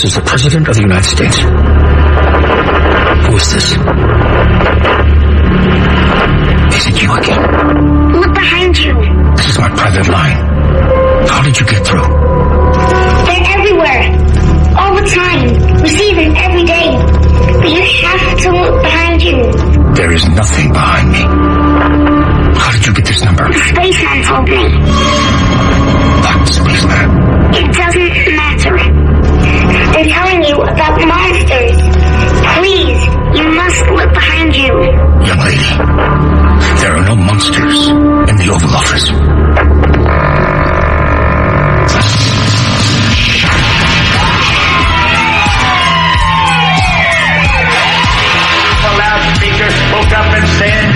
This is the President of the United States. Who is this? Is it you again? Look behind you. This is my private line. How did you get through? They're everywhere. All the time. We see them every day. But you have to look behind you. There is nothing behind me. How did you get this number? The spaceman told me. What spaceman? It doesn't matter. They're telling you about monsters. Please, you must look behind you. Young lady, there are no monsters in the Oval Office. The loudspeaker spoke up and said,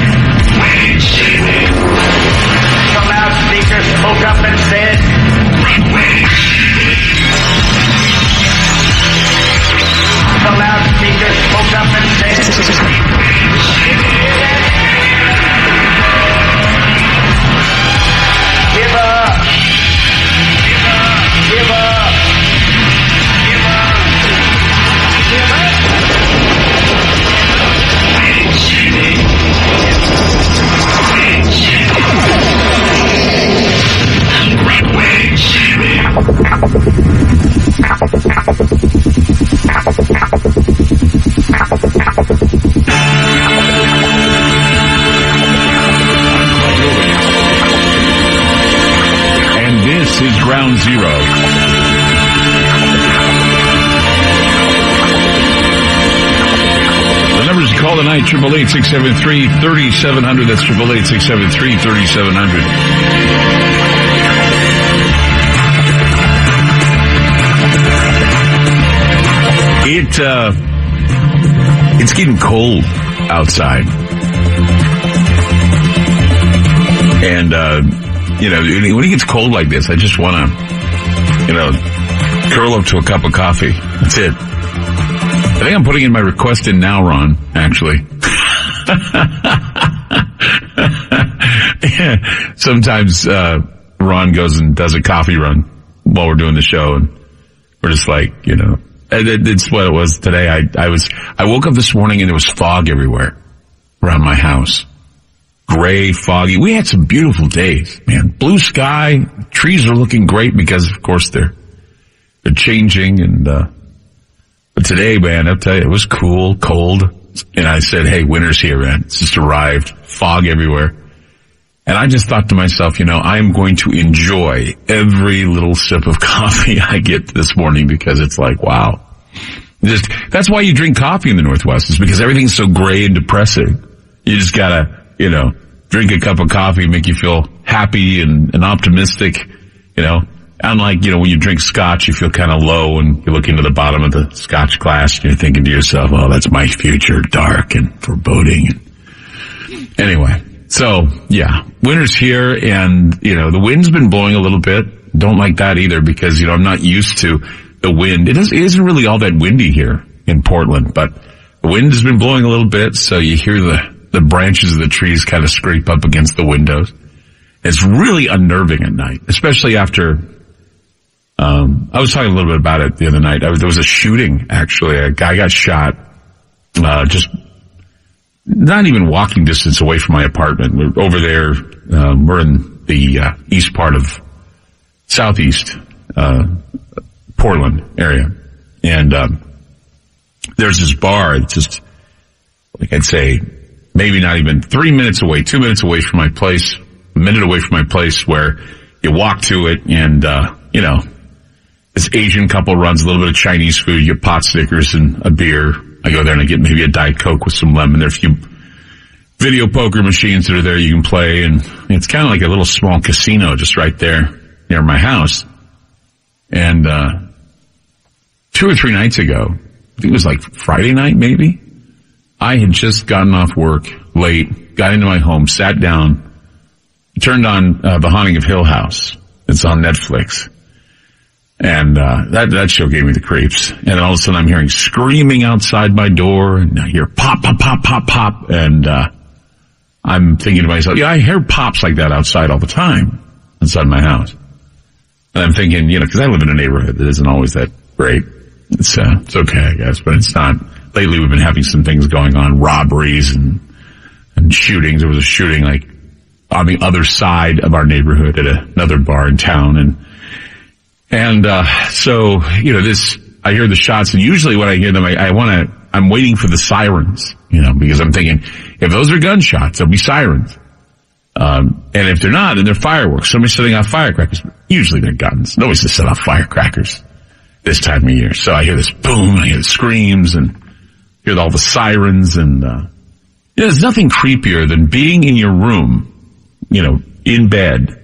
the loudspeaker spoke up and said, the loudspeaker spoke up and said, give up, give up, give up, give up. And this is Ground Zero. The numbers to call tonight, 888-673-3700. That's 888-673-3700. It's getting cold outside. And, when it gets cold like this, I just want to, curl up to a cup of coffee. That's it. I think I'm putting in my request in now, Ron, actually. Sometimes, Ron goes and does a coffee run while we're doing the show, and we're just like, it's what it was today. I woke up this morning and there was fog everywhere around my house. Gray, foggy. We had some beautiful days, man. Blue sky. Trees are looking great because, of course, they're changing. And but today, man, I'll tell you, it was cool, cold. And I said, hey, winter's here, man. It's just arrived. Fog everywhere. And I just thought to myself, I am going to enjoy every little sip of coffee I get this morning because it's like, wow. That's why you drink coffee in the Northwest, is because everything's so gray and depressing. You just gotta, drink a cup of coffee, make you feel happy and optimistic, Unlike, when you drink scotch, you feel kind of low and you look into the bottom of the scotch glass and you're thinking to yourself, oh, that's my future, dark and foreboding. Anyway, so, yeah, winter's here and, the wind's been blowing a little bit. Don't like that either because, I'm not used to the wind. It isn't really all that windy here in Portland, but the wind has been blowing a little bit, so you hear the branches of the trees kind of scrape up against the windows. It's really unnerving at night, especially after, I was talking a little bit about it the other night. There was a shooting, actually. A guy got shot, just not even walking distance away from my apartment. We're over there, we're in the, east part of southeast, Portland area. And, there's this bar, it's just, like I'd say, maybe not even 3 minutes away, 2 minutes away from my place, a minute away from my place where you walk to it and, this Asian couple runs a little bit of Chinese food. You get pot stickers and a beer. I go there and I get maybe a Diet Coke with some lemon. There are a few video poker machines that are there you can play. And it's kind of like a little small casino just right there near my house. And, 2 or 3 nights ago, I think it was like Friday night maybe, I had just gotten off work late, got into my home, sat down, turned on The Haunting of Hill House. It's on Netflix. And that show gave me the creeps. And all of a sudden I'm hearing screaming outside my door, and I hear pop, pop, pop, pop, pop. And I'm thinking to myself, I hear pops like that outside all the time, inside my house. And I'm thinking, because I live in a neighborhood that isn't always that great. It's okay, I guess, but it's not. Lately, we've been having some things going on, robberies and shootings. There was a shooting, like, on the other side of our neighborhood at another bar in town. So, I hear the shots, and usually when I hear them, I'm waiting for the sirens, because I'm thinking, if those are gunshots, there'll be sirens. And if they're not, then they're fireworks. Somebody's setting off firecrackers. Usually they're guns. Nobody's to set off firecrackers this time of year. So I hear this boom, I hear the screams, and hear all the sirens, and, there's nothing creepier than being in your room, in bed,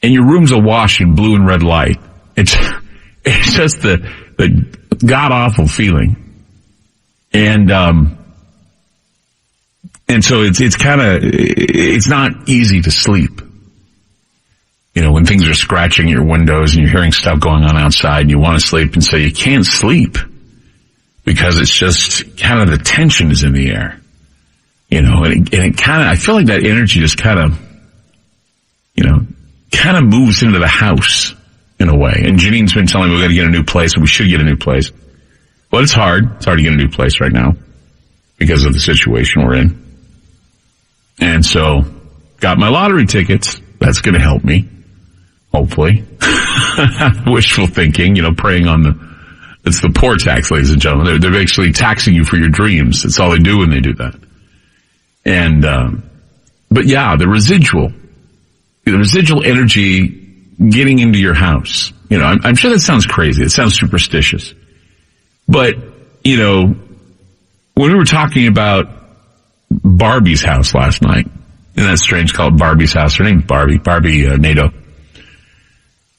and your room's awash in blue and red light. It's just the god-awful feeling. And so it's not easy to sleep. When things are scratching your windows and you're hearing stuff going on outside and you want to sleep, and so you can't sleep because it's just kind of the tension is in the air. And it kind of, I feel like that energy just kind of moves into the house in a way. And Janine's been telling me we got to get a new place, and we should get a new place. Well, it's hard. It's hard to get a new place right now because of the situation we're in. And so, got my lottery tickets. That's going to help me, hopefully. Wishful thinking, preying on it's the poor tax, ladies and gentlemen. They're basically taxing you for your dreams. That's all they do when they do that. And, but yeah, the residual energy getting into your house. I'm sure that sounds crazy. It sounds superstitious. But, when we were talking about Barbie's house last night, isn't that strange, called Barbie's house? Her name's Barbie Nato.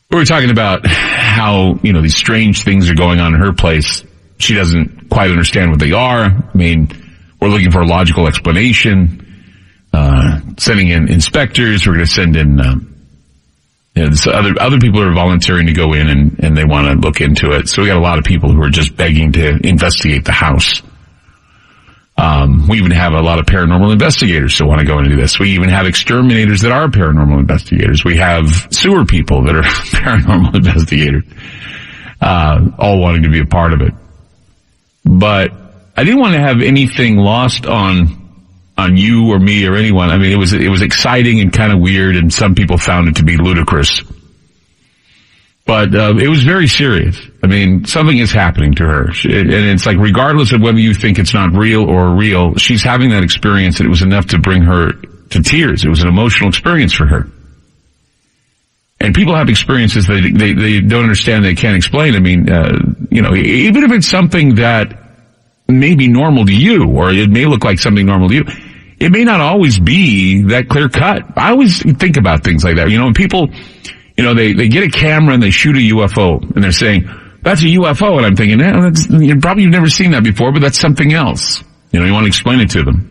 We were talking about how, these strange things are going on in her place. She doesn't quite understand what they are. I mean, we're looking for a logical explanation, sending in inspectors. We're going to send in, other people are volunteering to go in and they want to look into it. So we got a lot of people who are just begging to investigate the house. We even have a lot of paranormal investigators who want to go and do this. We even have exterminators that are paranormal investigators. We have sewer people that are paranormal investigators, all wanting to be a part of it. But I didn't want to have anything lost on you or me or anyone. I mean, it was exciting and kind of weird, and some people found it to be ludicrous. But it was very serious. I mean, something is happening to her. And it's like, regardless of whether you think it's not real or real, she's having that experience, and it was enough to bring her to tears. It was an emotional experience for her. And people have experiences they don't understand, they can't explain. I mean, even if it's something that may be normal to you, or it may look like something normal to you, it may not always be that clear cut. I always think about things like that. When people, they get a camera and they shoot a UFO, and they're saying, that's a UFO, and I'm thinking, probably you've never seen that before, but that's something else. You want to explain it to them.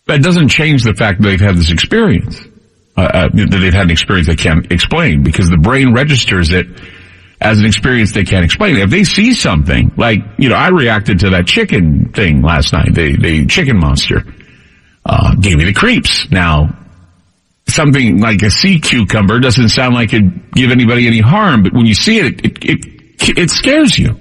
That doesn't change the fact that they've had this experience, that they've had an experience they can't explain, because the brain registers it as an experience they can't explain. If they see something, like, I reacted to that chicken thing last night, the chicken monster, gave me the creeps. Now, something like a sea cucumber doesn't sound like it'd give anybody any harm, but when you see it scares you.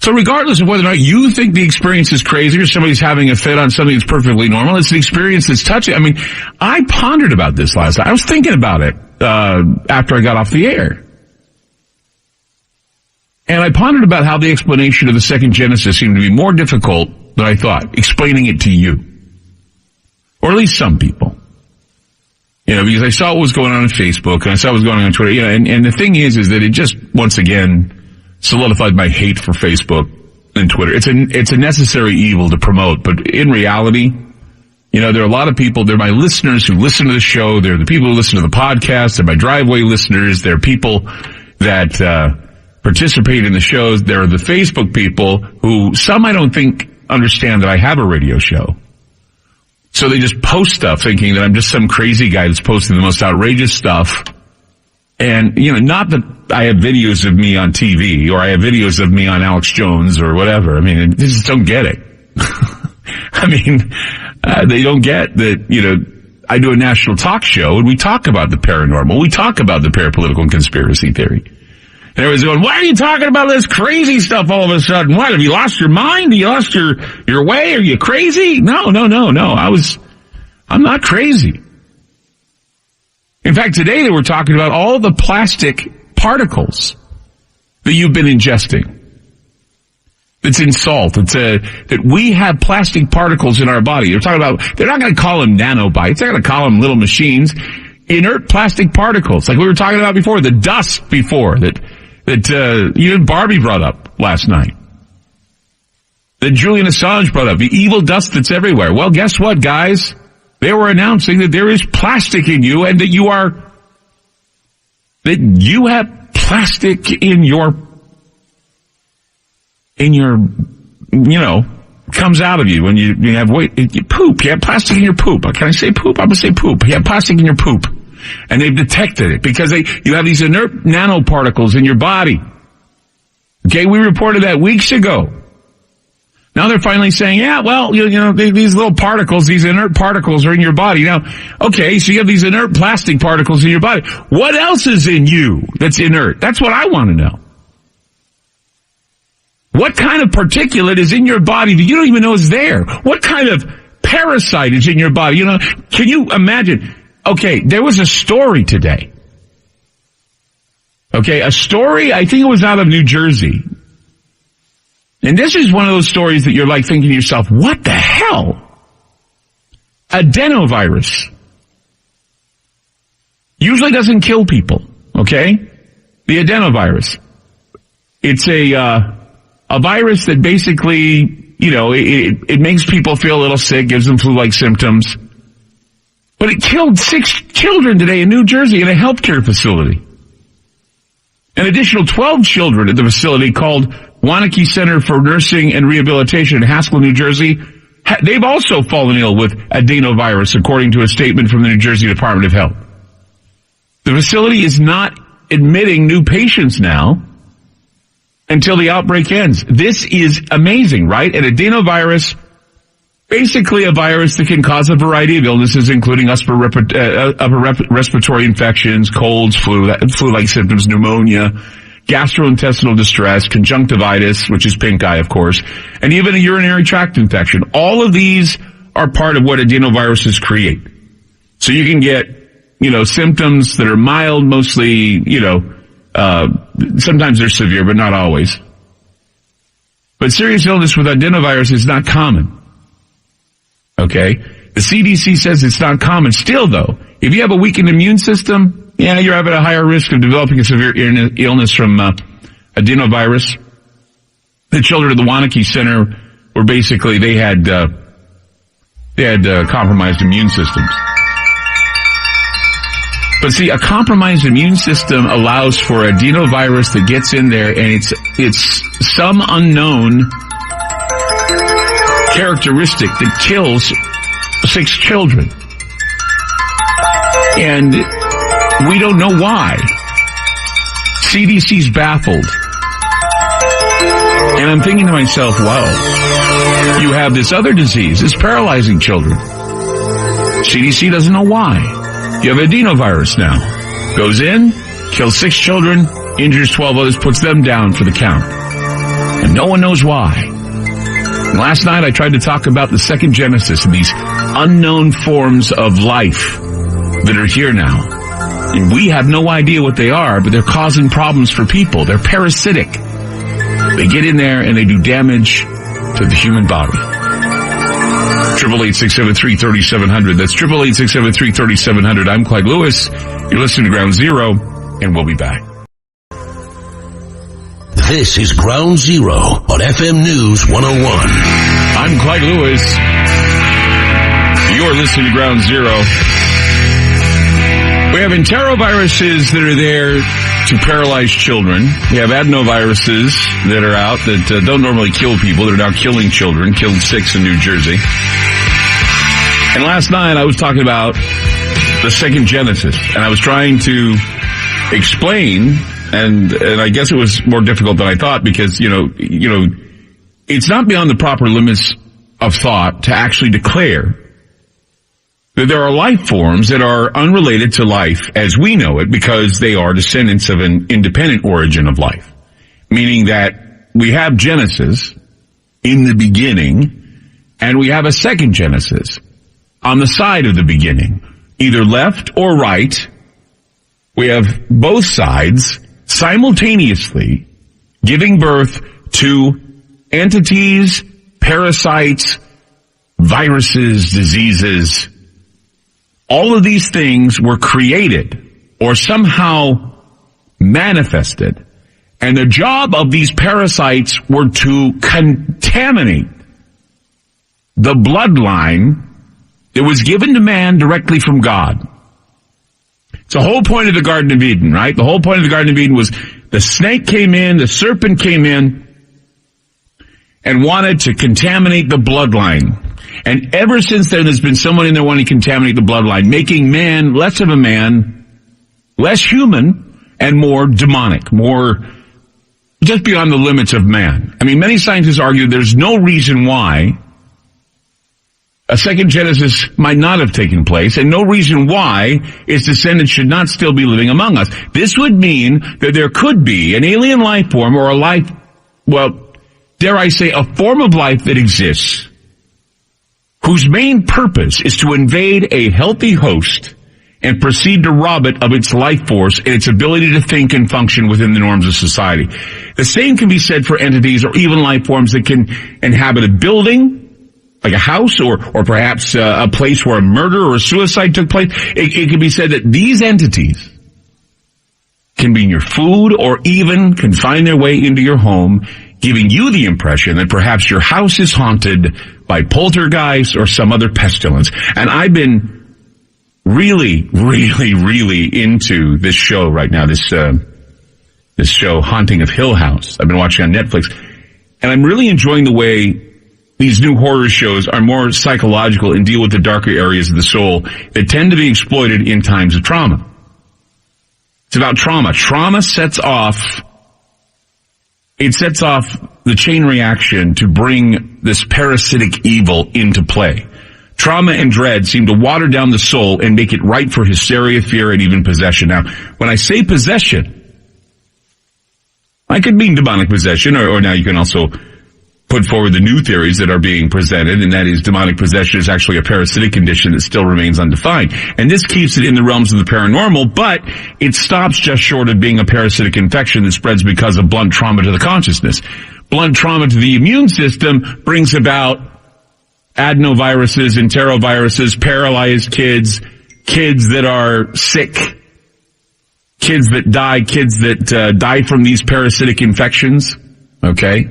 So regardless of whether or not you think the experience is crazy or somebody's having a fit on something that's perfectly normal, it's an experience that's touching. I mean, I pondered about this last night. I was thinking about it, after I got off the air. And I pondered about how the explanation of the second Genesis seemed to be more difficult than I thought, explaining it to you. Or at least some people. Because I saw what was going on Facebook, and I saw what was going on Twitter, and the thing is that it just, once again, solidified my hate for Facebook and Twitter. It's a necessary evil to promote, but in reality, there are a lot of people, they're my listeners who listen to the show, they're the people who listen to the podcast, they're my driveway listeners, they're people that, participate in the shows, there are the Facebook people who, some I don't think understand that I have a radio show. So they just post stuff thinking that I'm just some crazy guy that's posting the most outrageous stuff. And, not that I have videos of me on TV or I have videos of me on Alex Jones or whatever. I mean, they just don't get it. I mean, they don't get that, I do a national talk show and we talk about the paranormal. We talk about the parapolitical and conspiracy theory. And everyone's going, why are you talking about this crazy stuff all of a sudden? What, have you lost your mind? Have you lost your way? Are you crazy? No. I'm not crazy. In fact, today they were talking about all the plastic particles that you've been ingesting. It's in salt. That we have plastic particles in our body. They're talking about, they're not going to call them nanobites. They're going to call them little machines. Inert plastic particles, like we were talking about before, the dust before, that even Barbie brought up last night. That Julian Assange brought up, the evil dust that's everywhere. Well, guess what, guys? They were announcing that there is plastic in you and that you have plastic in your, comes out of you when you have you poop. You have plastic in your poop. Can I say poop? I'm going to say poop. You have plastic in your poop. And they've detected it because you have these inert nanoparticles in your body. Okay, we reported that weeks ago. Now they're finally saying, yeah, well, these little particles, these inert particles are in your body. Now, okay, so you have these inert plastic particles in your body. What else is in you that's inert? That's what I want to know. What kind of particulate is in your body that you don't even know is there? What kind of parasite is in your body? Can you imagine? Okay, there was a story today. Okay, a story, I think it was out of New Jersey. And this is one of those stories that you're like thinking to yourself, what the hell? Adenovirus. Usually doesn't kill people, okay? The adenovirus. It's a virus that basically, it makes people feel a little sick, gives them flu-like symptoms. But it killed 6 children today in New Jersey in a healthcare facility. An additional 12 children at the facility called Wanakee Center for Nursing and Rehabilitation in Haskell, New Jersey. They've also fallen ill with adenovirus, according to a statement from the New Jersey Department of Health. The facility is not admitting new patients now until the outbreak ends. This is amazing, right? An adenovirus, basically a virus that can cause a variety of illnesses, including upper respiratory infections, colds, flu-like symptoms, pneumonia, gastrointestinal distress, conjunctivitis, which is pink eye, of course, and even a urinary tract infection. All of these are part of what adenoviruses create. So you can get, symptoms that are mild, mostly, sometimes they're severe, but not always. But serious illness with adenovirus is not common. Okay? The CDC says it's not common. Still, though, if you have a weakened immune system, you're having a higher risk of developing a severe illness from adenovirus. The children at the Wanakee Center were basically, they had compromised immune systems. But see, a compromised immune system allows for adenovirus that gets in there, and it's some unknown characteristic that kills 6 children. And we don't know why. CDC's baffled. And I'm thinking to myself, well, you have this other disease. It's paralyzing children. CDC doesn't know why. You have adenovirus now. Goes in, kills 6 children, injures 12 others, puts them down for the count. And no one knows why. And last night I tried to talk about the second genesis of these unknown forms of life that are here now. And we have no idea what they are, but they're causing problems for people. They're parasitic. They get in there and they do damage to the human body. 888-673-3700. That's 888-673-3700. I'm Clyde Lewis. You're listening to Ground Zero, and we'll be back. This is Ground Zero on FM News 101. I'm Clyde Lewis. You're listening to Ground Zero. We have enteroviruses that are there to paralyze children. We have adenoviruses that are out that don't normally kill people. They're now killing children. Killed 6 in New Jersey. And last night I was talking about the second genesis, and I was trying to explain, and I guess it was more difficult than I thought because, it's not beyond the proper limits of thought to actually declare that there are life forms that are unrelated to life as we know it because they are descendants of an independent origin of life. Meaning that we have Genesis in the beginning and we have a second Genesis on the side of the beginning, either left or right. We have both sides simultaneously giving birth to entities, parasites, viruses, diseases. All of these things were created or somehow manifested. And the job of these parasites were to contaminate the bloodline that was given to man directly from God. It's the whole point of the Garden of Eden, right? The whole point of the Garden of Eden was the snake came in, the serpent came in, and wanted to contaminate the bloodline. And ever since then, there's been someone in there wanting to contaminate the bloodline, making man less of a man, less human, and more demonic, more just beyond the limits of man. I mean, many scientists argue there's no reason why a second Genesis might not have taken place, and no reason why its descendants should not still be living among us. This would mean that there could be an alien life form or a life, well, dare I say, a form of life that exists whose main purpose is to invade a healthy host and proceed to rob it of its life force and its ability to think and function within the norms of society. The same can be said for entities or even life forms that can inhabit a building, like a house, or perhaps a place where a murder or a suicide took place. It can be said that these entities can be in your food or even can find their way into your home, giving you the impression that perhaps your house is haunted by poltergeist or some other pestilence. And I've been really, really, really into this show right now, this show, Haunting of Hill House. I've been watching on Netflix, and I'm really enjoying the way these new horror shows are more psychological and deal with the darker areas of the soul that tend to be exploited in times of trauma. It's about trauma. Trauma sets off the chain reaction to bring this parasitic evil into play. Trauma and dread seem to water down the soul and make it ripe for hysteria, fear, and even possession. Now, when I say possession, I could mean demonic possession, or now you can also put forward the new theories that are being presented, and that is demonic possession is actually a parasitic condition that still remains undefined. And this keeps it in the realms of the paranormal, but it stops just short of being a parasitic infection that spreads because of blunt trauma to the consciousness. Blunt trauma to the immune system brings about adenoviruses, enteroviruses, paralyzed kids that are sick, kids that die from these parasitic infections, okay?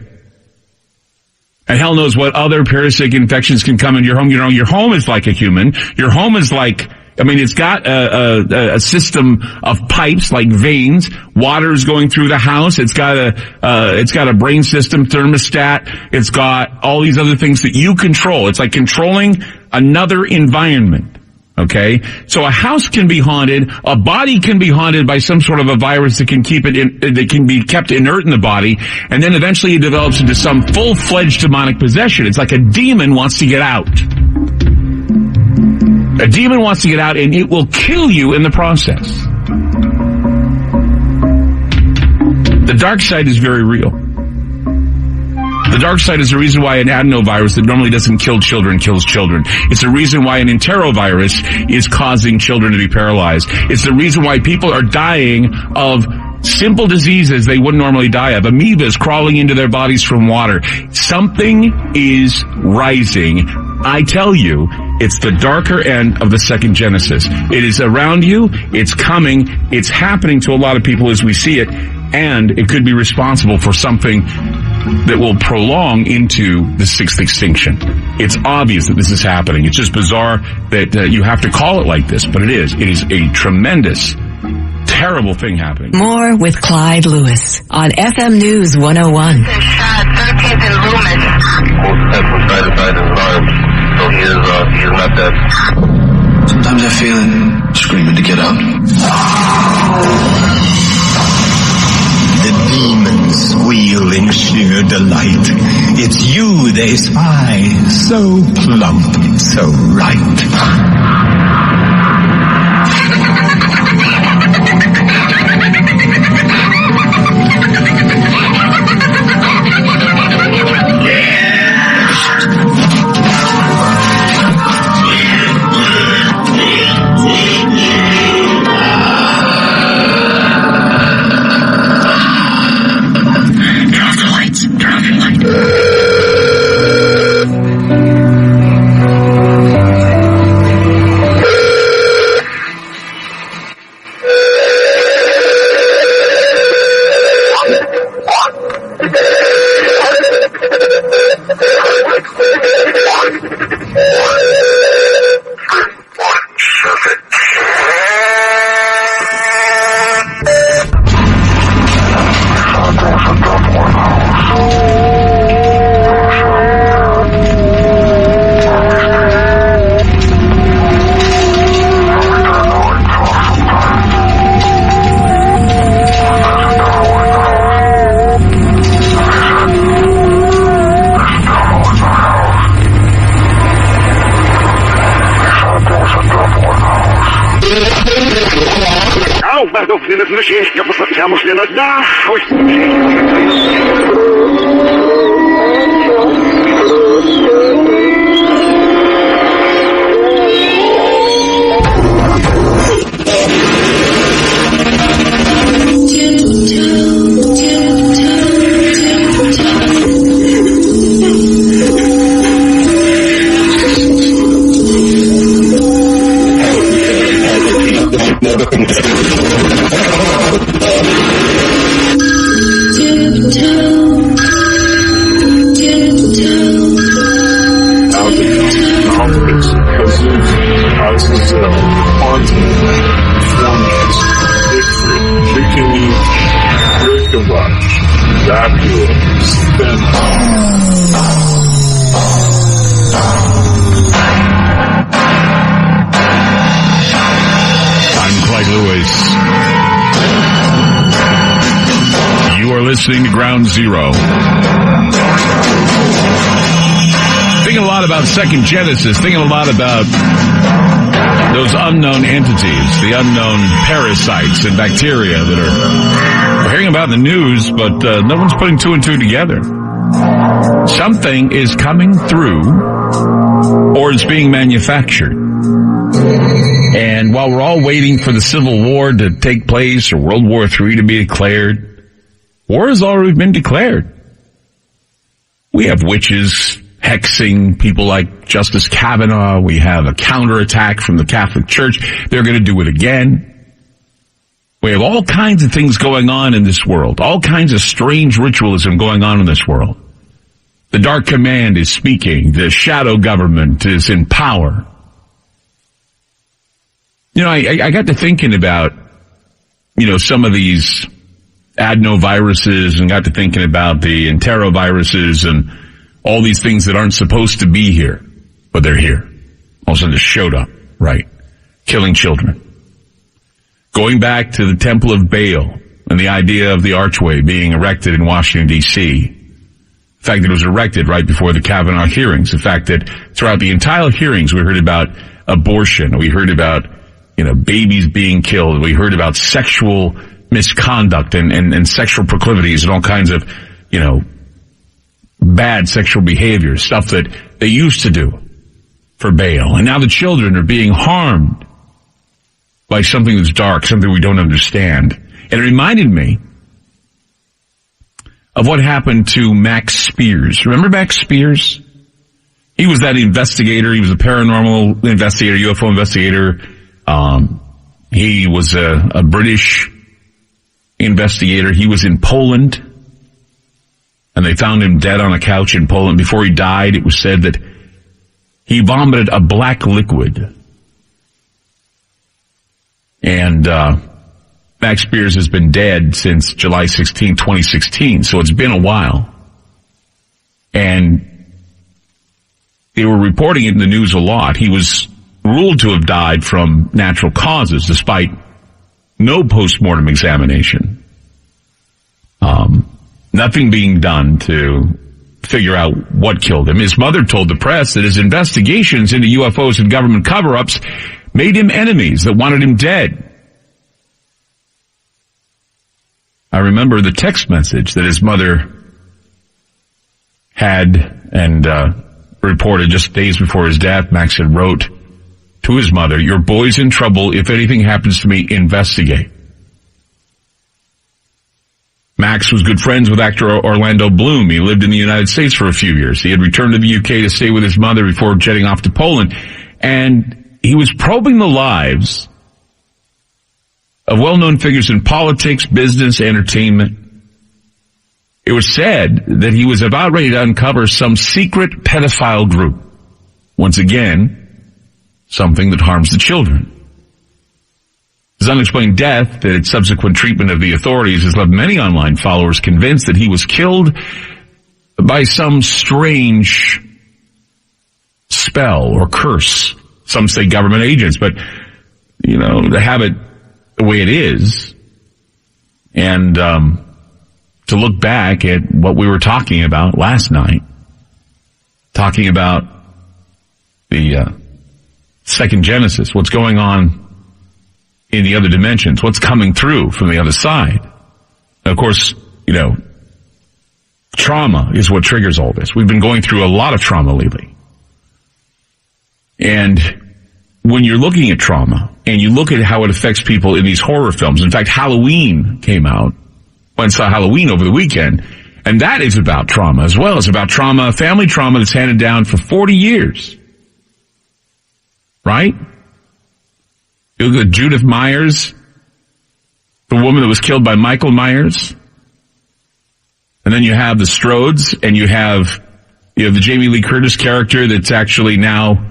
And hell knows what other parasitic infections can come in your home. You know, your home is like a human. Your home is like, I mean, it's got a system of pipes like veins. Water's going through the house. It's got a brain system, thermostat. It's got all these other things that you control. It's like controlling another environment. Okay? So a house can be haunted. A body can be haunted by some sort of a virus that can that can be kept inert in the body. And then eventually it develops into some full-fledged demonic possession. It's like a demon wants to get out. A demon wants to get out, and it will kill you in the process. The dark side is very real. The dark side is the reason why an adenovirus that normally doesn't kill children kills children. It's the reason why an enterovirus is causing children to be paralyzed. It's the reason why people are dying of simple diseases they wouldn't normally die of. Amoebas crawling into their bodies from water. Something is rising. I tell you, it's the darker end of the second Genesis. It is around you. It's coming. It's happening to a lot of people as we see it. And it could be responsible for something that will prolong into the sixth extinction. It's obvious that this is happening. It's just bizarre that you have to call it like this, but it is. It is a tremendous, terrible thing happening. More with Clyde Lewis on FM News 101. 13th and Loomis. From side to side is large, so he is not dead. Sometimes I feel it screaming to get out. The demons squeal in sheer delight. It's you they spy, so plump, so right. Godów nie myśleć, posłuchamy się na dach. Listening to Ground Zero. Thinking a lot about Second Genesis, thinking a lot about those unknown entities, the unknown parasites and bacteria that we're hearing about in the news, but no one's putting two and two together. Something is coming through, or it's being manufactured. And while we're all waiting for the Civil War to take place or World War III to be declared, war has already been declared. We have witches hexing people like Justice Kavanaugh. We have a counterattack from the Catholic Church. They're going to do it again. We have all kinds of things going on in this world, all kinds of strange ritualism going on in this world. The Dark Command is speaking. The shadow government is in power. You know, I got to thinking about, some of these adenoviruses and got to thinking about the enteroviruses and all these things that aren't supposed to be here, but they're here. All of a sudden just showed up, right? Killing children. Going back to the Temple of Baal and the idea of the archway being erected in Washington, D.C. The fact that it was erected right before the Kavanaugh hearings. The fact that throughout the entire hearings we heard about abortion. We heard about, babies being killed. We heard about sexual misconduct and sexual proclivities and all kinds of, bad sexual behavior, stuff that they used to do for Baal. And now the children are being harmed by something that's dark, something we don't understand. And it reminded me of what happened to Max Spears. Remember Max Spears? He was that investigator. He was a paranormal investigator, UFO investigator. He was a British investigator. He was in Poland, and they found him dead on a couch in Poland. Before he died, it was said that he vomited a black liquid. And Max Spears has been dead since July 16, 2016, so it's been a while. And they were reporting it in the news a lot. He was ruled to have died from natural causes, despite no post-mortem examination. Nothing being done to figure out what killed him. His mother told the press that his investigations into UFOs and government cover-ups made him enemies that wanted him dead. I remember the text message that his mother had and reported just days before his death. Max had wrote to his mother, "Your boy's in trouble. If anything happens to me, investigate." Max was good friends with actor Orlando Bloom. He lived in the United States for a few years. He had returned to the UK to stay with his mother before jetting off to Poland. And he was probing the lives of well-known figures in politics, business, entertainment. It was said that he was about ready to uncover some secret pedophile group. Once again, something that harms the children. His unexplained death and its subsequent treatment of the authorities has left many online followers convinced that he was killed by some strange spell or curse. Some say government agents, but, to have it the way it is and to look back at what we were talking about last night, talking about the Second Genesis, what's going on in the other dimensions, what's coming through from the other side. And of course, trauma is what triggers all this. We've been going through a lot of trauma lately. And when you're looking at trauma and you look at how it affects people in these horror films, in fact, Halloween came out. I saw Halloween over the weekend, and that is about trauma as well. It's about trauma, family trauma that's handed down for 40 years. Right? You look at Judith Myers, the woman that was killed by Michael Myers. And then you have the Strodes, and you have the Jamie Lee Curtis character that's actually now,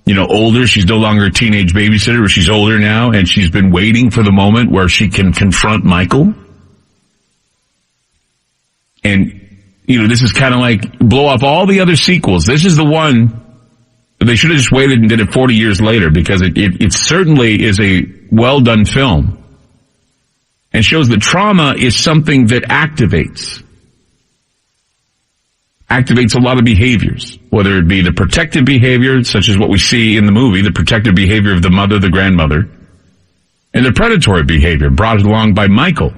older. She's no longer a teenage babysitter, but she's older now, and she's been waiting for the moment where she can confront Michael. And, this is kind of like blow off all the other sequels. This is the one they should have just waited and did it 40 years later, because it certainly is a well-done film and shows that trauma is something that activates a lot of behaviors, whether it be the protective behavior, such as what we see in the movie, the protective behavior of the mother, the grandmother, and the predatory behavior brought along by Michael.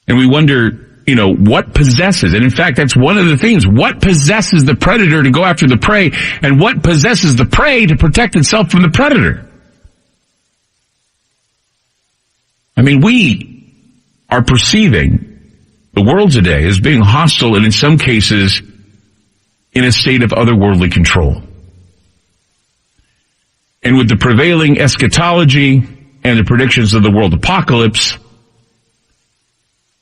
And we wonder, what possesses, and in fact, that's one of the things, what possesses the predator to go after the prey, and what possesses the prey to protect itself from the predator? I mean, we are perceiving the world today as being hostile and in some cases in a state of otherworldly control. And with the prevailing eschatology and the predictions of the world apocalypse,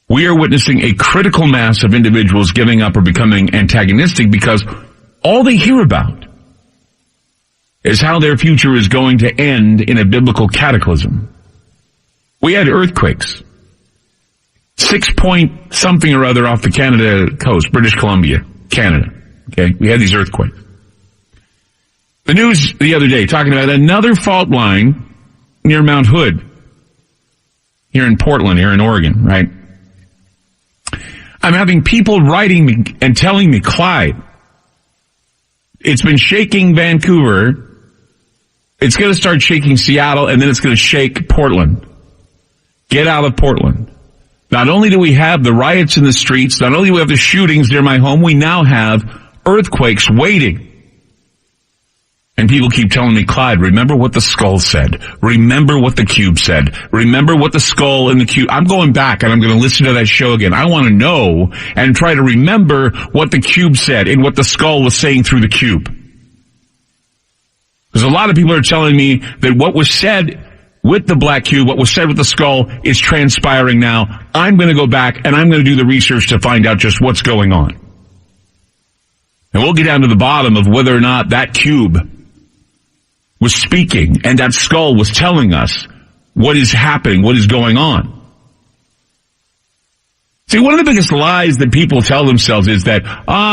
we are witnessing a critical mass of individuals giving up or becoming antagonistic because all they hear about is how their future is going to end in a biblical cataclysm. We had earthquakes. 6-point something or other off the Canada coast, British Columbia, Canada. Okay, we had these earthquakes. The news the other day talking about another fault line near Mount Hood here in Portland, here in Oregon, right? I'm having people writing me and telling me, Clyde, it's been shaking Vancouver, it's going to start shaking Seattle, and then it's going to shake Portland. Get out of Portland. Not only do we have the riots in the streets, not only do we have the shootings near my home, we now have earthquakes waiting. And people keep telling me, Clyde, remember what the skull said. Remember what the cube said. Remember what the skull and the cube... I'm going back and I'm going to listen to that show again. I want to know and try to remember what the cube said and what the skull was saying through the cube. Because a lot of people are telling me that what was said with the black cube, what was said with the skull, is transpiring now. I'm going to go back and I'm going to do the research to find out just what's going on. And we'll get down to the bottom of whether or not that cube was speaking and that skull was telling us what is happening, what is going on. See, one of the biggest lies that people tell themselves is that,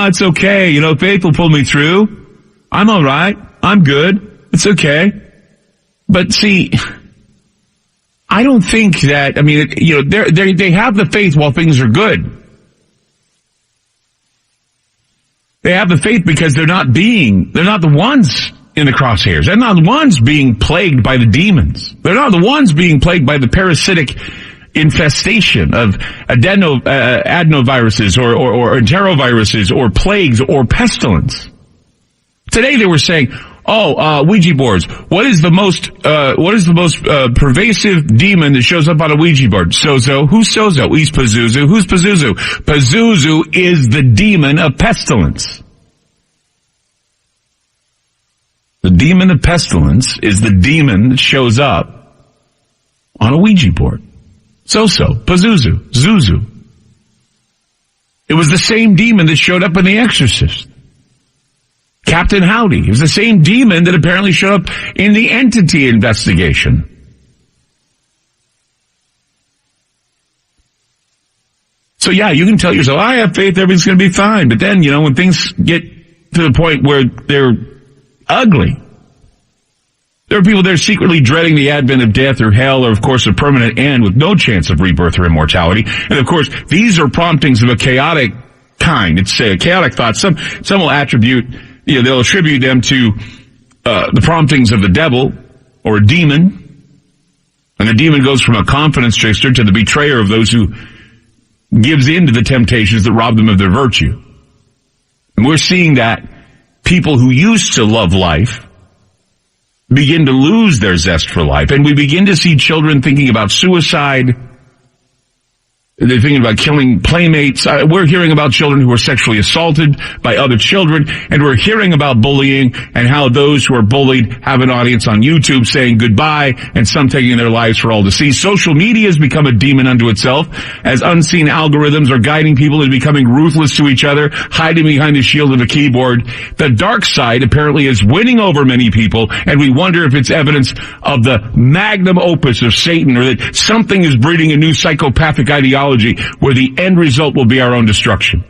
it's okay, faith will pull me through. I'm all right. I'm good. It's okay. But see, I don't think that, they have the faith while things are good. They have the faith because they're not the ones in the crosshairs. They're not the ones being plagued by the demons. They're not the ones being plagued by the parasitic infestation of adenoviruses or enteroviruses or plagues or pestilence. Today they were saying, Ouija boards. What is the most pervasive demon that shows up on a Ouija board? Sozo. Who's Sozo? He's Pazuzu. Who's Pazuzu? Pazuzu is the demon of pestilence. The demon of pestilence is the demon that shows up on a Ouija board. So-so, Pazuzu, Zuzu. It was the same demon that showed up in The Exorcist. Captain Howdy. It was the same demon that apparently showed up in the Entity investigation. So yeah, you can tell yourself, I have faith, everything's going to be fine. But then, when things get to the point where they're ugly, there are people that are secretly dreading the advent of death or hell or, of course, a permanent end with no chance of rebirth or immortality. And, of course, these are promptings of a chaotic kind. It's a chaotic thought. Some will attribute, they'll attribute them to the promptings of the devil or a demon. And the demon goes from a confidence trickster to the betrayer of those who gives in to the temptations that rob them of their virtue. And we're seeing that people who used to love life begin to lose their zest for life. And we begin to see children thinking about suicide. They're thinking about killing playmates. We're hearing about children who are sexually assaulted by other children, and we're hearing about bullying and how those who are bullied have an audience on YouTube saying goodbye, and some taking their lives for all to see. Social media has become a demon unto itself, as unseen algorithms are guiding people into becoming ruthless to each other, hiding behind the shield of a keyboard. The dark side apparently is winning over many people, and we wonder if it's evidence of the magnum opus of Satan, or that something is breeding a new psychopathic ideology where the end result will be our own destruction.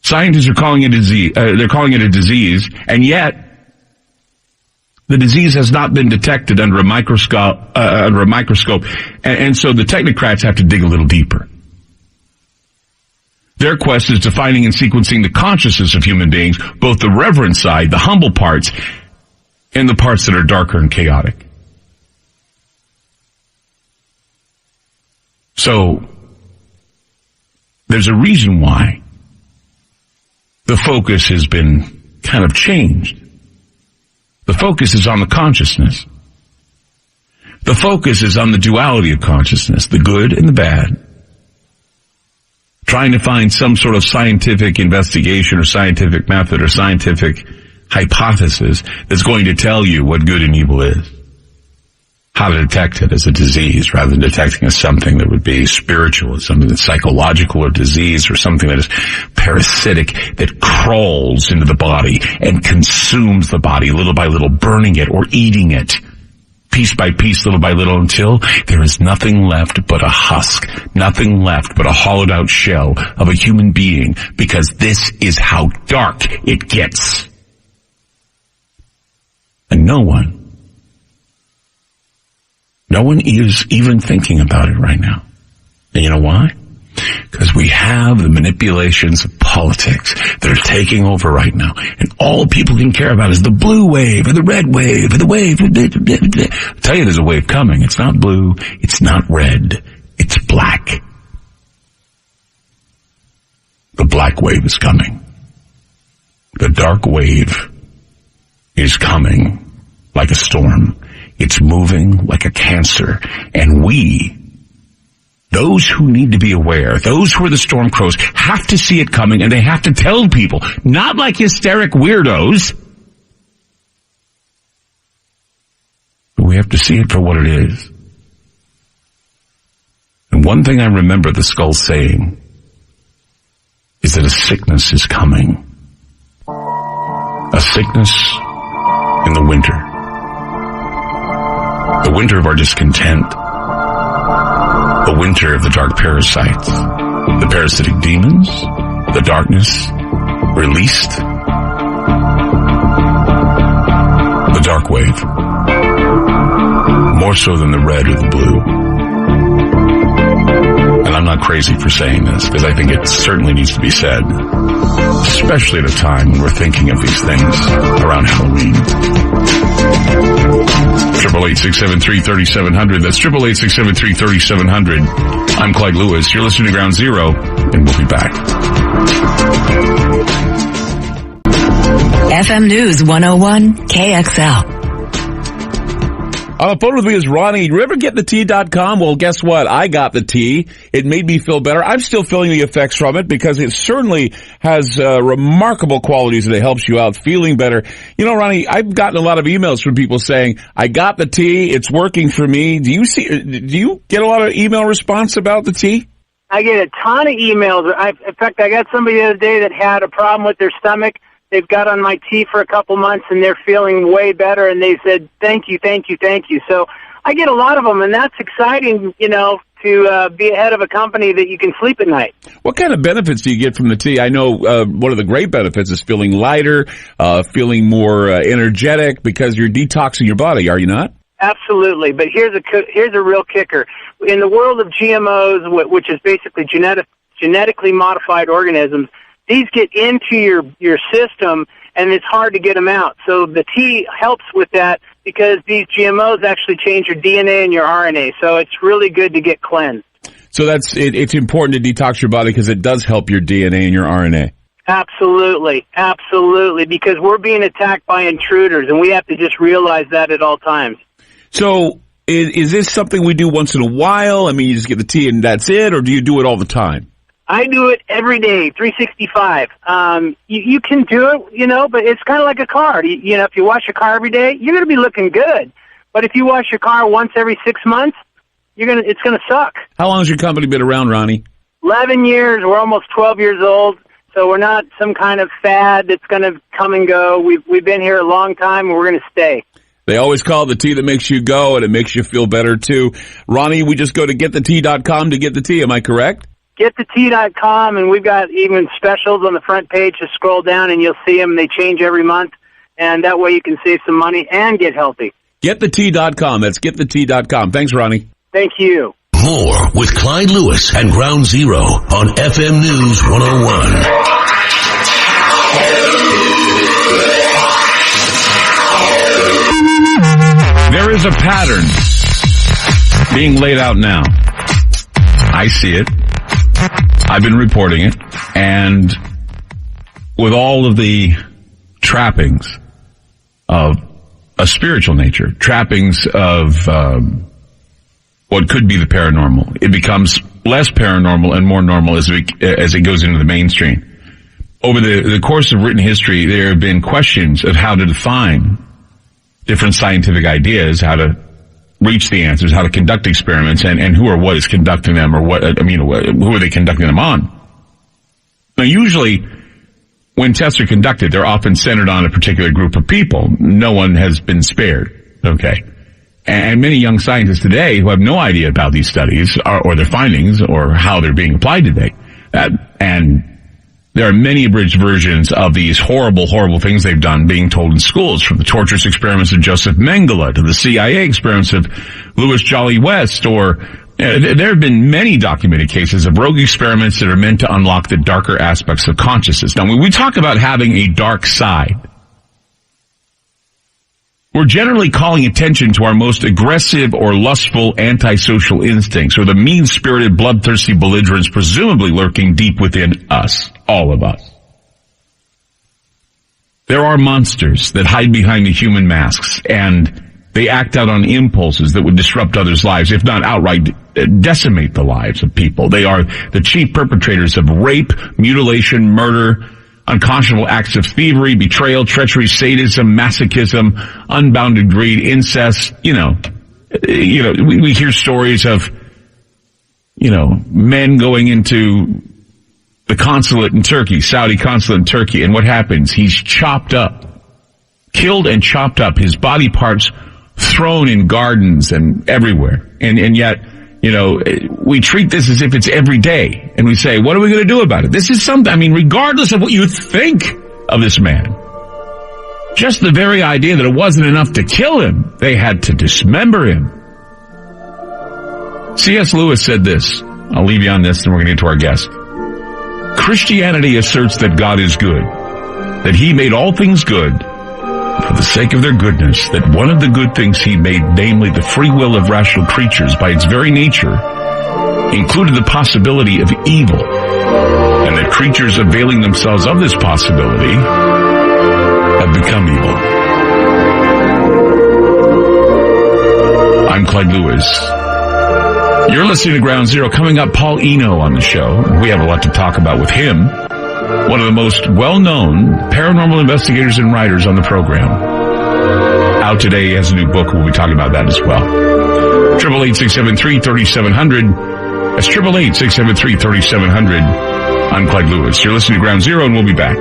Scientists are calling it a disease. They're calling it a disease, and yet the disease has not been detected under a microscope. And so the technocrats have to dig a little deeper. Their quest is defining and sequencing the consciousness of human beings, both the reverent side, the humble parts, and the parts that are darker and chaotic. So, there's a reason why the focus has been kind of changed. The focus is on the consciousness. The focus is on the duality of consciousness, the good and the bad. Trying to find some sort of scientific investigation or scientific method or scientific hypothesis that's going to tell you what good and evil is. How to detect it as a disease rather than detecting it as something that would be spiritual, as something that's psychological or disease, or something that is parasitic that crawls into the body and consumes the body little by little, burning it or eating it piece by piece, little by little, until there is nothing left but a husk, nothing left but a hollowed out shell of a human being, because this is how dark it gets. And no one is even thinking about it right now. And you know why? Because we have the manipulations of politics that are taking over right now. And all people can care about is the blue wave or the red wave or the wave. I'll tell you there's a wave coming. It's not blue. It's not red. It's black. The black wave is coming. The dark wave is coming like a storm. It's moving like a cancer. And we, those who need to be aware, those who are the storm crows, have to see it coming, and they have to tell people, not like hysteric weirdos, but we have to see it for what it is. And one thing I remember the skull saying is that a sickness is coming. A sickness in the winter. The winter of our discontent. The winter of the dark parasites. The parasitic demons. The darkness released. The dark wave. More so than the red or the blue. And I'm not crazy for saying this, because I think it certainly needs to be said. Especially at a time when we're thinking of these things around Halloween. 888-673-3700. That's 888-673-3700. I'm Clyde Lewis. You're listening to Ground Zero, and we'll be back. FM News 101 KXL. On the phone with me is Ronnie. You ever get the tea.com? Well, guess what? I got the tea. It made me feel better. I'm still feeling the effects from it because it certainly has remarkable qualities that it helps you out feeling better. You know, Ronnie, I've gotten a lot of emails from people saying, I got the tea. It's working for me. Do you get a lot of email response about the tea? I get a ton of emails. In fact, I got somebody the other day that had a problem with their stomach. They've got on my tea for a couple months, and they're feeling way better, and they said, thank you, thank you, thank you. So I get a lot of them, and that's exciting, you know, to be ahead of a company that you can sleep at night. What kind of benefits do you get from the tea? I know one of the great benefits is feeling lighter, feeling more energetic, because you're detoxing your body, are you not? Absolutely, but here's a real kicker. In the world of GMOs, which is basically genetically modified organisms, these get into your system, and it's hard to get them out. So the tea helps with that because these GMOs actually change your DNA and your RNA. So it's really good to get cleansed. So it's important to detox your body because it does help your DNA and your RNA. Absolutely, absolutely, because we're being attacked by intruders, and we have to just realize that at all times. So is this something we do once in a while? I mean, you just get the tea and that's it, or do you do it all the time? I do it every day, 365. You can do it, but it's kind of like a car. If you wash your car every day, you're going to be looking good. But if you wash your car once every 6 months, it's going to suck. How long has your company been around, Ronnie? 11 years. We're almost 12 years old. So we're not some kind of fad that's going to come and go. We've been here a long time, and we're going to stay. They always call it the tea that makes you go, and it makes you feel better, too. Ronnie, we just go to getthetea.com to get the tea. Am I correct? Getthetea.com, and we've got even specials on the front page. Just scroll down, and you'll see them. They change every month, and that way you can save some money and get healthy. Getthetea.com. That's getthetea.com. Thanks, Ronnie. Thank you. More with Clyde Lewis and Ground Zero on FM News 101. There is a pattern being laid out now. I see it. I've been reporting it. And with all of the trappings of a spiritual nature, trappings of what could be the paranormal, it becomes less paranormal and more normal as it goes into the mainstream. Over the course of written history, there have been questions of how to define different scientific ideas, how to reach the answers, how to conduct experiments, and who or what is conducting them, or who are they conducting them on. Now, usually, when tests are conducted, they're often centered on a particular group of people. No one has been spared, okay? And many young scientists today who have no idea about these studies or their findings or how they're being applied today. And there are many abridged versions of these horrible, horrible things they've done being told in schools, from the torturous experiments of Joseph Mengele to the CIA experiments of Louis Jolly West, or there have been many documented cases of rogue experiments that are meant to unlock the darker aspects of consciousness. Now, when we talk about having a dark side, we're generally calling attention to our most aggressive or lustful antisocial instincts, or the mean-spirited, bloodthirsty belligerents presumably lurking deep within us, all of us. There are monsters that hide behind the human masks, and they act out on impulses that would disrupt others' lives, if not outright decimate the lives of people. They are the chief perpetrators of rape, mutilation, murder, unconscionable acts of thievery, betrayal, treachery, sadism, masochism, unbounded greed, incest. We hear stories of, men going into the consulate in Turkey, Saudi consulate in Turkey, and what happens? He's chopped up, killed and chopped up, his body parts thrown in gardens and everywhere. And yet, we treat this as if it's every day. And we say, what are we going to do about it? This is something, regardless of what you think of this man, just the very idea that it wasn't enough to kill him, they had to dismember him. C.S. Lewis said this. I'll leave you on this, and we're going to get to our guest. Christianity asserts that God is good, that he made all things good for the sake of their goodness, that one of the good things he made, namely the free will of rational creatures, by its very nature, included the possibility of evil, and that creatures availing themselves of this possibility have become evil. I'm Clyde Lewis. You're listening to Ground Zero. Coming up, Paul Eno on the show. We have a lot to talk about with him. One of the most well-known paranormal investigators and writers on the program. Out today, he has a new book. We'll be talking about that as well. 888-673-3700. That's 888-673-3700. I'm Clyde Lewis. You're listening to Ground Zero, and we'll be back.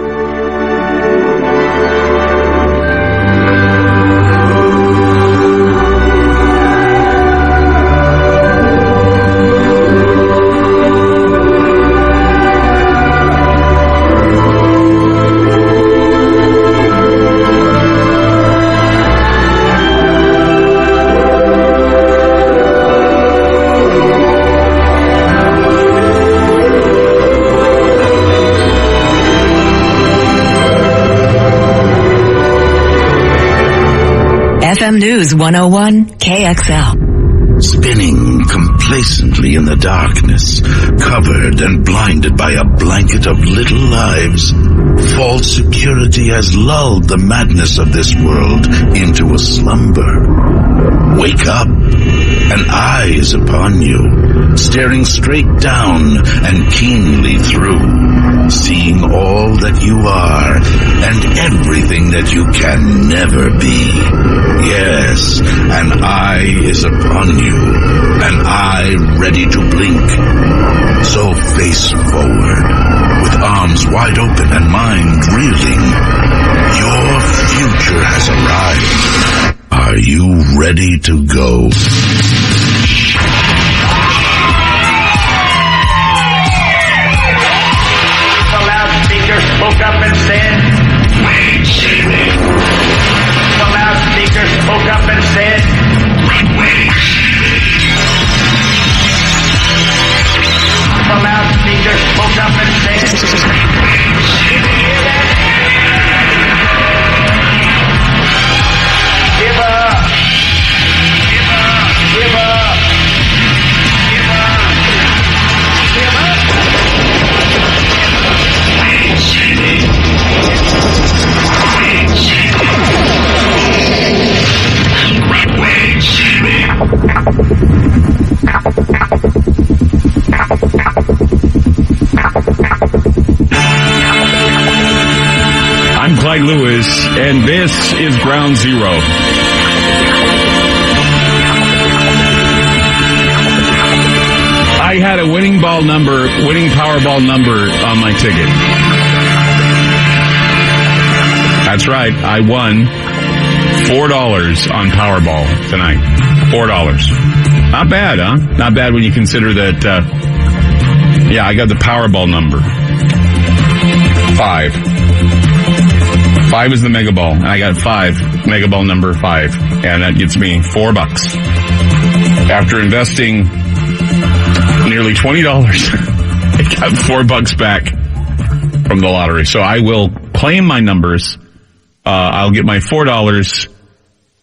FM News 101 KXL. Spinning complacently in the darkness, covered and blinded by a blanket of little lives, false security has lulled the madness of this world into a slumber. Wake up, an eye is upon you, staring straight down and keenly through, seeing all that you are and everything that you can never be. Yes, an eye is upon you, an eye ready to blink. So face forward, with arms wide open and mind reeling. Your future has arrived. Are you ready to go? The loudspeaker spoke up and said, the loudspeaker spoke up and said, the loudspeaker spoke up and said, did you hear that? Give up. Give up. Give up. Give I'm Clyde Lewis, and this is Ground Zero. I had a winning Powerball number on my ticket. That's right, I won $4 on Powerball tonight. $4. Not bad, huh? Not bad when you consider that, I got the Powerball number. 5. 5 is the Mega Ball, and I got 5, Mega Ball number 5, and that gets me $4. After investing nearly $20, I got $4 back from the lottery. So I will claim my numbers. I'll get my $4,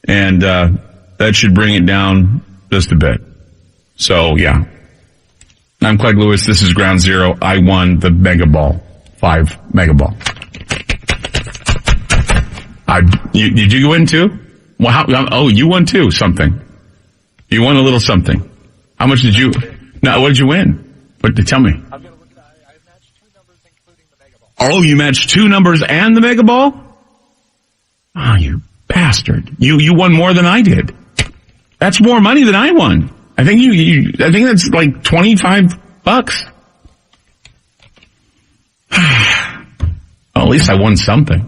and that should bring it down just a bit. So, yeah. I'm Clyde Lewis. This is Ground Zero. I won the Mega Ball. 5 Mega Ball. Did you win too? Well, you won too, something. You won a little something. How much did you, what did you win? Tell me. I'm going to look at that. I matched 2 numbers including the Mega Ball. Oh, you matched 2 numbers and the Mega Ball? Oh, you bastard. You won more than I did. That's more money than I won. I think I think that's like $25. Well, at least I won something.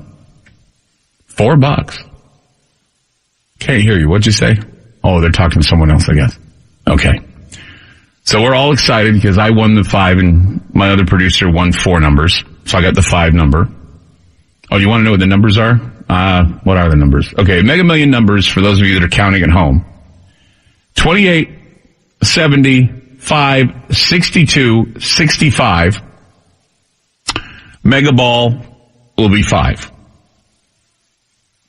$4. Can't hear you. What'd you say? Oh, they're talking to someone else, I guess. Okay. So we're all excited because I won the 5 and my other producer won 4 numbers. So I got the 5 number. Oh, you want to know what the numbers are? What are the numbers? Okay, Mega Million numbers for those of you that are counting at home. 28, 70, 5, 62, 65. Mega Ball will be 5.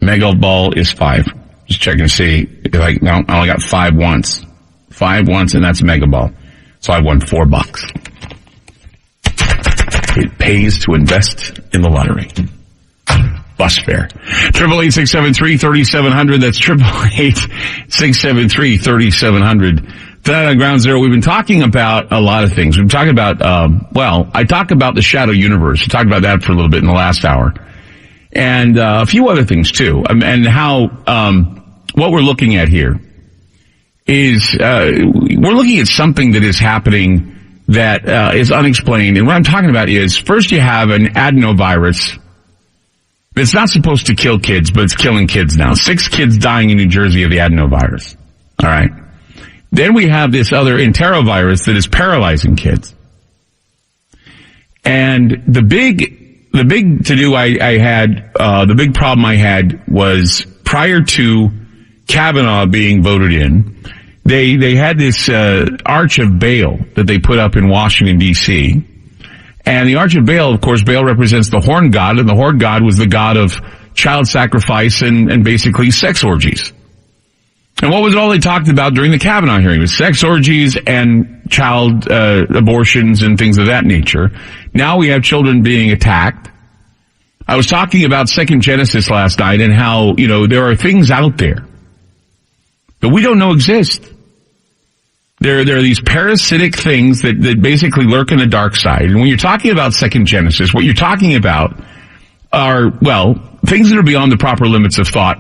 Mega Ball is 5. Just checking to see if I only got 5 once. 5 once, and that's Mega Ball. So I won $4. It pays to invest in the lottery. Bus fare. 888-673-3700. That's 888-673-3700. Tonight on Ground Zero, we've been talking about a lot of things. We've been talking about, I talked about the shadow universe. We talked about that for a little bit in the last hour. And a few other things too. And how, what we're looking at here is, we're looking at something that is happening that, is unexplained. And what I'm talking about is, first you have an adenovirus. It's not supposed to kill kids, but it's killing kids now. 6 kids dying in New Jersey of the adenovirus. All right. Then we have this other enterovirus that is paralyzing kids. And the big to-do I had, the big problem I had was prior to Kavanaugh being voted in, they had this, Arch of Baal that they put up in Washington, D.C. And the Arch of Baal, of course, Baal represents the horn god, and the horn god was the god of child sacrifice and basically sex orgies. And what was all they talked about during the Kavanaugh hearing? It was sex orgies and child abortions and things of that nature. Now we have children being attacked. I was talking about Second Genesis last night and how, there are things out there that we don't know exist. There are these parasitic things that basically lurk in the dark side. And when you're talking about Second Genesis, what you're talking about are, things that are beyond the proper limits of thought.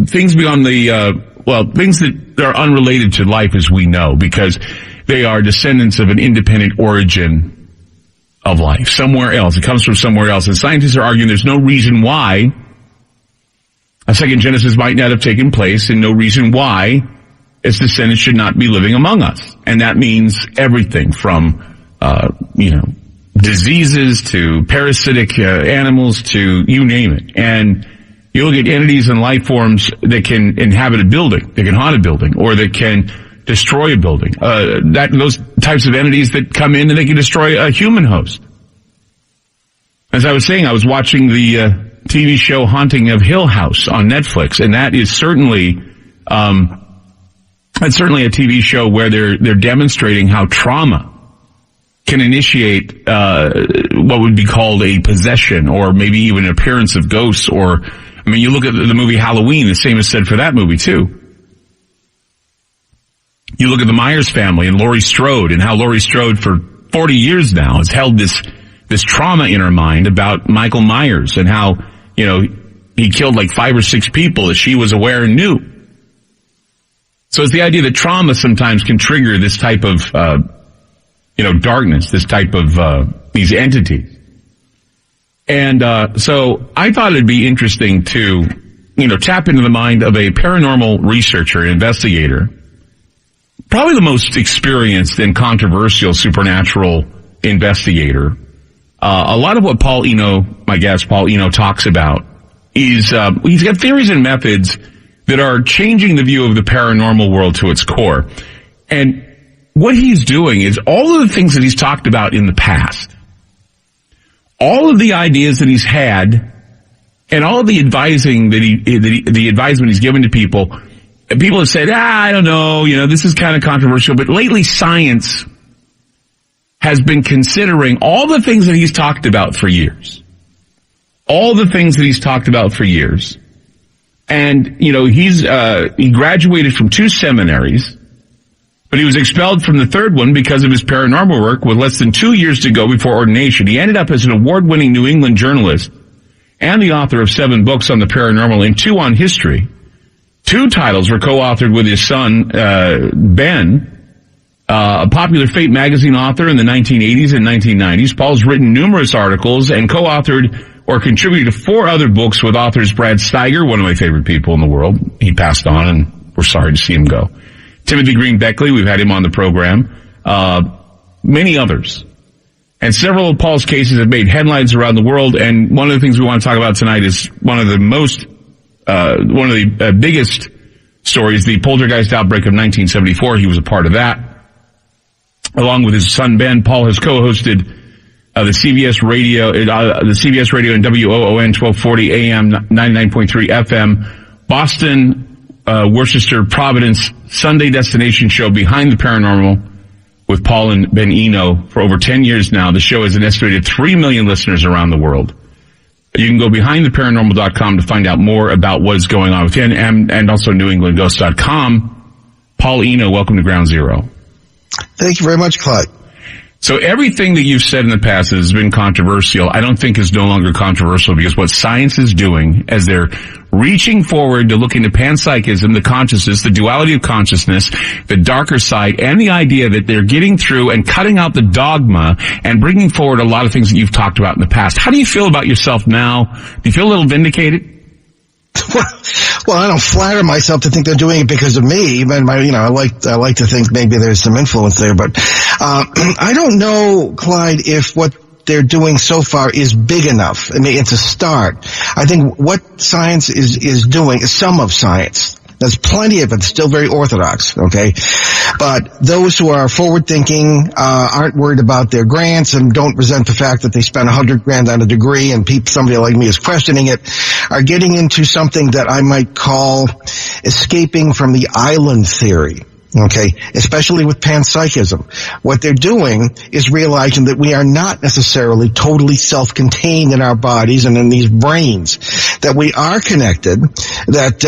Things beyond things that are unrelated to life as we know, because they are descendants of an independent origin of life, somewhere else. It comes from somewhere else. And scientists are arguing there's no reason why a second Genesis might not have taken place, and no reason why its descendants should not be living among us. And that means everything from, diseases to parasitic animals to you name it. And you look at entities and life forms that can inhabit a building, that can haunt a building, or that can destroy a building. Those types of entities that come in and they can destroy a human host. As I was saying, I was watching the TV show Haunting of Hill House on Netflix, and that is certainly a TV show where they're demonstrating how trauma can initiate what would be called a possession, or maybe even an appearance of ghosts. Or, you look at the movie Halloween, the same is said for that movie too. You look at the Myers family and Laurie Strode, and how Laurie Strode for 40 years now has held this trauma in her mind about Michael Myers, and how, he killed like 5 or 6 people that she was aware and knew. So it's the idea that trauma sometimes can trigger this type of, darkness, this type of, these entities. And, so I thought it'd be interesting to, tap into the mind of a paranormal researcher, investigator, probably the most experienced and controversial supernatural investigator. A lot of what Paul Eno, my guest, Paul Eno, talks about is, he's got theories and methods that are changing the view of the paranormal world to its core. And what he's doing is all of the things that he's talked about in the past, all of the ideas that he's had, and all of the advising the advisement he's given to people, and people have said, I don't know, this is kind of controversial, but lately science has been considering all the things that he's talked about for years. All the things that he's talked about for years. And, he graduated from 2 seminaries, but he was expelled from the 3rd one because of his paranormal work with less than 2 years to go before ordination. He ended up as an award-winning New England journalist and the author of 7 books on the paranormal and 2 on history. 2 titles were co-authored with his son, Ben, a popular Fate magazine author in the 1980s and 1990s. Paul's written numerous articles and co-authored or contributed to 4 other books with authors Brad Steiger, one of my favorite people in the world. He passed on, and we're sorry to see him go. Timothy Green Beckley, we've had him on the program. Many others. And several of Paul's cases have made headlines around the world, and one of the things we want to talk about tonight is one of the biggest stories, the poltergeist outbreak of 1974. He was a part of that. Along with his son Ben, Paul has co-hosted the CBS radio and WOON 1240 AM 99.3 FM, Boston, Worcester, Providence Sunday destination show Behind the Paranormal with Paul and Ben Eno for over 10 years now. The show has an estimated 3 million listeners around the world. You can go behindtheparanormal.com to find out more about what's going on with him, and also newenglandghost.com. Paul Eno, welcome to Ground Zero. Thank you very much, Clyde. So everything that you've said in the past that has been controversial, I don't think is no longer controversial, because what science is doing as they're reaching forward to look into panpsychism, the consciousness, the duality of consciousness, the darker side, and the idea that they're getting through and cutting out the dogma and bringing forward a lot of things that you've talked about in the past. How do you feel about yourself now? Do you feel a little vindicated? Well, I don't flatter myself to think they're doing it because of me. And I like to think maybe there's some influence there, but I don't know, Clyde, if what they're doing so far is big enough. I mean, it's a start. I think what science is doing is some of science. There's plenty of it still very orthodox, okay? But those who are forward-thinking aren't worried about their grants and don't resent the fact that they spent $100,000 on a degree, and somebody like me is questioning it, are getting into something that I might call escaping from the island theory. Okay, especially with panpsychism. What they're doing is realizing that we are not necessarily totally self-contained in our bodies and in these brains, that we are connected, that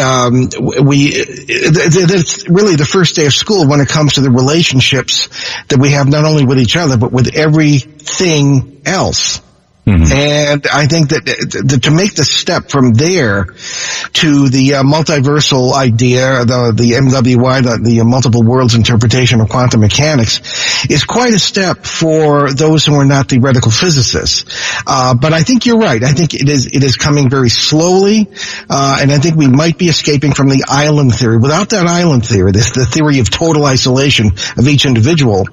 that's really the first day of school when it comes to the relationships that we have not only with each other, but with everything else. Mm-hmm. And I think that to make the step from there to the multiversal idea, the MWI, the multiple worlds interpretation of quantum mechanics, is quite a step for those who are not theoretical physicists. But I think you're right. I think it is coming very slowly, and I think we might be escaping from the island theory. Without that island theory, the theory of total isolation of each individual,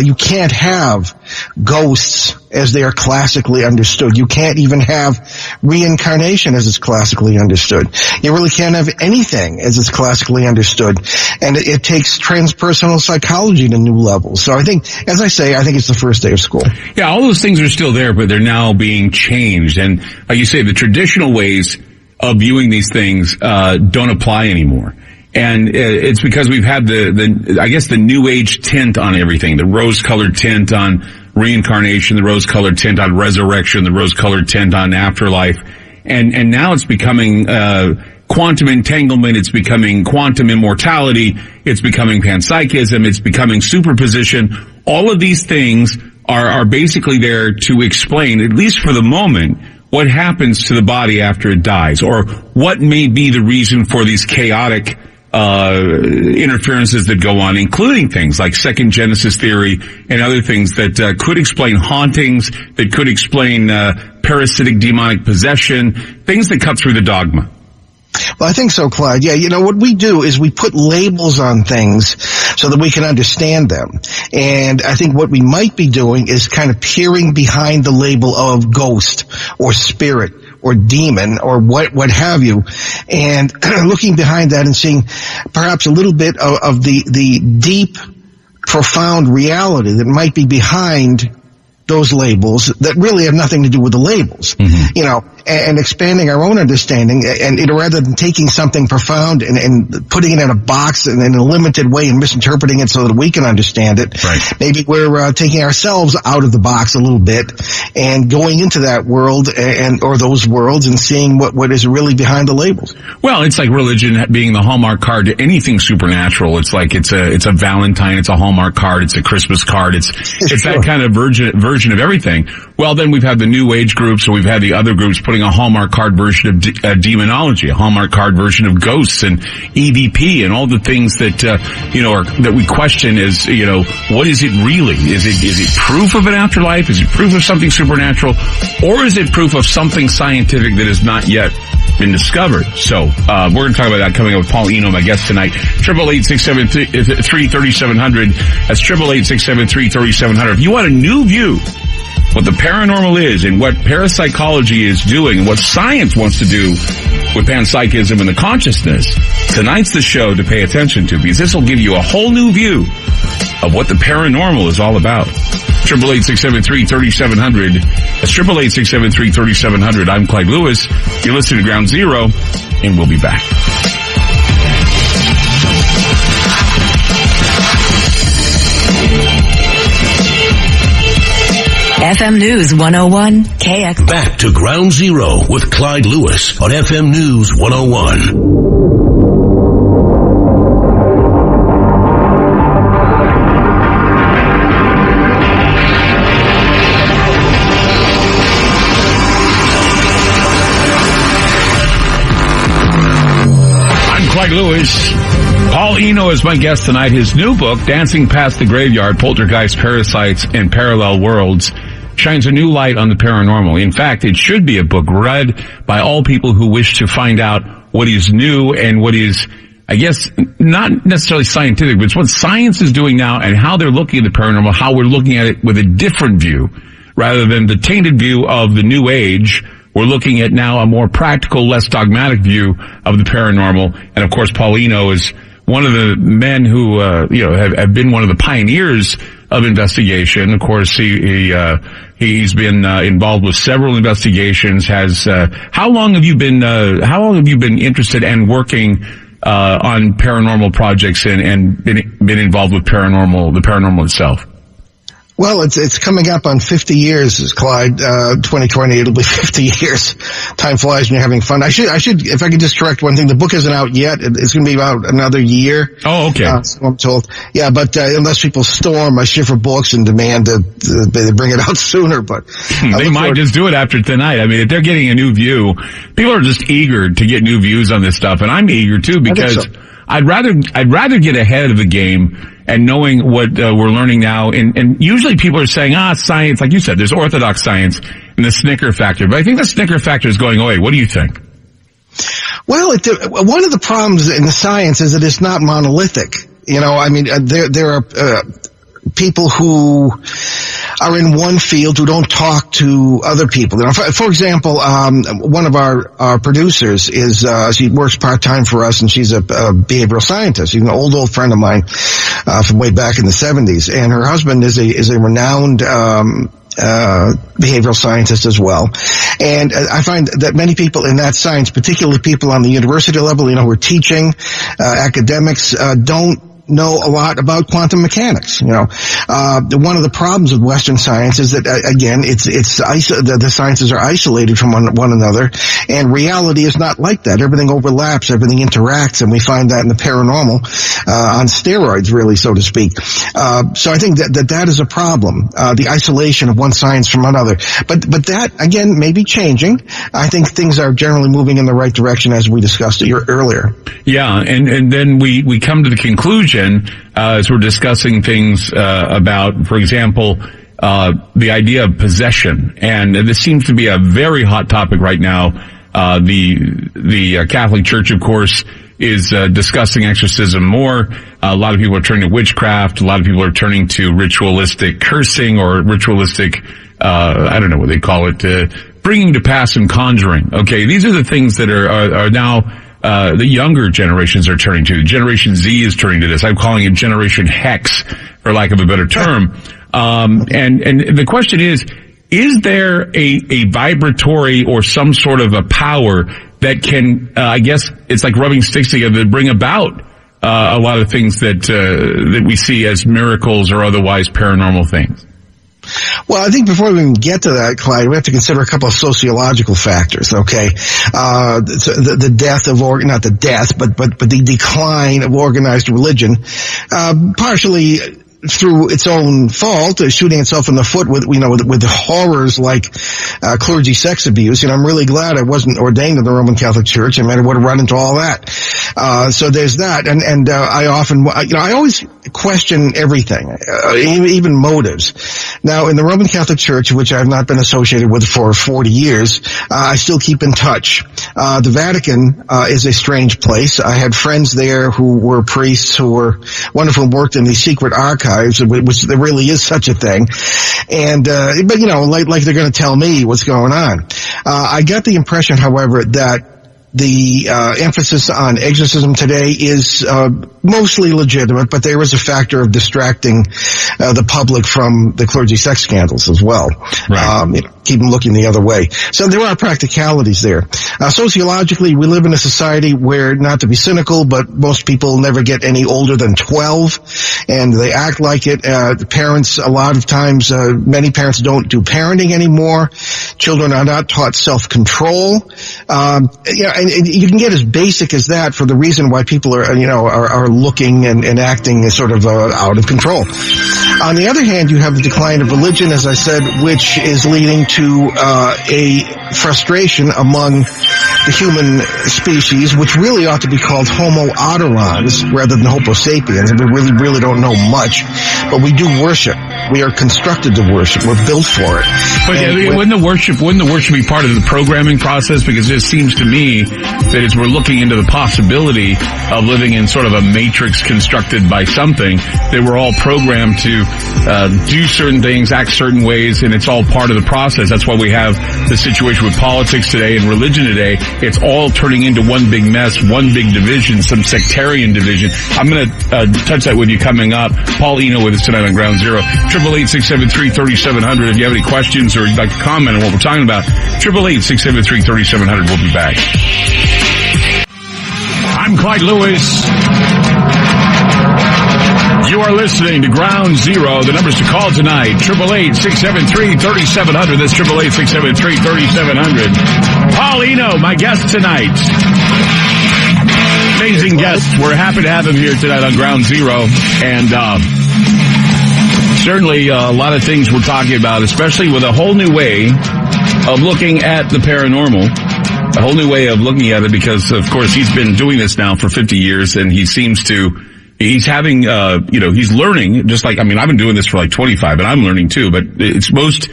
you can't have ghosts as they are classically understood. You can't even have reincarnation as it's classically understood. You really can't have anything as it's classically understood. And it takes transpersonal psychology to new levels. So I think, as I say, I think it's the first day of school. Yeah, all those things are still there, but they're now being changed. And like you say, the traditional ways of viewing these things don't apply anymore. And it's because we've had the new age tint on everything, the rose-colored tint on reincarnation, the rose-colored tint on resurrection, the rose-colored tint on afterlife. And now it's becoming quantum entanglement, it's becoming quantum immortality, it's becoming panpsychism, it's becoming superposition. All of these things are basically there to explain, at least for the moment, what happens to the body after it dies, or what may be the reason for these chaotic interferences that go on, including things like second Genesis theory and other things that could explain hauntings, that could explain parasitic demonic possession, things that cut through the dogma. Well, I think so, Clyde. Yeah, what we do is we put labels on things so that we can understand them. And I think what we might be doing is kind of peering behind the label of ghost or spirit or demon or what have you, and looking behind that and seeing perhaps a little bit of the deep, profound reality that might be behind those labels that really have nothing to do with the labels. Mm-hmm. And expanding our own understanding, and rather than taking something profound and putting it in a box and in a limited way and misinterpreting it so that we can understand it, right. Maybe we're taking ourselves out of the box a little bit and going into that world or those worlds and seeing what is really behind the labels. Well, it's like religion being the Hallmark card to anything supernatural. It's like it's a Valentine, it's a Hallmark card, it's a Christmas card, it's sure. That kind of version of everything. Well, then we've had the New Age groups, or we've had the other groups putting a Hallmark card version of demonology, a Hallmark card version of ghosts and EVP and all the things that that we question is, what is it really? Is it proof of an afterlife? Is it proof of something supernatural? Or is it proof of something scientific that has not yet been discovered? So we're going to talk about that coming up with Paul Eno, my guest tonight. 888-673-3700. That's 888-673-3700. If you want a new view what the paranormal is and what parapsychology is doing and what science wants to do with panpsychism and the consciousness, tonight's the show to pay attention to, because this will give you a whole new view of what the paranormal is all about. 888-673-3700. That's 888-673-3700. I'm Clyde Lewis. You're listening to Ground Zero, and we'll be back. FM News 101, KX. Back to Ground Zero with Clyde Lewis on FM News 101. Lewis. Paul Eno is my guest tonight. His new book, Dancing Past the Graveyard, Poltergeist, Parasites, and Parallel Worlds, shines a new light on the paranormal. In fact, it should be a book read by all people who wish to find out what is new and what is, I guess, not necessarily scientific, but it's what science is doing now and how they're looking at the paranormal, how we're looking at it with a different view, rather than the tainted view of the New Age. We're looking at now a more practical, less dogmatic view of the paranormal. And of course, Paul Eno is one of the men who, have been one of the pioneers of investigation. Of course, he's been involved with several investigations. How long have you been interested and working on paranormal projects and been involved with the paranormal itself? Well, it's coming up on 50 years, Clyde. 2020, it'll be 50 years. Time flies when you're having fun. I should, if I could just correct one thing, the book isn't out yet. It's going to be about another year. Oh, okay. So I'm told. Yeah, but unless people storm my Schiffer Books and demand that they bring it out sooner, but they might just do it after tonight. I mean, if they're getting a new view, people are just eager to get new views on this stuff, and I'm eager too because I'd rather get ahead of the game. And knowing what we're learning now, and usually people are saying, science, like you said, there's orthodox science and the snicker factor. But I think the snicker factor is going away. What do you think? Well, one of the problems in the science is that it's not monolithic. You know, I mean, there are people who are in one field who don't talk to other people. You know, for example, one of our producers is she works part-time for us, and she's a behavioral scientist. She's an old friend of mine from way back in the 70s, and her husband is a renowned behavioral scientist as well. And I find that many people in that science, particularly people on the university level, you know, who are teaching, academics, don't know a lot about quantum mechanics. You know, one of the problems with Western science is that again, the sciences are isolated from one another, and reality is not like that. Everything overlaps, everything interacts, and we find that in the paranormal on steroids, really, so to speak. So I think that is a problem, the isolation of one science from another. But that again may be changing. I think things are generally moving in the right direction, as we discussed earlier. Yeah, and then we come to the conclusion as we're discussing things about, for example, the idea of possession, and this seems to be a very hot topic right now. The Catholic Church, of course, is discussing exorcism more. A lot of people are turning to witchcraft. A lot of people are turning to ritualistic cursing or ritualistic, I don't know what they call it, bringing to pass and conjuring. Okay, these are the things that are now the younger generations are turning to. Generation Z is turning to this. I'm calling it Generation Hex, for lack of a better term. And the question is there a vibratory or some sort of a power that can, I guess it's like rubbing sticks together to bring about a lot of things that we see as miracles or otherwise paranormal things? Well, I think before we even get to that, Clyde, we have to consider a couple of sociological factors, okay? The death of, not the death, but the decline of organized religion, partially through its own fault, shooting itself in the foot with horrors like clergy sex abuse. And I'm really glad I wasn't ordained in the Roman Catholic Church. I mean, I would have run into all that. So there's that. And I often, I always question everything, even motives. Now, in the Roman Catholic Church, which I've not been associated with for 40 years, I still keep in touch. The Vatican is a strange place. I had friends there who were priests who were wonderful and worked in the secret archives, which there really is such a thing. And, but like they're going to tell me what's going on. I got the impression, however, that the emphasis on exorcism today is mostly legitimate, but there is a factor of distracting the public from the clergy sex scandals as well. Right. Keep them looking the other way. So there are practicalities there. Sociologically, we live in a society where, not to be cynical, but most people never get any older than 12, and they act like it. The parents, a lot of times, many parents don't do parenting anymore. Children are not taught self-control. And you can get as basic as that for the reason why people are looking and acting sort of out of control. On the other hand, you have the decline of religion, as I said, which is leading to a frustration among the human species, which really ought to be called Homo odorans rather than Homo sapiens. And we really don't know much, but we do worship. We are constructed to worship. We're built for it. But wouldn't the worship be part of the programming process? Because it seems to me that as we're looking into the possibility of living in sort of a matrix constructed by something, that we're all programmed to do certain things, act certain ways, and it's all part of the process. That's why we have the situation with politics today and religion today. It's all turning into one big mess, one big division, some sectarian division. I'm going to touch that with you coming up. Paul Eno with us tonight on Ground Zero. 888-673-3700. If you have any questions or you'd like to comment on what we're talking about, 888-673-3700. We'll be back. I'm Clyde Lewis. You are listening to Ground Zero. The numbers to call tonight, 888-673-3700. That's 888-673-3700. Paul Eno, my guest tonight. Amazing guest. We're happy to have him here tonight on Ground Zero. And certainly a lot of things we're talking about, especially with a whole new way of looking at the paranormal. A whole new way of looking at it because, of course, he's been doing this now for 50 years and he seems to, he's having, he's learning, just like, I've been doing this for like 25 and I'm learning too, but it's most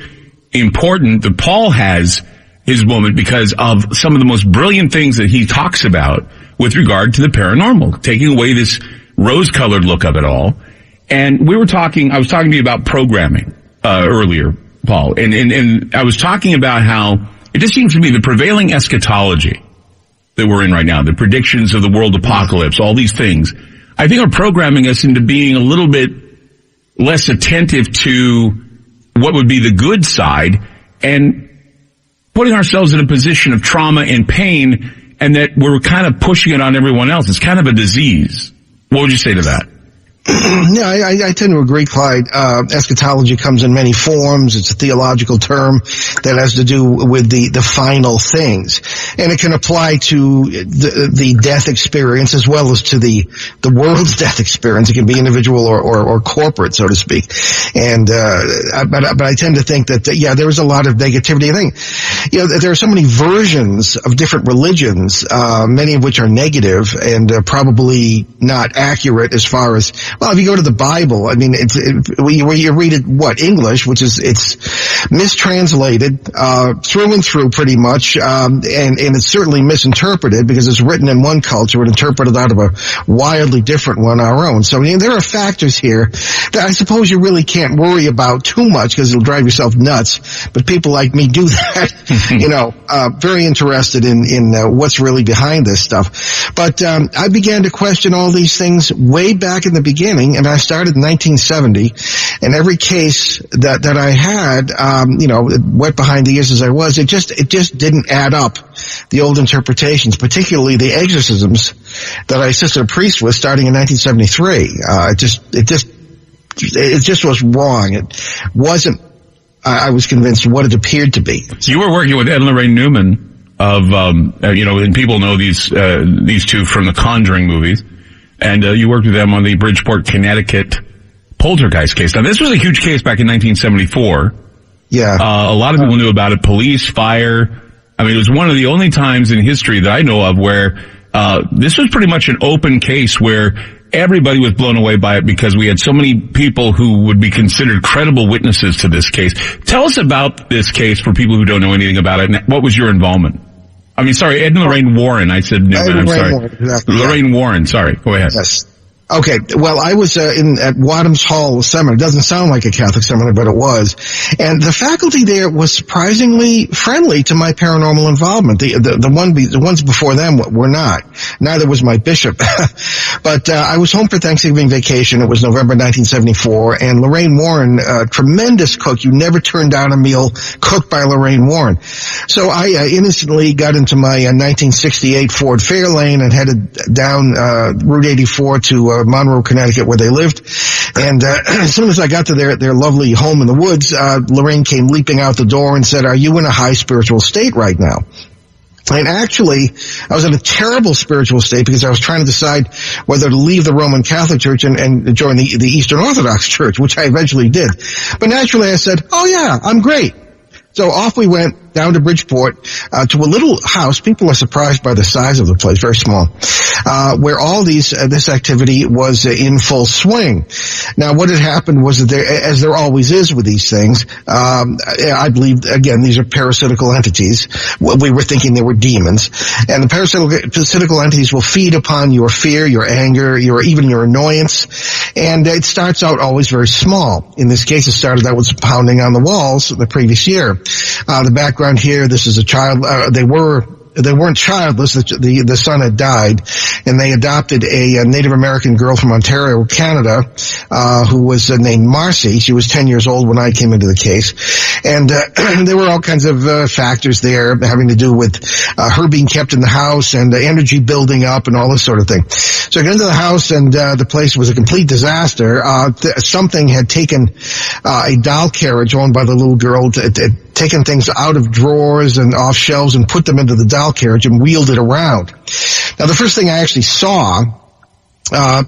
important that Paul has his moment because of some of the most brilliant things that he talks about with regard to the paranormal, taking away this rose-colored look of it all. And I was talking to you about programming, earlier, Paul, and I was talking about how it just seems to me the prevailing eschatology that we're in right now, the predictions of the world apocalypse, all these things, I think are programming us into being a little bit less attentive to what would be the good side and putting ourselves in a position of trauma and pain, and that we're kind of pushing it on everyone else. It's kind of a disease. What would you say to that? Yeah, I tend to agree, Clyde. Eschatology comes in many forms. It's a theological term that has to do with the final things. And it can apply to the death experience as well as to the world's death experience. It can be individual or corporate, so to speak. And, but I tend to think that, there is a lot of negativity. I think, there are so many versions of different religions, many of which are negative and probably not accurate as far as, well, if you go to the Bible, you read it, English, which is, it's mistranslated, through and through pretty much, and it's certainly misinterpreted because it's written in one culture and interpreted out of a wildly different one, our own. So, there are factors here that I suppose you really can't worry about too much because it'll drive yourself nuts. But people like me do that, very interested in what's really behind this stuff. But, I began to question all these things way back in the beginning, and I started in 1970, and every case that I had, wet behind the ears as I was, it just didn't add up, the old interpretations, particularly the exorcisms that I assisted a priest with starting in 1973. It just was wrong. It wasn't, I was convinced, what it appeared to be. So you were working with Ed and Lorraine Newman of, and people know these two from the Conjuring movies. And you worked with them on the Bridgeport, Connecticut poltergeist case. Now, this was a huge case back in 1974. Yeah. A lot of people knew about it. Police, fire. It was one of the only times in history that I know of where this was pretty much an open case where everybody was blown away by it because we had so many people who would be considered credible witnesses to this case. Tell us about this case for people who don't know anything about it. And what was your involvement? Ed and Lorraine Warren. I said Newman. I'm sorry. Warren, exactly. Lorraine Warren. Sorry. Go ahead. Yes. Okay. Well, I was at Wadham's Hall Seminary. It doesn't sound like a Catholic seminary, but it was. And the faculty there was surprisingly friendly to my paranormal involvement. The ones before them were not. Neither was my bishop. But I was home for Thanksgiving vacation. It was November 1974, and Lorraine Warren, tremendous cook. You never turn down a meal cooked by Lorraine Warren. So I innocently got into my 1968 Ford Fairlane and headed down Route 84 to Monroe, Connecticut, where they lived. And as soon as I got to their lovely home in the woods, Lorraine came leaping out the door and said, "Are you in a high spiritual state right now?" And actually, I was in a terrible spiritual state because I was trying to decide whether to leave the Roman Catholic Church and join the Eastern Orthodox Church, which I eventually did. But naturally, I said, "Oh yeah, I'm great." So off we went down to Bridgeport, to a little house. People are surprised by the size of the place, very small, where all this activity was in full swing. Now, what had happened was that as there always is with these things, I believe, again, these are parasitical entities. We were thinking they were demons. And the parasitical entities will feed upon your fear, your anger, even your annoyance. And it starts out always very small. In this case, it started out with some pounding on the walls the previous year. The background here, this is a child, they were they weren't childless. The son had died, and they adopted a Native American girl from Ontario, Canada, who was named Marcy. She was 10 years old when I came into the case. And there were all kinds of factors there having to do with her being kept in the house and energy building up and all this sort of thing. So I got into the house, and the place was a complete disaster. Something had taken a doll carriage owned by the little girl, taken things out of drawers and off shelves and put them into the doll carriage and wheeled it around. Now, the first thing I actually saw,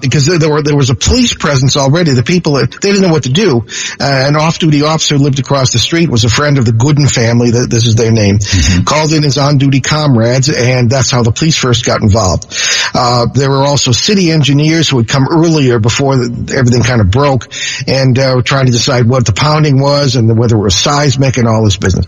because there was a police presence already. The people, they didn't know what to do. An off-duty officer lived across the street, was a friend of the Gooden family, this is their name, called in his on-duty comrades, and that's how the police first got involved. There were also city engineers who had come earlier before everything kind of broke, and were trying to decide what the pounding was and whether it was seismic and all this business.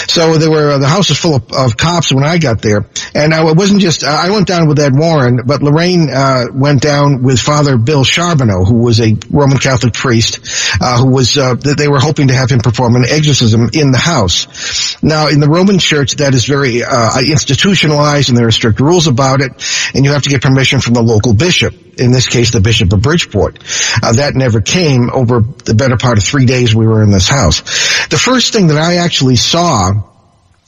So the house was full of cops when I got there, and I wasn't just, I went down with Ed Warren, but Lorraine went down with Father Bill Charbonneau, who was a Roman Catholic priest, who was, they were hoping to have him perform an exorcism in the house. Now, in the Roman Church, that is very institutionalized, and there are strict rules about it, and you have to get permission from the local bishop. In this case, the Bishop of Bridgeport. That never came over the better part of 3 days we were in this house. The first thing that I actually saw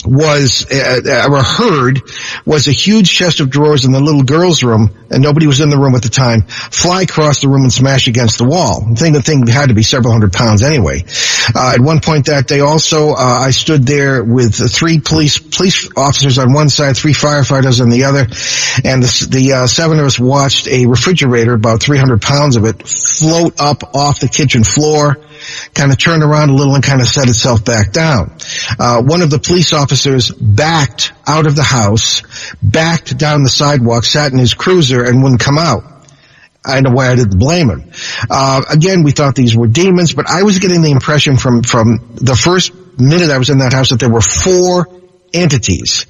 was, or heard, was a huge chest of drawers in the little girl's room, and nobody was in the room at the time, fly across the room and smash against the wall. The thing had to be several hundred pounds anyway. At one point that day also, I stood there with 3 police officers on one side, 3 firefighters on the other, and the 7 of us watched a refrigerator, about 300 pounds of it, float up off the kitchen floor, kind of turned around a little and kind of set itself back down. One of the police officers backed out of the house, backed down the sidewalk, sat in his cruiser, and wouldn't come out. I know why I didn't blame him. Again, we thought these were demons, but I was getting the impression from the first minute I was in that house that there were 4 entities.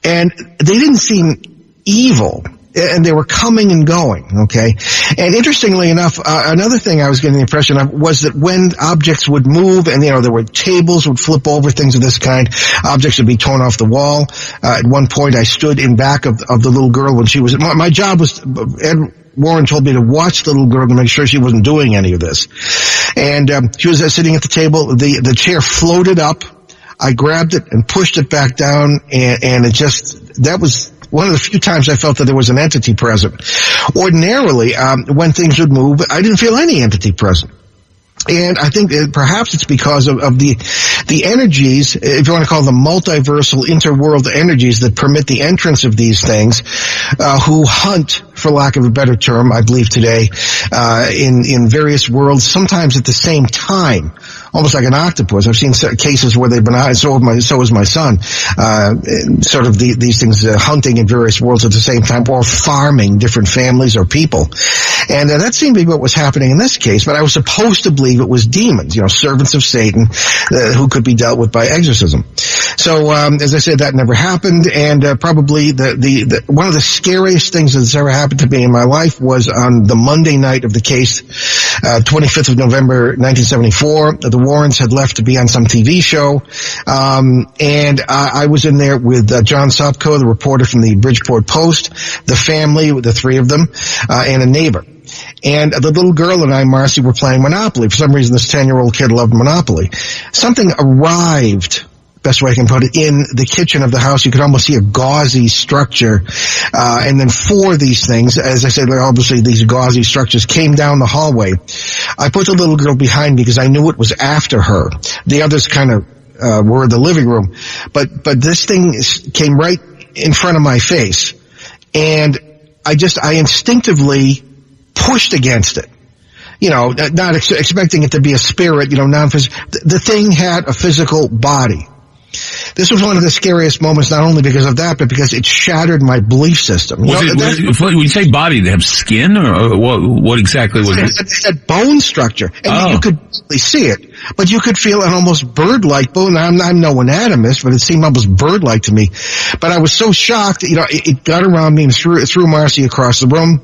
And they didn't seem evil. And they were coming and going, okay? And interestingly enough, another thing I was getting the impression of was that when objects would move, and, there were tables would flip over, things of this kind, objects would be torn off the wall. At one point, I stood in back of the little girl when she was, my job was, Ed Warren told me to watch the little girl to make sure she wasn't doing any of this. And she was sitting at the table, the chair floated up, I grabbed it and pushed it back down, and it just, that was one of the few times I felt that there was an entity present. Ordinarily, when things would move, I didn't feel any entity present. And I think perhaps it's because of the energies, if you want to call them multiversal interworld energies that permit the entrance of these things, who hunt, for lack of a better term, I believe today, in various worlds, sometimes at the same time, almost like an octopus. I've seen cases where they've been out, so is my son, sort of these things, hunting in various worlds at the same time, or farming different families or people. And that seemed to be what was happening in this case, but I was supposed to believe it was demons, servants of Satan, who could be dealt with by exorcism. So, as I said, that never happened, and probably the one of the scariest things that's ever happened to me in my life was on the Monday night of the case, 25th of November, 1974. The Warrens had left to be on some TV show, and I was in there with John Sopko, the reporter from the Bridgeport Post, the family, the 3 of them, and a neighbor. And the little girl and I, Marcy, were playing Monopoly. For some reason, this 10-year-old kid loved Monopoly. Something arrived, best way I can put it, in the kitchen of the house. You could almost see a gauzy structure. And then 4 of these things, as I said, obviously these gauzy structures came down the hallway. I put the little girl behind me because I knew it was after her. The others kind of were in the living room. But this thing came right in front of my face. And I instinctively pushed against it. Not expecting it to be a spirit, non-physical. The thing had a physical body. This was one of the scariest moments, not only because of that, but because it shattered my belief system. When you say body, they have skin, or what exactly was it? It had bone structure, and you could see it, but you could feel an almost bird-like bone. I'm no anatomist, but it seemed almost bird-like to me. But I was so shocked, it got around me and threw Marcy across the room.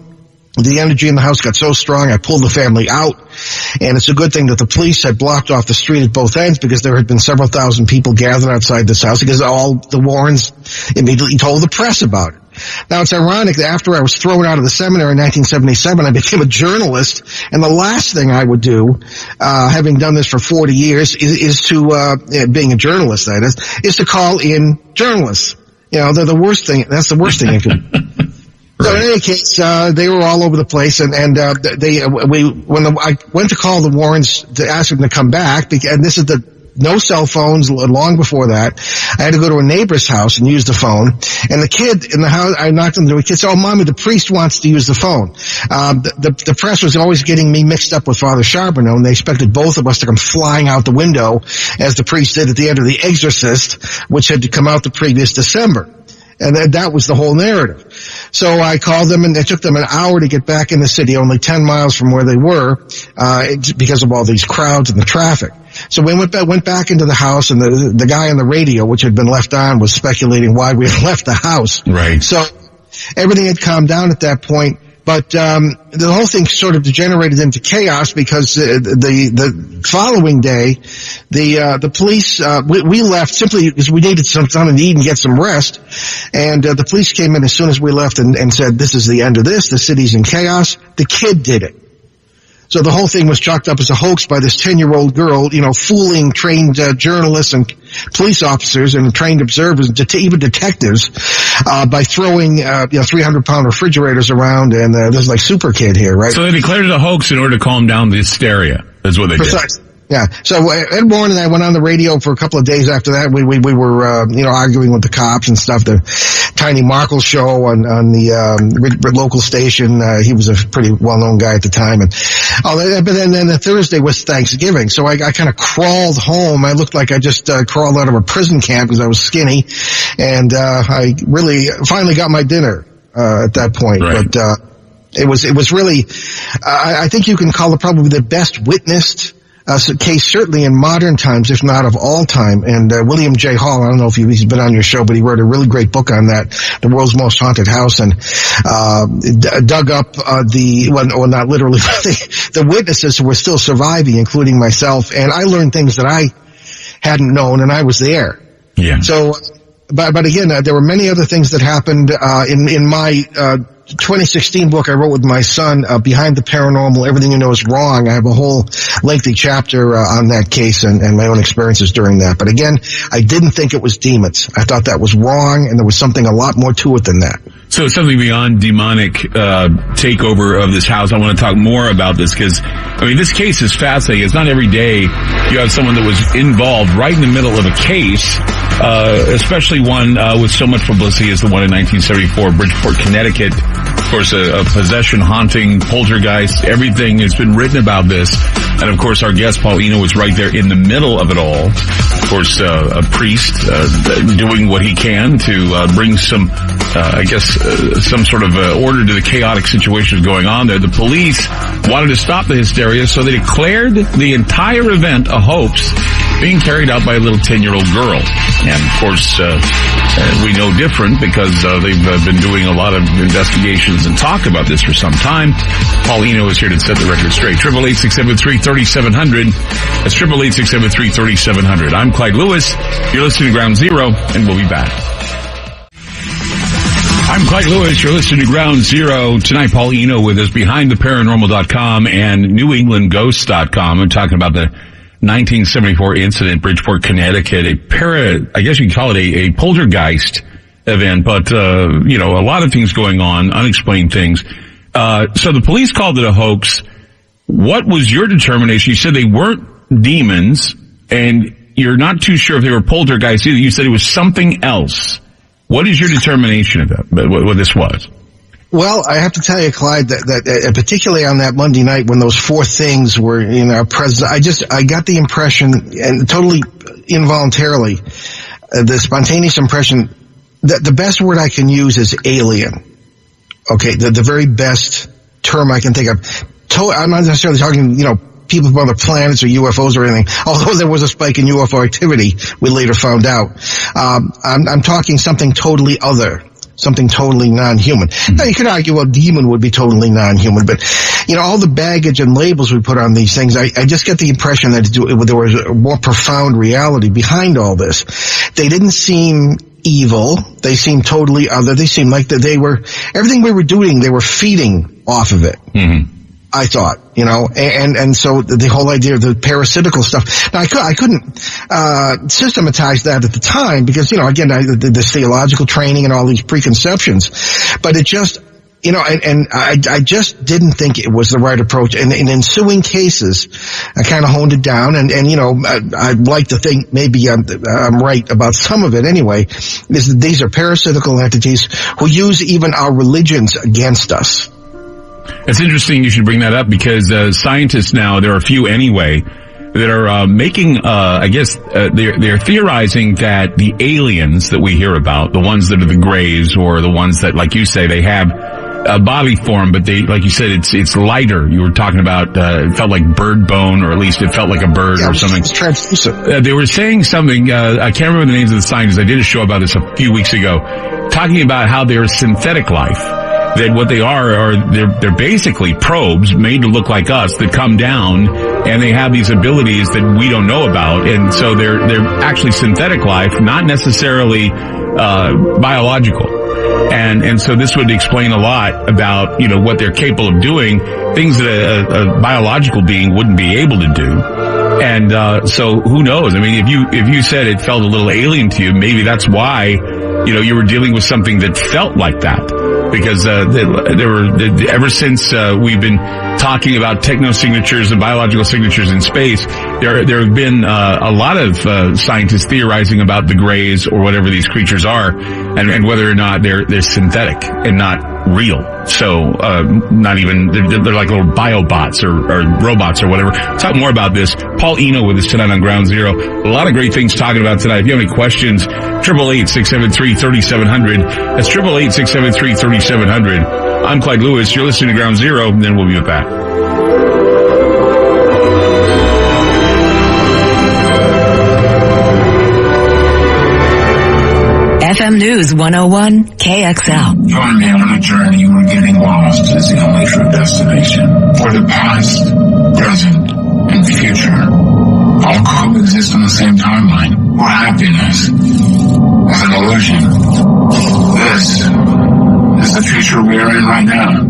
The energy in the house got so strong, I pulled the family out. And it's a good thing that the police had blocked off the street at both ends because there had been several thousand people gathered outside this house because all the Warrens immediately told the press about it. Now, it's ironic that after I was thrown out of the seminary in 1977, I became a journalist, and the last thing I would do, having done this for 40 years, is to, being a journalist, that is to call in journalists. You know, they're the worst thing, that's the worst thing I could do. So in any case, they were all over the place, and when I went to call the Warrens to ask them to come back, and this is no cell phones long before that. I had to go to a neighbor's house and use the phone. And the kid in the house, I knocked on the door. The kid said, "Oh, Mommy, the priest wants to use the phone." The press was always getting me mixed up with Father Charbonneau, and they expected both of us to come flying out the window, as the priest did at the end of The Exorcist, which had to come out the previous December. And that was the whole narrative. So I called them, and it took them an hour to get back in the city, only 10 miles from where they were, because of all these crowds and the traffic. So we went back into the house, and the guy on the radio, which had been left on, was speculating why we had left the house. Right. So everything had calmed down at that point. But the whole thing sort of degenerated into chaos because the following day, the police we left simply because we needed something to eat and get some rest, and the police came in as soon as we left and said, "This is the end of this. The city's in chaos." The kid did it. So the whole thing was chalked up as a hoax by this 10-year-old girl, fooling trained journalists and police officers and trained observers, even detectives, by throwing 300-pound refrigerators around. And this is like Super Kid here, right? So they declared it a hoax in order to calm down the hysteria. That's what they did. Yeah. So Ed Warren and I went on the radio for a couple of days after that. We were arguing with the cops and stuff. The Tiny Markle show on the local station. He was a pretty well-known guy at the time. And but then the Thursday was Thanksgiving, so I kind of crawled home. I looked like I just crawled out of a prison camp because I was skinny, and I really finally got my dinner at that point. Right. But it was really I think you can call it probably the best witnessed case, certainly in modern times, if not of all time. And William J. Hall, I don't know if he's been on your show, but he wrote a really great book on that, The World's Most Haunted House, and dug up not literally, the witnesses who were still surviving, including myself. And I learned things that I hadn't known, and I was there. Yeah. So, but again, there were many other things that happened in my 2016 book I wrote with my son, Behind the Paranormal, Everything You Know Is Wrong. I have a whole lengthy chapter on that case and my own experiences during that. But again, I didn't think it was demons. I thought that was wrong, and there was something a lot more to it than that. So something beyond demonic takeover of this house. I want to talk more about this because, this case is fascinating. It's not every day you have someone that was involved right in the middle of a case, especially one with so much publicity as the one in 1974, Bridgeport, Connecticut. Of course, a possession, haunting, poltergeist. Everything has been written about this. And of course, our guest, Paul Eno, was right there in the middle of it all. Of course, a priest doing what he can to bring some, some sort of order to the chaotic situations going on there. The police wanted to stop the hysteria, so they declared the entire event a hoax being carried out by a little 10-year-old girl. And of course, we know different because they've been doing a lot of investigations and talk about this for some time. Paul Eno is here to set the record straight. 888-673-3700. That's 888-673-3700. I'm Clyde Lewis. You're listening to Ground Zero, and we'll be back. I'm Clyde Lewis. You're listening to Ground Zero. Tonight, Paul Eno with us, BehindTheParanormal.com and NewEnglandGhosts.com. I'm talking about the 1974 incident, Bridgeport, Connecticut. I guess you can call it a poltergeist event, but, a lot of things going on, unexplained things. So the police called it a hoax. What was your determination? You said they weren't demons, and you're not too sure if they were poltergeists either. You said it was something else. What is your determination of that, what this was? Well, I have to tell you, Clyde, that particularly on that Monday night when those four things were in our presence, I got the impression, and totally involuntarily, the spontaneous impression that the best word I can use is alien. Okay, the very best term I can think of. I'm not necessarily talking, people from other planets or UFOs or anything, although there was a spike in UFO activity we later found out. I'm talking something totally other. something totally non-human. Now, you could argue, well, demon would be totally non-human, but, all the baggage and labels we put on these things, I just get the impression that there was a more profound reality behind all this. They didn't seem evil. They seemed totally other. They seemed like that everything we were doing, they were feeding off of it. Mm-hmm. I thought, and so the whole idea of the parasitical stuff. Now, I couldn't systematize that at the time because, again, this theological training and all these preconceptions, but it just, I just didn't think it was the right approach. And in ensuing cases, I kind of honed it down. And I'd like to think maybe I'm right about some of it anyway, is that these are parasitical entities who use even our religions against us. It's interesting you should bring that up because scientists now, there are a few anyway, that are making, they're theorizing that the aliens that we hear about, the ones that are the Greys or the ones that, like you say, they have a body form, but they, like you said, it's lighter. You were talking about, it felt like bird bone, or at least it felt like a bird or something. It's translucent. They were saying something, I can't remember the names of the scientists. I did a show about this a few weeks ago, talking about how they're synthetic life. That what they are they're basically probes made to look like us that come down and they have these abilities that we don't know about, and so they're actually synthetic life, not necessarily biological. And so this would explain a lot about what they're capable of doing, things that a biological being wouldn't be able to do. And so who knows? I mean, if you said it felt a little alien to you, maybe that's why you were dealing with something that felt like that. Because ever since we've been talking about techno-signatures and biological signatures in space, there have been a lot of scientists theorizing about the Greys or whatever these creatures are, and whether or not they're synthetic and not real. So not even they're like little biobots or robots or whatever. Talk more about this. Paul Eno with us tonight on Ground Zero. A lot of great things talking about tonight. If you have any questions, 888-673-3700. That's 888-673-3700. I'm Clyde Lewis. You're listening to Ground Zero, and then we'll be back. FM News 101 KXL. Join me on a journey where getting lost is the only true destination. For the past, present, and future all coexist on the same timeline, where happiness is an illusion. This is the future we are in right now,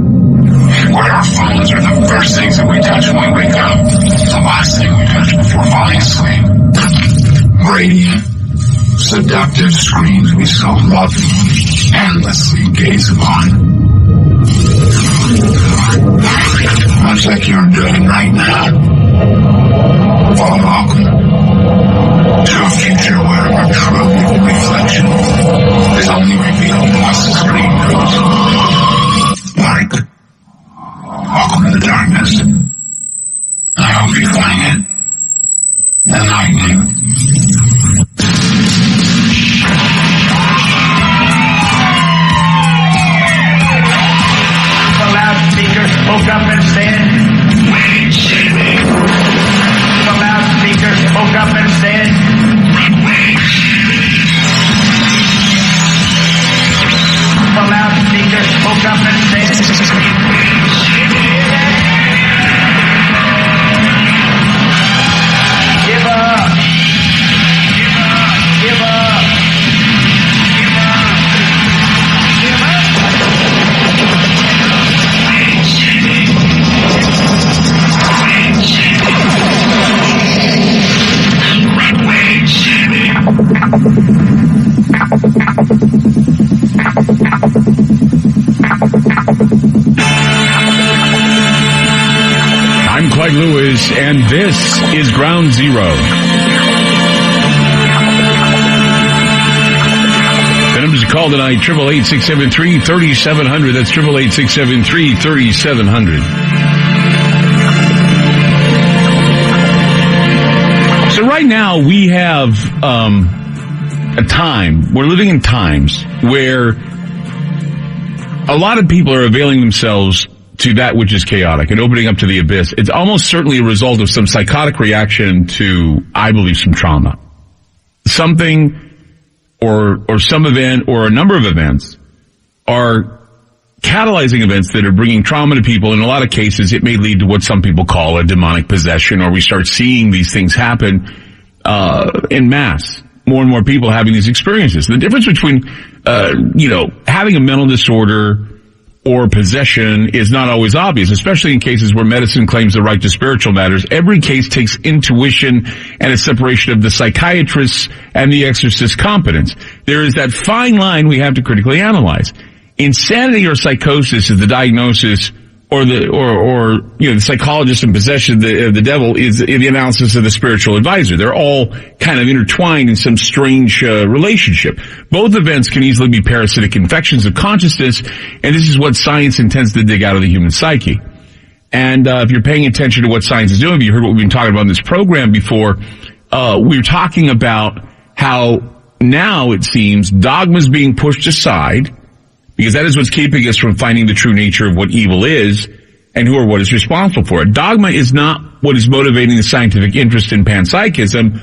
where our phones are the first things that we touch when we wake up, the last thing we touch before falling asleep. Radiant, seductive screens we so lovingly, endlessly gaze upon. Much like you're doing right now. Well, welcome to a future where our true reflection is only revealed once the screen goes dark. Welcome to the darkness. I hope you find it enlightening. The loudspeaker spoke up and said, "Wait, Jimmy." The loudspeaker spoke up and said, "Wait, Jimmy." The loudspeaker spoke up and said, "Wait, Jimmy." Give up. Give up. Give up. Give up. Give up. Wait, Jimmy. Wait, Jimmy. Wait, Jimmy. I'm Clyde Lewis, and this is Ground Zero. The numbers to call tonight, 888-673-3700. That's 888-673-3700. So right now we have a time, we're living in times where a lot of people are availing themselves to that which is chaotic and opening up to the abyss. It's almost certainly a result of some psychotic reaction to, I believe, some trauma. Something or some event or a number of events are catalyzing events that are bringing trauma to people. In a lot of cases, it may lead to what some people call a demonic possession, or we start seeing these things happen in mass. More and more people having these experiences. The difference between, having a mental disorder or possession is not always obvious, especially in cases where medicine claims the right to spiritual matters. Every case takes intuition and a separation of the psychiatrist's and the exorcist's competence. There is that fine line we have to critically analyze. Insanity or psychosis is the diagnosis, or the psychologist in possession of the devil is the analysis of the spiritual advisor. They're all kind of intertwined in some strange relationship. Both events can easily be parasitic infections of consciousness, and this is what science intends to dig out of the human psyche. And if you're paying attention to what science is doing, you heard what we've been talking about in this program before. We were talking about how now it seems dogma's being pushed aside, because that is what's keeping us from finding the true nature of what evil is and who or what is responsible for it. Dogma is not what is motivating the scientific interest in panpsychism,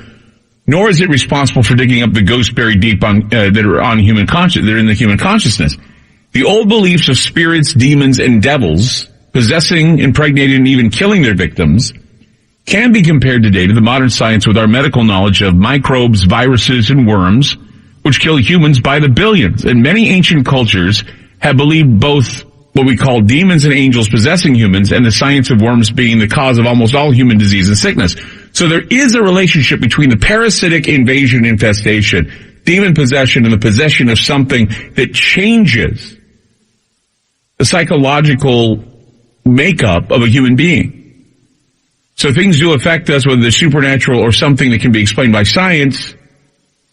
nor is it responsible for digging up the ghosts buried deep that are in the human consciousness. The old beliefs of spirits, demons, and devils possessing, impregnating, and even killing their victims can be compared today to the modern science with our medical knowledge of microbes, viruses, and worms, which kill humans by the billions. And many ancient cultures have believed both what we call demons and angels possessing humans, and the science of worms being the cause of almost all human disease and sickness. So there is a relationship between the parasitic invasion infestation, demon possession, and the possession of something that changes the psychological makeup of a human being. So things do affect us, whether they're supernatural or something that can be explained by science.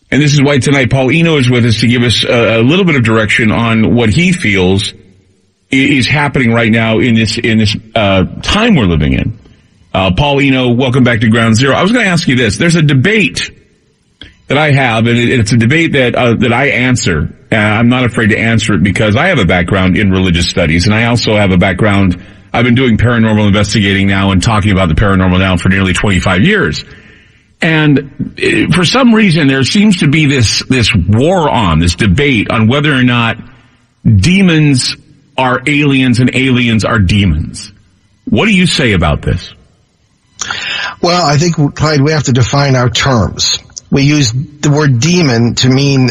And this is why tonight Paul Eno is with us to give us a little bit of direction on what he feels is happening right now in this time we're living in. Paul Eno, welcome back to Ground Zero. I was going to ask you this. There's a debate that I have, and it's a debate that I answer. I'm not afraid to answer it because I have a background in religious studies, and I also have a background. I've been doing paranormal investigating now and talking about the paranormal now for nearly 25 years. And for some reason, there seems to be this war on, this debate on whether or not demons are aliens and aliens are demons. What do you say about this? Well, I think, Clyde, we have to define our terms. We use the word demon to mean,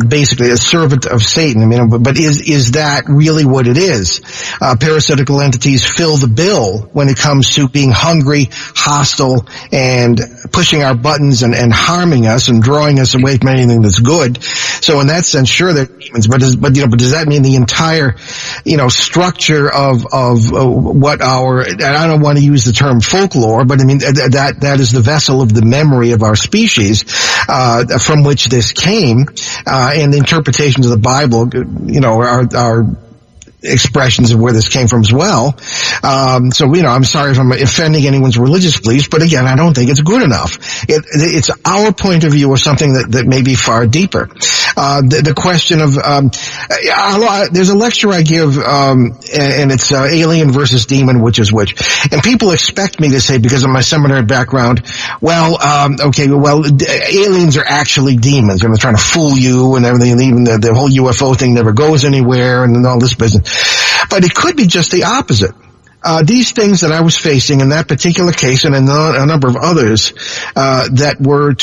basically a servant of Satan. I mean, but is that really what it is? Parasitical entities fill the bill when it comes to being hungry, hostile, and pushing our buttons and harming us and drawing us away from anything that's good. So in that sense, sure, they're demons. But does that mean the entire, structure of what and I don't want to use the term folklore, but I mean, that is the vessel of the memory of our species, from which this came, and the interpretations of the Bible, are expressions of where this came from as well. So, I'm sorry if I'm offending anyone's religious beliefs, but again, I don't think it's good enough. It's our point of view of something that may be far deeper. The question of, there's a lecture I give, and it's, alien versus demon, which is which. And people expect me to say, because of my seminary background, aliens are actually demons, and they're trying to fool you and everything, and even the whole UFO thing never goes anywhere, and all this business. But it could be just the opposite. These things that I was facing in that particular case, and in a number of others, that were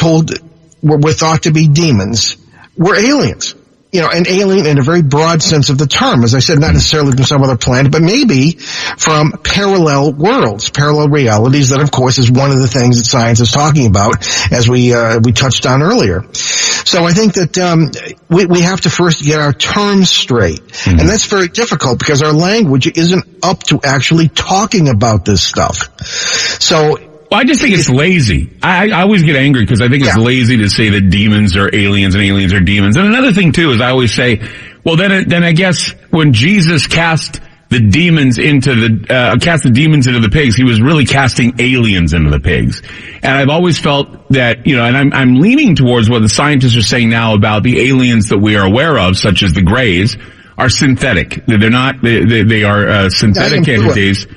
thought to be demons, were aliens. An alien in a very broad sense of the term. As I said, not necessarily from some other planet, but maybe from parallel worlds, parallel realities. That, of course, is one of the things that science is talking about, as we touched on earlier. So I think that we have to first get our terms straight. Mm-hmm. And that's very difficult because our language isn't up to actually talking about this stuff. So I just think it's lazy. I always get angry because I think it's lazy to say that demons are aliens and aliens are demons. And another thing too is I always say, well, then I guess when Jesus cast the demons into the pigs, he was really casting aliens into the pigs. And I've always felt that, and I'm leaning towards what the scientists are saying now about the aliens that we are aware of, such as the Greys, are synthetic. They're not. They are synthetic entities.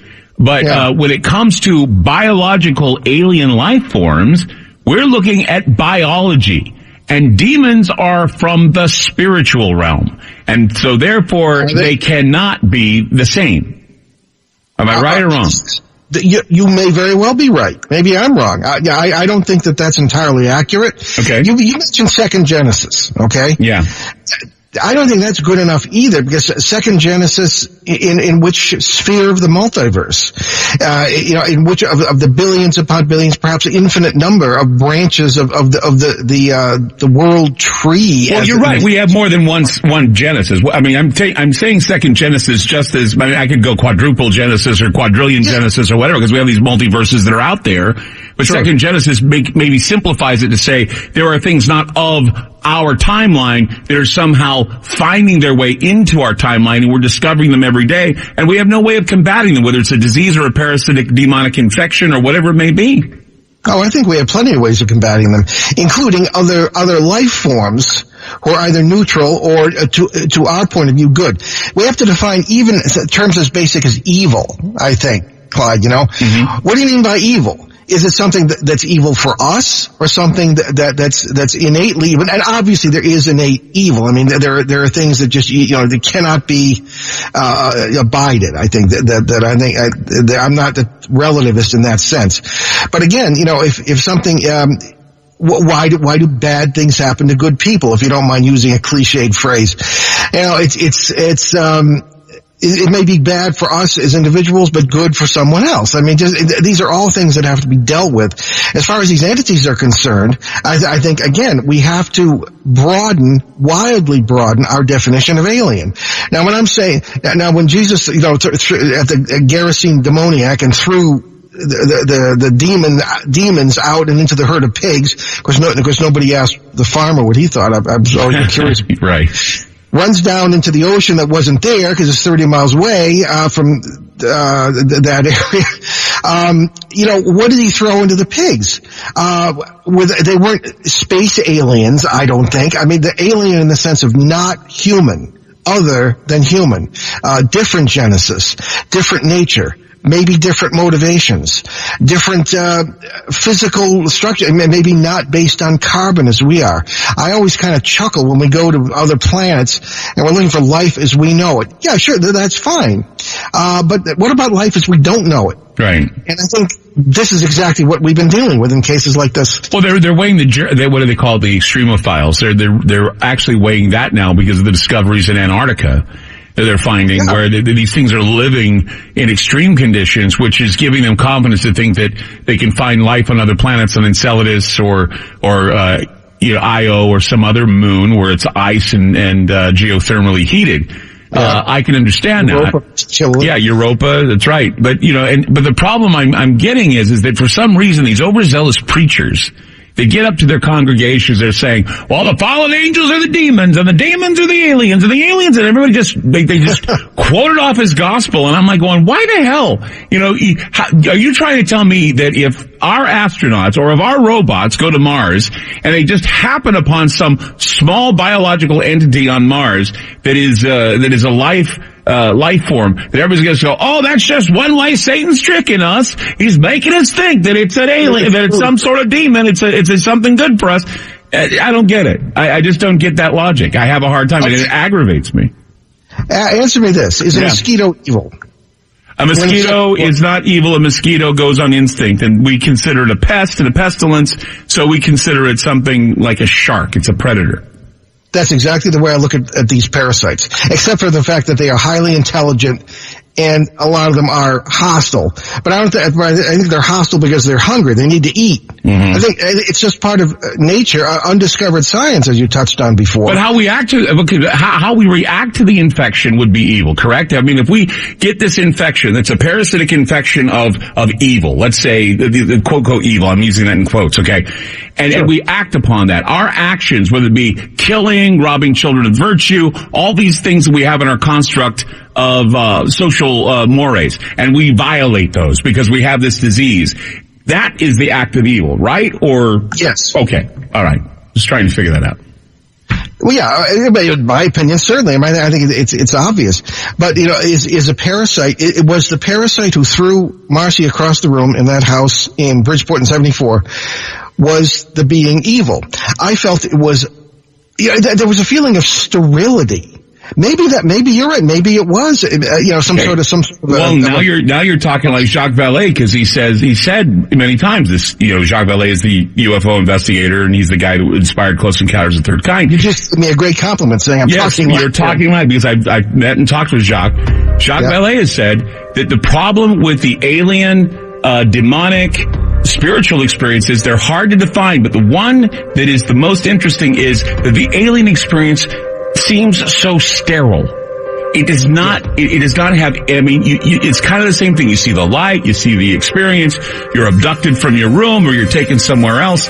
But when it comes to biological alien life forms, we're looking at biology. And demons are from the spiritual realm. And so therefore, they cannot be the same. Am I right or wrong? You may very well be right. Maybe I'm wrong. I don't think that that's entirely accurate. Okay. You mentioned Second Genesis, okay? Yeah. I don't think that's good enough either, because Second Genesis, in which sphere of the multiverse, in which of the billions upon billions, perhaps infinite number of branches of the world tree. Well, you're right. We have more than one Genesis. I mean, I'm saying Second Genesis just as, I mean, I could go quadruple Genesis or quadrillion Genesis or whatever, because we have these multiverses that are out there. But Second Genesis maybe simplifies it to say there are things not of our timeline that are somehow finding their way into our timeline, and we're discovering them every day, and we have no way of combating them, whether it's a disease or a parasitic demonic infection or whatever it may be. Oh, I think we have plenty of ways of combating them, including other life forms who are either neutral or, to our point of view, good. We have to define even terms as basic as evil, I think, Clyde, Mm-hmm. What do you mean by evil? Is it something that's evil for us, or something that's innately evil? And obviously there is innate evil. I mean, there are things that just, that cannot be, abided. I think that I'm not the relativist in that sense. But again, if something, why do bad things happen to good people? If you don't mind using a cliched phrase, it may be bad for us as individuals, but good for someone else. I mean, these are all things that have to be dealt with. As far as these entities are concerned, I think, again, we have to wildly broaden our definition of alien. Now, when Jesus, at the Gerasene demoniac and threw the demons out and into the herd of pigs, of course nobody asked the farmer what he thought. I'm always curious. Right. Runs down into the ocean that wasn't there because it's 30 miles away from that area. What did he throw into the pigs? They weren't space aliens, I don't think. I mean, the alien in the sense of not human, other than human, different genesis, different nature. Maybe different motivations, different physical structure, maybe not based on carbon as we are. I always kind of chuckle when we go to other planets and we're looking for life as we know it. Yeah, sure, that's fine. But what about life as we don't know it? Right. And I think this is exactly what we've been dealing with in cases like this. Well, they're weighing what do they call the extremophiles? They're actually weighing that now because of the discoveries in Antarctica that they're finding, where these things are living in extreme conditions, which is giving them confidence to think that they can find life on other planets on Enceladus or Io or some other moon where it's ice and geothermally heated. I can understand Europa. that. Yeah, Europa, that's right. But but the problem I'm getting is that for some reason these overzealous preachers, they get up to their congregations, they're saying, well, the fallen angels are the demons, and the demons are the aliens, and the aliens, and everybody they just quote it off as gospel, and I'm like going, why the hell? Are you trying to tell me that if our astronauts or if our robots go to Mars, and they just happen upon some small biological entity on Mars that is a life form, that everybody's going to go, oh, that's just one way Satan's tricking us. He's making us think that it's an alien, that it's some sort of demon. It's something good for us. I don't get it. I just don't get that logic. I have a hard time. It aggravates me. Answer me this. Is a mosquito evil? A mosquito is not evil. A mosquito goes on instinct, and we consider it a pest and a pestilence, so we consider it something like a shark. It's a predator. That's exactly the way I look at these parasites, except for the fact that they are highly intelligent and a lot of them are hostile. But I think they're hostile because they're hungry. They need to eat. Mm-hmm. I think it's just part of nature, undiscovered science, as you touched on before. But how we react to the infection would be evil, correct? I mean, if we get this infection, that's a parasitic infection of evil. Let's say the quote quote evil. I'm using that in quotes, okay? And we act upon that. Our actions, whether it be killing, robbing children of virtue, all these things that we have in our construct of social mores, and we violate those because we have this disease. That is the act of evil, right? Or yes. Okay. All right. Just trying to figure that out. Well, yeah, in my opinion, certainly. I think it's obvious. But, is a parasite, it was the parasite who threw Marcy across the room in that house in Bridgeport in 74. was the being evil. I felt it was, there was a feeling of sterility. Maybe you're right. Maybe it was, some sort of. Well, now you're talking like Jacques Vallée, because he said many times this. Jacques Vallée is the UFO investigator, and he's the guy who inspired Close Encounters of the Third Kind. You just gave me a great compliment saying you're talking like, because I've met and talked with Jacques. Jacques Vallée has said that the problem with the alien, demonic, spiritual experiences, they're hard to define, but the one that is the most interesting is that the alien experience seems so sterile. It does not, it does not have, it's kind of the same thing. You see the light, you see the experience, you're abducted from your room or you're taken somewhere else,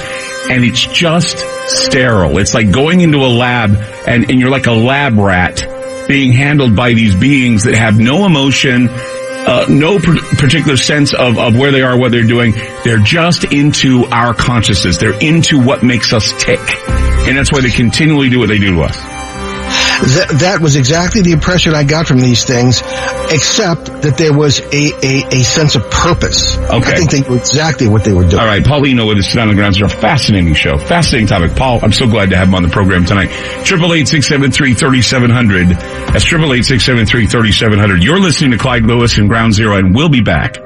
and it's just sterile. It's like going into a lab and you're like a lab rat being handled by these beings that have no emotion, no particular sense of where they are, what they're doing. They're just into our consciousness. They're into what makes us tick. And that's why they continually do what they do to us. That was exactly the impression I got from these things, except that there was a sense of purpose. Okay. I think they knew exactly what they were doing. All right, Paul Eno with us on the grounds. It's a fascinating show. Fascinating topic. Paul, I'm so glad to have him on the program tonight. 888-673-3700. That's 888-673-3700. You're listening to Clyde Lewis and Ground Zero, and we'll be back.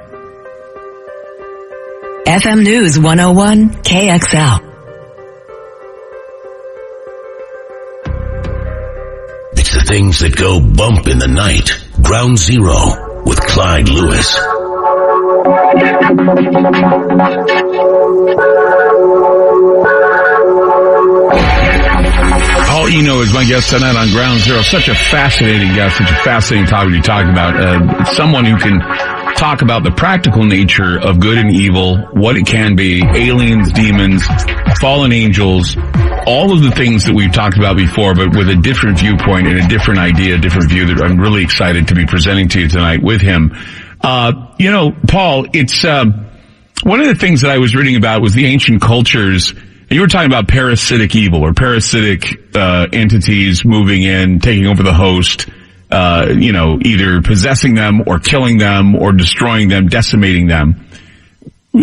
FM News 101 KXL. The things that go bump in the night. Ground Zero with Clyde Lewis. Paul Eno is my guest tonight on Ground Zero. Such a fascinating guest, such a fascinating topic to talk about. Someone who can talk about the practical nature of good and evil, what it can be, aliens, demons, fallen angels, all of the things that we've talked about before, but with a different viewpoint and a different idea, a different view that I'm really excited to be presenting to you tonight with him. Paul, it's one of the things that I was reading about was the ancient cultures. And you were talking about parasitic evil or parasitic entities moving in, taking over the host, either possessing them or killing them or destroying them, decimating them.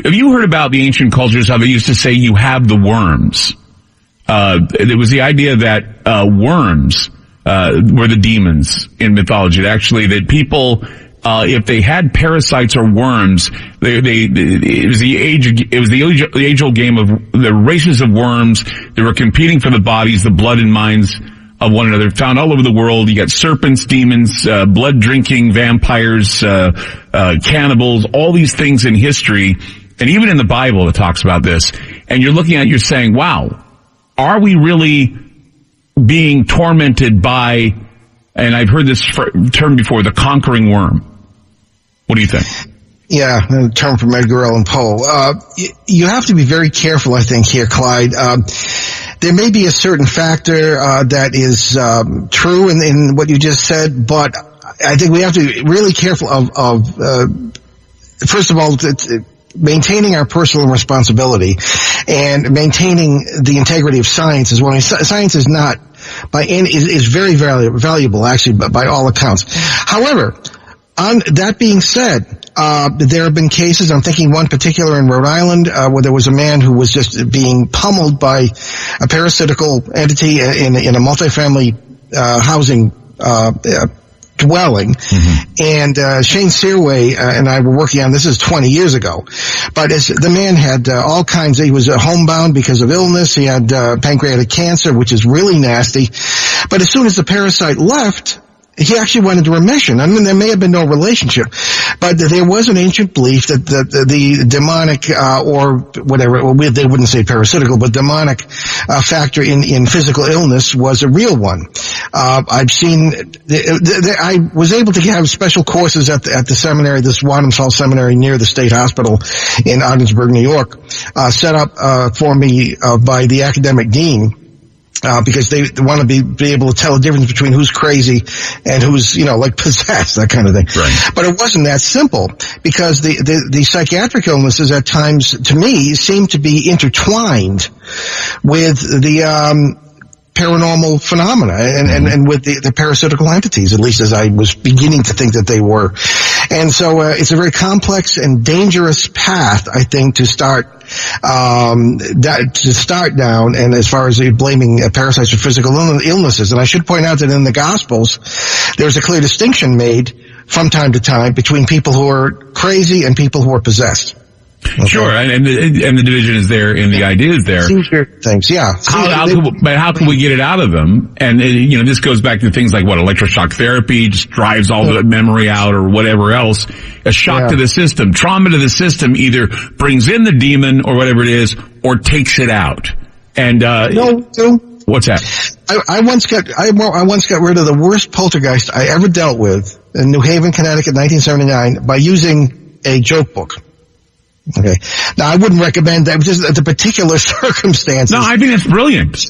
Have you heard about the ancient cultures, how they used to say you have the worms? It was the idea that worms were the demons in mythology. Actually, that people, if they had parasites or worms, it was the age-old game of the races of worms. They were competing for the bodies, the blood and minds of one another, found all over the world. You got serpents, demons, blood-drinking vampires, cannibals, all these things in history, and even in the Bible it talks about this. And you're looking at it, you're saying, wow, are we really being tormented by, and I've heard this term before, the conquering worm? What do you think? Yeah, a term from Edgar Allan Poe. You have to be very careful, I think, here, Clyde. There may be a certain factor that is true in what you just said, but I think we have to be really careful of first of all, maintaining our personal responsibility and maintaining the integrity of science as well. Science is not is very valuable, actually, by all accounts. However, on that being said, there have been cases, I'm thinking one particular in Rhode Island, where there was a man who was just being pummeled by a parasitical entity in a multifamily housing dwelling. Mm-hmm. And Shane Searway and I were working on this is 20 years ago. But the man had all kinds he was homebound because of illness. He had pancreatic cancer, which is really nasty. But as soon as the parasite left, he actually went into remission. I mean, there may have been no relationship, but there was an ancient belief that the demonic or whatever, they wouldn't say parasitical, but demonic factor in physical illness was a real one. I've seen, I was able to have special courses at the seminary, this Wadham Seminary near the State Hospital in Ogdensburg, New York, set up for me by the academic dean. Because they want to be able to tell the difference between who's crazy and who's, like possessed, that kind of thing. Right. But it wasn't that simple because the psychiatric illnesses at times, to me, seem to be intertwined with the, paranormal phenomena and with the parasitical entities, at least as I was beginning to think that they were. And so, it's a very complex and dangerous path, I think, to start that to start down, and as far as blaming parasites for physical illnesses. And I should point out that in the Gospels, there's a clear distinction made from time to time between people who are crazy and people who are possessed. Okay. Sure, and the division is there, and the idea is there. Things, yeah. But how can we get it out of them? And this goes back to things like electroshock therapy just drives all the memory out, or whatever else. A shock to the system, trauma to the system, either brings in the demon or whatever it is, or takes it out. And what's that? I once got rid of the worst poltergeist I ever dealt with in New Haven, Connecticut, 1979, by using a joke book. Okay. Now, I wouldn't recommend that, just at the particular circumstances. No, I think that's brilliant.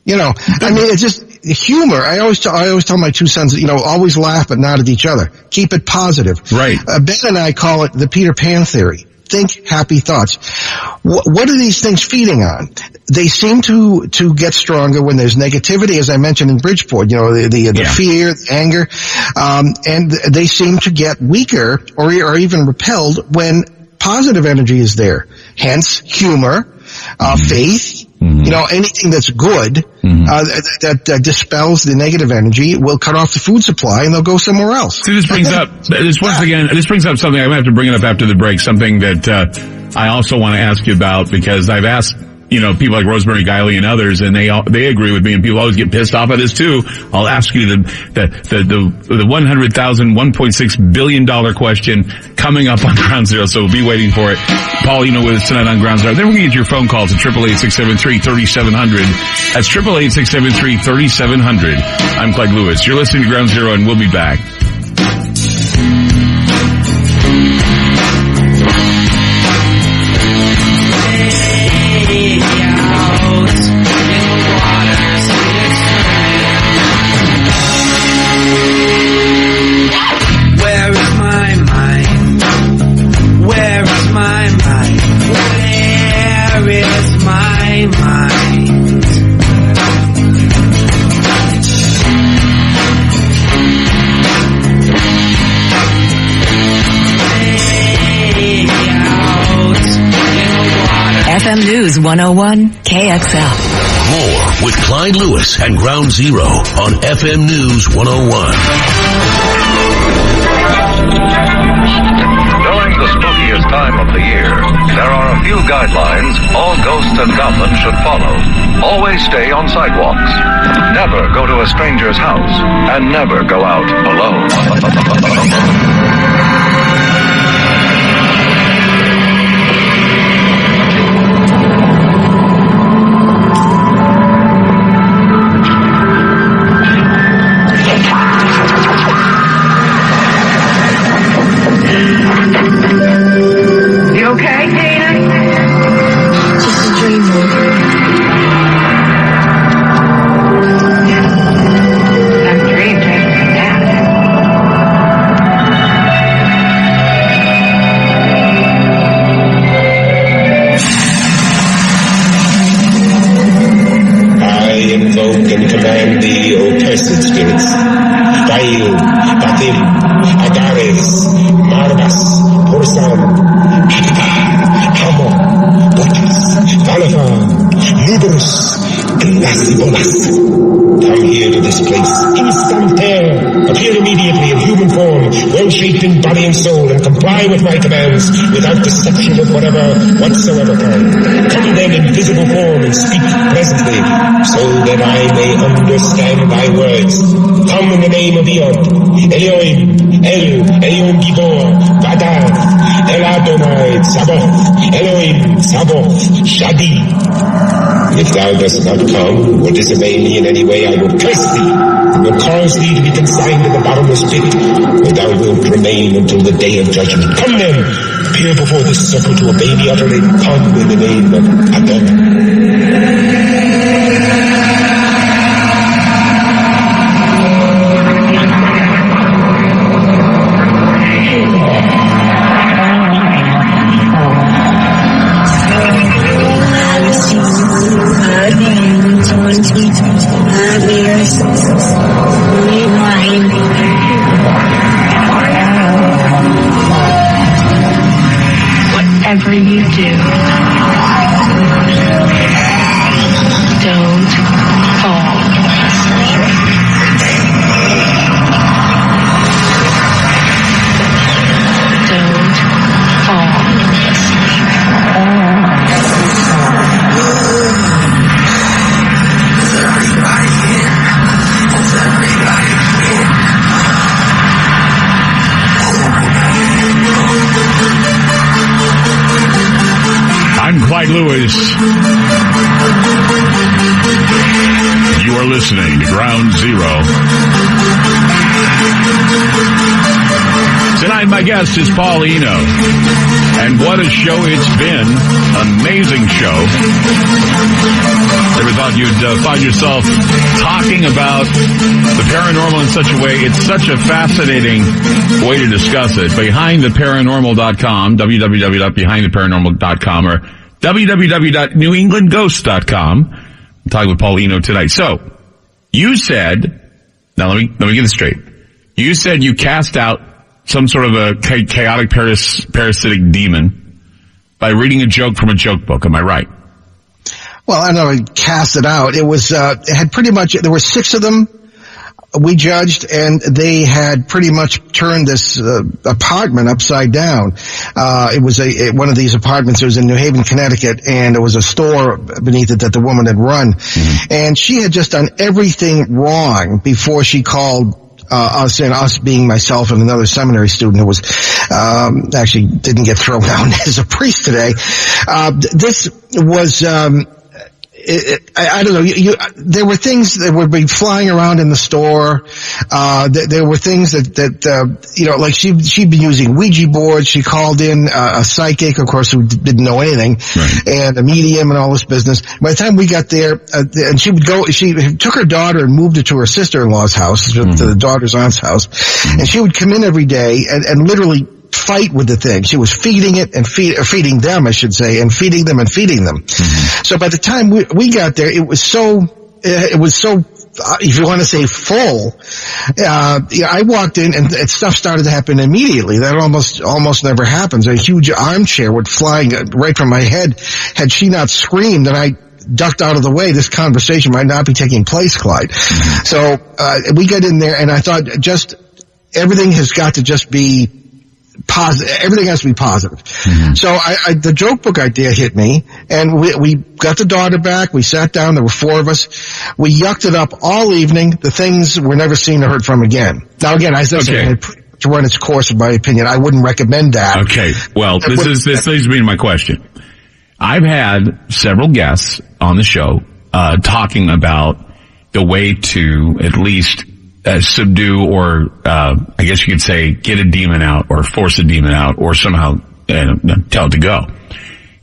It's just humor. I always tell my two sons, always laugh, but not at each other. Keep it positive. Right. Ben and I call it the Peter Pan theory. Think happy thoughts. What are these things feeding on? They seem to get stronger when there's negativity, as I mentioned in Bridgeport, the fear, the anger, and they seem to get weaker or even repelled when positive energy is there. Hence, humor, faith, anything that's good, that dispels the negative energy will cut off the food supply and they'll go somewhere else. See, this brings up something, I'm going to have to bring it up after the break, something that, I also want to ask you about, because I've asked, people like Rosemary Guiley and others, and they agree with me, and people always get pissed off at this too. I'll ask you the $100,000, $1.6 billion question coming up on Ground Zero, so we'll be waiting for it. Paul, with us tonight on Ground Zero. Then we're going to get your phone calls at 888-673-3700. That's 888-673-3700. I'm Clyde Lewis. You're listening to Ground Zero, and we'll be back. FM News 101 KXL. More with Clyde Lewis and Ground Zero on FM News 101. During the spookiest time of the year, there are a few guidelines all ghosts and goblins should follow. Always stay on sidewalks. Never go to a stranger's house. And never go out alone. With my commands, without deception of whatsoever kind. Come then in visible form and speak presently, so that I may understand thy words. Come in the name of Eod, Elohim, Elion Gibor, Vadav, El Adonai, Sabaoth, Elohim, Sabaoth, Shadi. If thou dost not come, or disobey me in any way, I will curse thee, and will cause thee to be consigned in the bottomless pit, where thou wilt remain until the day of judgment. Come then, appear before this circle to obey me utterly. Come in the name of Adonai. whatever you do, don't fall. Don't fall. I'm Clyde Lewis. You are listening to Ground Zero. Tonight, my guest is Paul Eno. And what a show it's been. Amazing show. Never thought you'd find yourself talking about the paranormal in such a way. It's such a fascinating way to discuss it. BehindTheParanormal.com, www.BehindTheParanormal.com, or www.NewEnglandGhosts.com. I'm talking with Paul Eno tonight. So, you said, now let me get this straight. You said you cast out some sort of a chaotic parasitic demon by reading a joke from a joke book. Am I right? Well, I know I cast it out. It was, it had pretty much, there were 6 of them we judged, and they had pretty much turned this apartment upside down. It was one of these apartments. It was in New Haven, Connecticut, and there was a store beneath it that the woman had run. Mm-hmm. And she had just done everything wrong before she called us, and us being myself and another seminary student who was actually didn't get thrown out as a priest today. This was I don't know. There were things that would be flying around in the store. There were things that like she'd been using Ouija boards. She called in a psychic, of course, who didn't know anything, right, and a medium and all this business. By the time we got there, and she took her daughter and moved her to her sister-in-law's house, to the daughter's aunt's house, and she would come in every day and literally fight with the thing. She was feeding it and feeding them, I should say, and feeding them and feeding them. Mm-hmm. So by the time we got there, it was so, if you want to say full, I walked in and stuff started to happen immediately. That almost never happens. A huge armchair would fly right from my head. Had she not screamed and I ducked out of the way, this conversation might not be taking place, Clyde. Mm-hmm. So, we got in there and I thought everything has got to just be positive. Everything has to be positive. Mm-hmm. So the joke book idea hit me, and we got the daughter back. We sat down. There were 4 of us. We yucked it up all evening. The things were never seen or heard from again. Now, again, as I said, to run its course, in my opinion, I wouldn't recommend that. Okay. Well, this leads me to my question. I've had several guests on the show talking about the way to at least subdue or, I guess you could say, get a demon out or force a demon out or somehow tell it to go.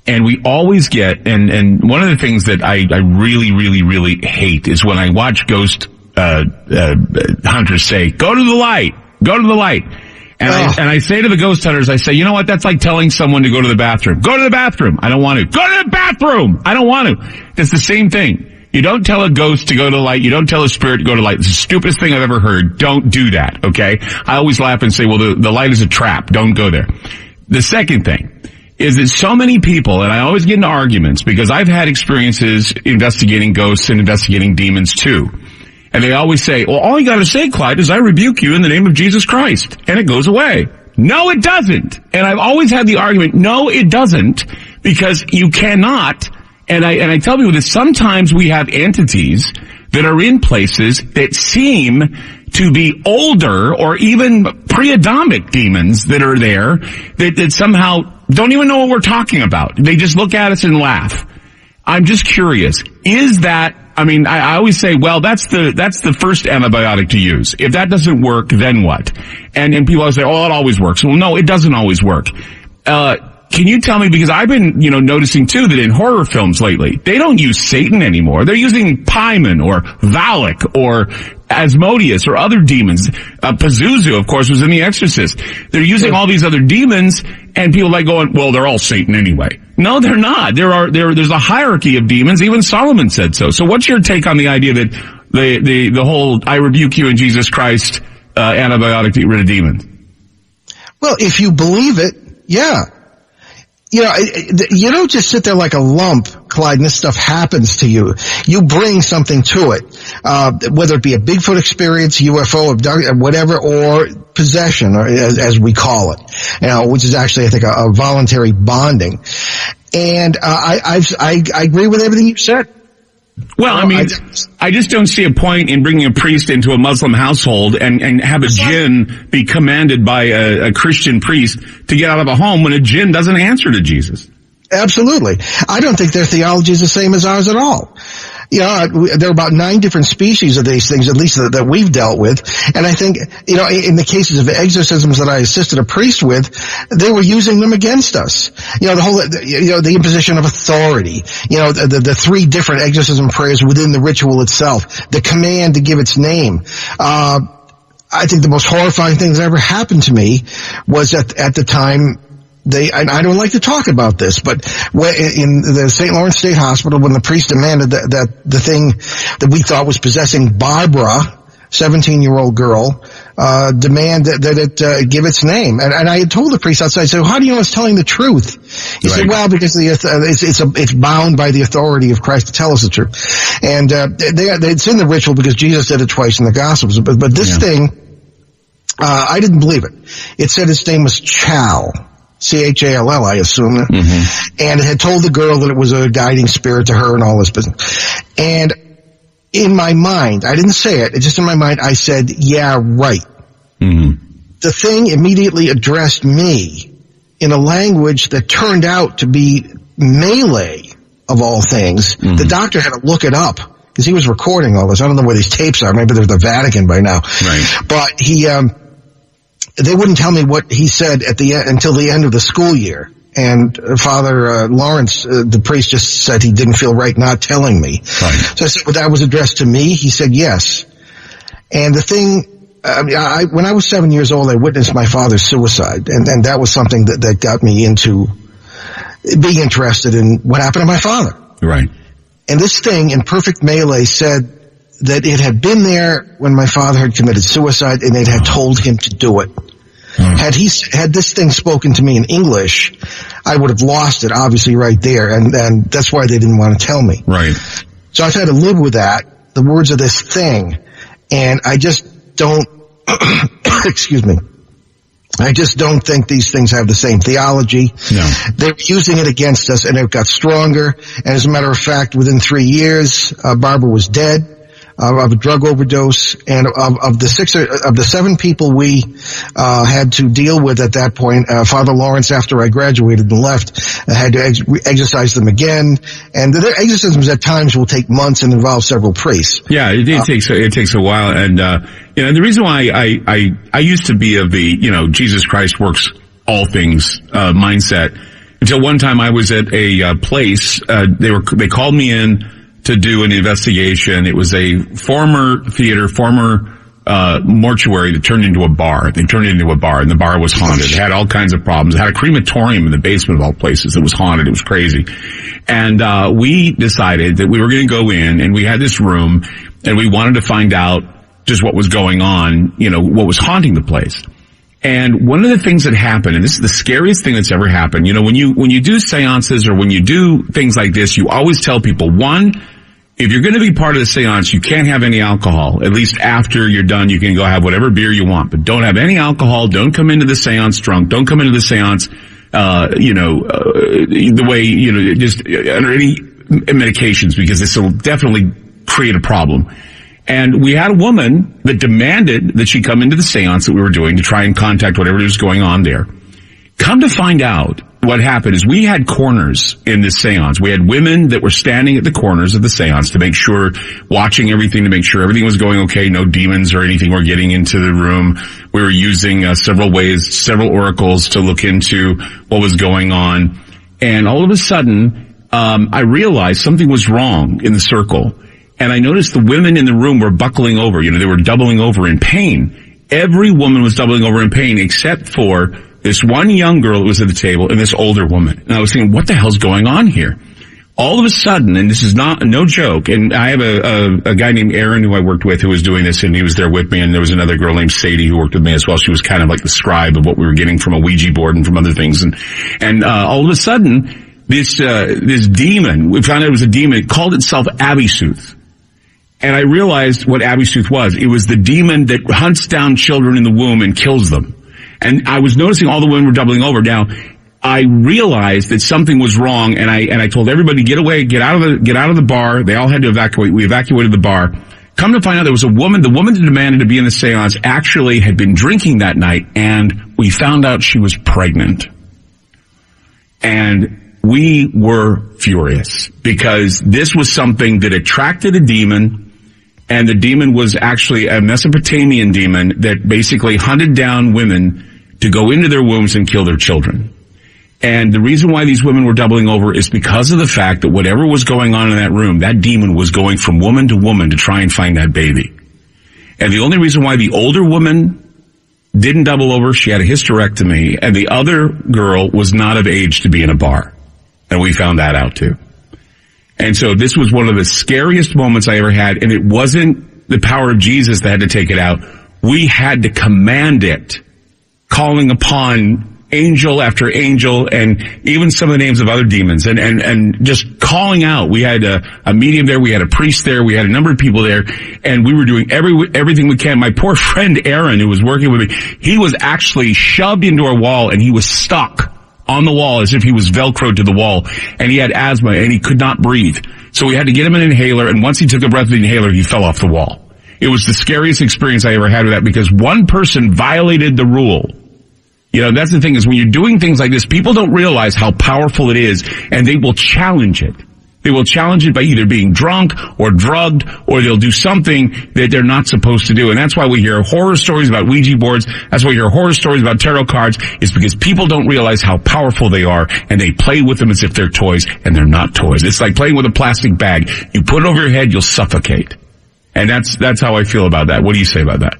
And we always get, and one of the things that I really, really, really hate is when I watch ghost hunters say, go to the light. And I say to the ghost hunters, I say, you know what? That's like telling someone to go to the bathroom. Go to the bathroom. I don't want to. Go to the bathroom. I don't want to. It's the same thing. You don't tell a ghost to go to the light. You don't tell a spirit to go to the light. It's the stupidest thing I've ever heard. Don't do that, okay? I always laugh and say, well, the light is a trap. Don't go there. The second thing is that so many people, and I always get into arguments because I've had experiences investigating ghosts and investigating demons too. And they always say, well, all you gotta say, Clyde, is I rebuke you in the name of Jesus Christ. And it goes away. No, it doesn't. And I've always had the argument, no, it doesn't, because you cannot. And I tell people that sometimes we have entities that are in places that seem to be older or even pre-Adamic demons that are there that somehow don't even know what we're talking about. They just look at us and laugh. I'm just curious. Is that, I always say, well, that's the first antibiotic to use. If that doesn't work, then what? And people always say, oh, it always works. Well, no, it doesn't always work. Can you tell me, because I've been, noticing too that in horror films lately, they don't use Satan anymore. They're using Paimon or Valak or Asmodeus or other demons. Pazuzu, of course, was in The Exorcist. They're using all these other demons, and people like going, well, they're all Satan anyway. No, they're not. There's a hierarchy of demons. Even Solomon said so. So what's your take on the idea that the whole I rebuke you in Jesus Christ antibiotic to get rid of demons? Well, if you believe it, yeah. you know, you don't just sit there like a lump, Clyde, and this stuff happens to you. You bring something to it, whether it be a Bigfoot experience, UFO, whatever, or possession, or as we call it, you know, which is actually, I think, a voluntary bonding. And I agree with everything you said. Well, I mean, I just don't see a point in bringing a priest into a Muslim household and have a jinn be commanded by a Christian priest to get out of a home when a jinn doesn't answer to Jesus. Absolutely. I don't think their theology is the same as ours at all. You know, there are about 9 different species of these things, at least that we've dealt with. And I think, you know, in the cases of exorcisms that I assisted a priest with, they were using them against us. You know, the imposition of authority, you know, the 3 different exorcism prayers within the ritual itself, the command to give its name. I think the most horrifying thing that ever happened to me was at the time, and I don't like to talk about this, but in the St. Lawrence State Hospital, when the priest demanded that the thing that we thought was possessing Barbara, 17-year-old girl, demand that it give its name. And I had told the priest outside, so how do you know it's telling the truth? He said, well, because it's bound by the authority of Christ to tell us the truth. And it's in the ritual because Jesus did it twice in the Gospels. But this thing, I didn't believe it. It said its name was Chal. Chall, I assume. Mm-hmm. And it had told the girl that it was a guiding spirit to her and all this business. And in my mind, I didn't say it, just in my mind, I said, yeah, right. Mm-hmm. The thing immediately addressed me in a language that turned out to be Malay, of all things. Mm-hmm. The doctor had to look it up because he was recording all this. I don't know where these tapes are. Maybe they're the Vatican by now. Right. But they wouldn't tell me what he said until the end of the school year. And Father Lawrence, the priest, just said he didn't feel right not telling me. Right. So I said, well, that was addressed to me? He said, yes. And the thing, when I was 7 years old, I witnessed my father's suicide. And that was something that got me into being interested in what happened to my father. Right. And this thing in perfect Malay said that it had been there when my father had committed suicide, and it had told him to do it. Had this thing spoken to me in English, I would have lost it, obviously, right there, and that's why they didn't want to tell me. Right. So I've had to live with that, the words of this thing, and I just don't, excuse me, I just don't think these things have the same theology. No. They're using it against us, and it got stronger, and as a matter of fact, within 3 years, Barbara was dead. Of a drug overdose, and of the 7 people we had to deal with at that point, Father Lawrence, after I graduated and left, had to exorcise them again. And the exorcisms at times will take months and involve several priests. Yeah, it takes a while. And you know, the reason why I used to be of the Jesus Christ works all things mindset until one time I was at a place. They called me in to do an investigation. It was a former theater, mortuary that turned into a bar. They turned it into a bar, and the bar was haunted. It had all kinds of problems. It had a crematorium in the basement of all places. It was haunted. It was crazy. And we decided that we were going to go in, and we had this room, and we wanted to find out just what was going on, what was haunting the place. And one of the things that happened, and this is the scariest thing that's ever happened, when you do seances or when you do things like this, you always tell people, one, if you're going to be part of the seance, you can't have any alcohol. At least after you're done, you can go have whatever beer you want, but don't have any alcohol. Don't come into the seance drunk. Don't come into the seance, the way, just under any medications, because this will definitely create a problem. And we had a woman that demanded that she come into the seance that we were doing to try and contact whatever was going on there. Come to find out, what happened is we had corners in this seance. We had women that were standing at the corners of the seance to make sure, watching everything to make sure everything was going okay, no demons or anything were getting into the room. We were using several oracles to look into what was going on. And all of a sudden, I realized something was wrong in the circle. And I noticed the women in the room were buckling over. They were doubling over in pain. Every woman was doubling over in pain except for this one young girl that was at the table and this older woman. And I was thinking, what the hell's going on here? all of a sudden, and this is no joke, and I have a guy named Aaron who I worked with who was doing this, and he was there with me, and there was another girl named Sadie who worked with me as well. She was kind of like the scribe of what we were getting from a Ouija board and from other things. And all of a sudden, this demon, we found out it was a demon, it called itself Abisuth. And I realized what Abisuth was. It was the demon that hunts down children in the womb and kills them. And I was noticing all the women were doubling over. Now, I realized that something was wrong, and I told everybody, get away, get out of the bar. They all had to evacuate. We evacuated the bar. Come to find out there was a woman, the woman that demanded to be in the seance actually had been drinking that night, and we found out she was pregnant. And we were furious because this was something that attracted a demon, and the demon was actually a Mesopotamian demon that basically hunted down women to go into their wombs and kill their children. And the reason why these women were doubling over is because of the fact that whatever was going on in that room, that demon was going from woman to woman to try and find that baby. And the only reason why the older woman didn't double over, she had a hysterectomy, and the other girl was not of age to be in a bar. And we found that out too. And so this was one of the scariest moments I ever had, and it wasn't the power of Jesus that had to take it out. We had to command it, calling upon angel after angel, and even some of the names of other demons, and just calling out. We had a medium there, we had a priest there, we had a number of people there, and we were doing everything we can. My poor friend Aaron, who was working with me, he was actually shoved into a wall, and he was stuck on the wall as if he was Velcroed to the wall, and he had asthma, and he could not breathe. So we had to get him an inhaler, and once he took a breath of the inhaler, he fell off the wall. It was the scariest experience I ever had with that, because one person violated the rule. You know, that's the thing, is when you're doing things like this, people don't realize how powerful it is, and they will challenge it. They will challenge it by either being drunk or drugged, or they'll do something that they're not supposed to do. And that's why we hear horror stories about Ouija boards. That's why we hear horror stories about tarot cards, is because people don't realize how powerful they are, and they play with them as if they're toys, and they're not toys. It's like playing with a plastic bag. You put it over your head, you'll suffocate. And that's how I feel about that. What do you say about that?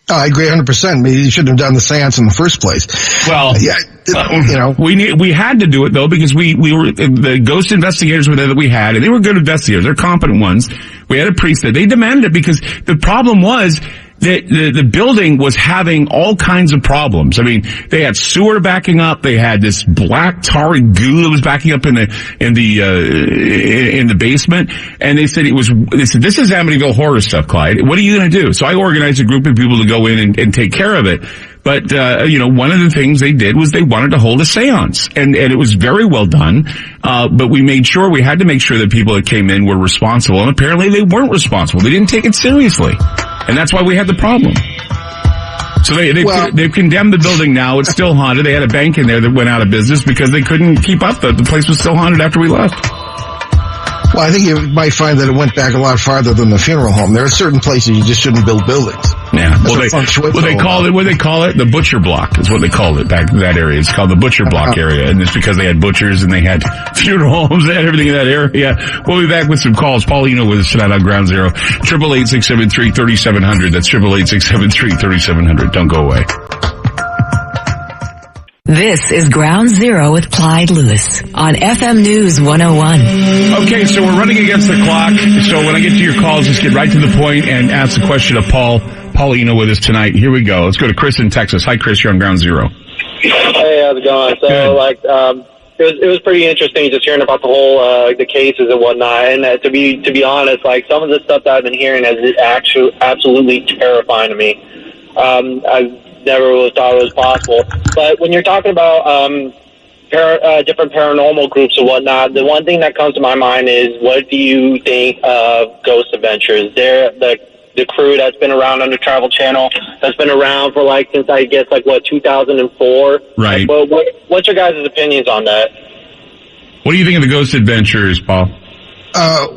Oh, I agree 100%. Maybe you shouldn't have done the seance in the first place. Well, yeah, you know, we had to do it though, because we were, the ghost investigators were there that we had, and they were good investigators. They're competent ones. We had a priest there. They demanded it because the problem was that the building was having all kinds of problems. I mean, they had sewer backing up. They had this black tarry goo that was backing up in the basement. And they said this is Amityville horror stuff, Clyde. What are you going to do? So I organized a group of people to go in and take care of it. But, one of the things they did was they wanted to hold a seance, and it was very well done. But we had to make sure that people that came in were responsible, and apparently they weren't responsible. They didn't take it seriously. And that's why we had the problem. So they've condemned the building now. It's still haunted. They had a bank in there that went out of business because they couldn't keep up. The place was still haunted after we left. Well, I think you might find that it went back a lot farther than the funeral home. There are certain places you just shouldn't build buildings. Yeah. They call it the butcher block is what they called it back in that area. It's called the butcher block area. And it's because they had butchers and they had funeral homes. They had everything in that area. We'll be back with some calls. Paulino with us tonight on Ground Zero. 888-673-3700. That's 888-673-3700. Don't go away. This is Ground Zero with Clyde Lewis on FM News 101. Okay, so we're running against the clock. So when I get to your calls, just get right to the point and ask the question of Paulino with us tonight. Here we go. Let's go to Chris in Texas. Hi, Chris. You're on Ground Zero. Hey, how's it going? So, it was pretty interesting just hearing about the whole the cases and whatnot. And to be honest, some of the stuff that I've been hearing is absolutely terrifying to me. I never would have thought it was possible. But when you're talking about different paranormal groups and whatnot, the one thing that comes to my mind is, what do you think of Ghost Adventures? They're the crew that's been around on the Travel Channel, that's been around for since 2004. Right. What's your guys' opinions on that? What do you think of the Ghost Adventures, Paul?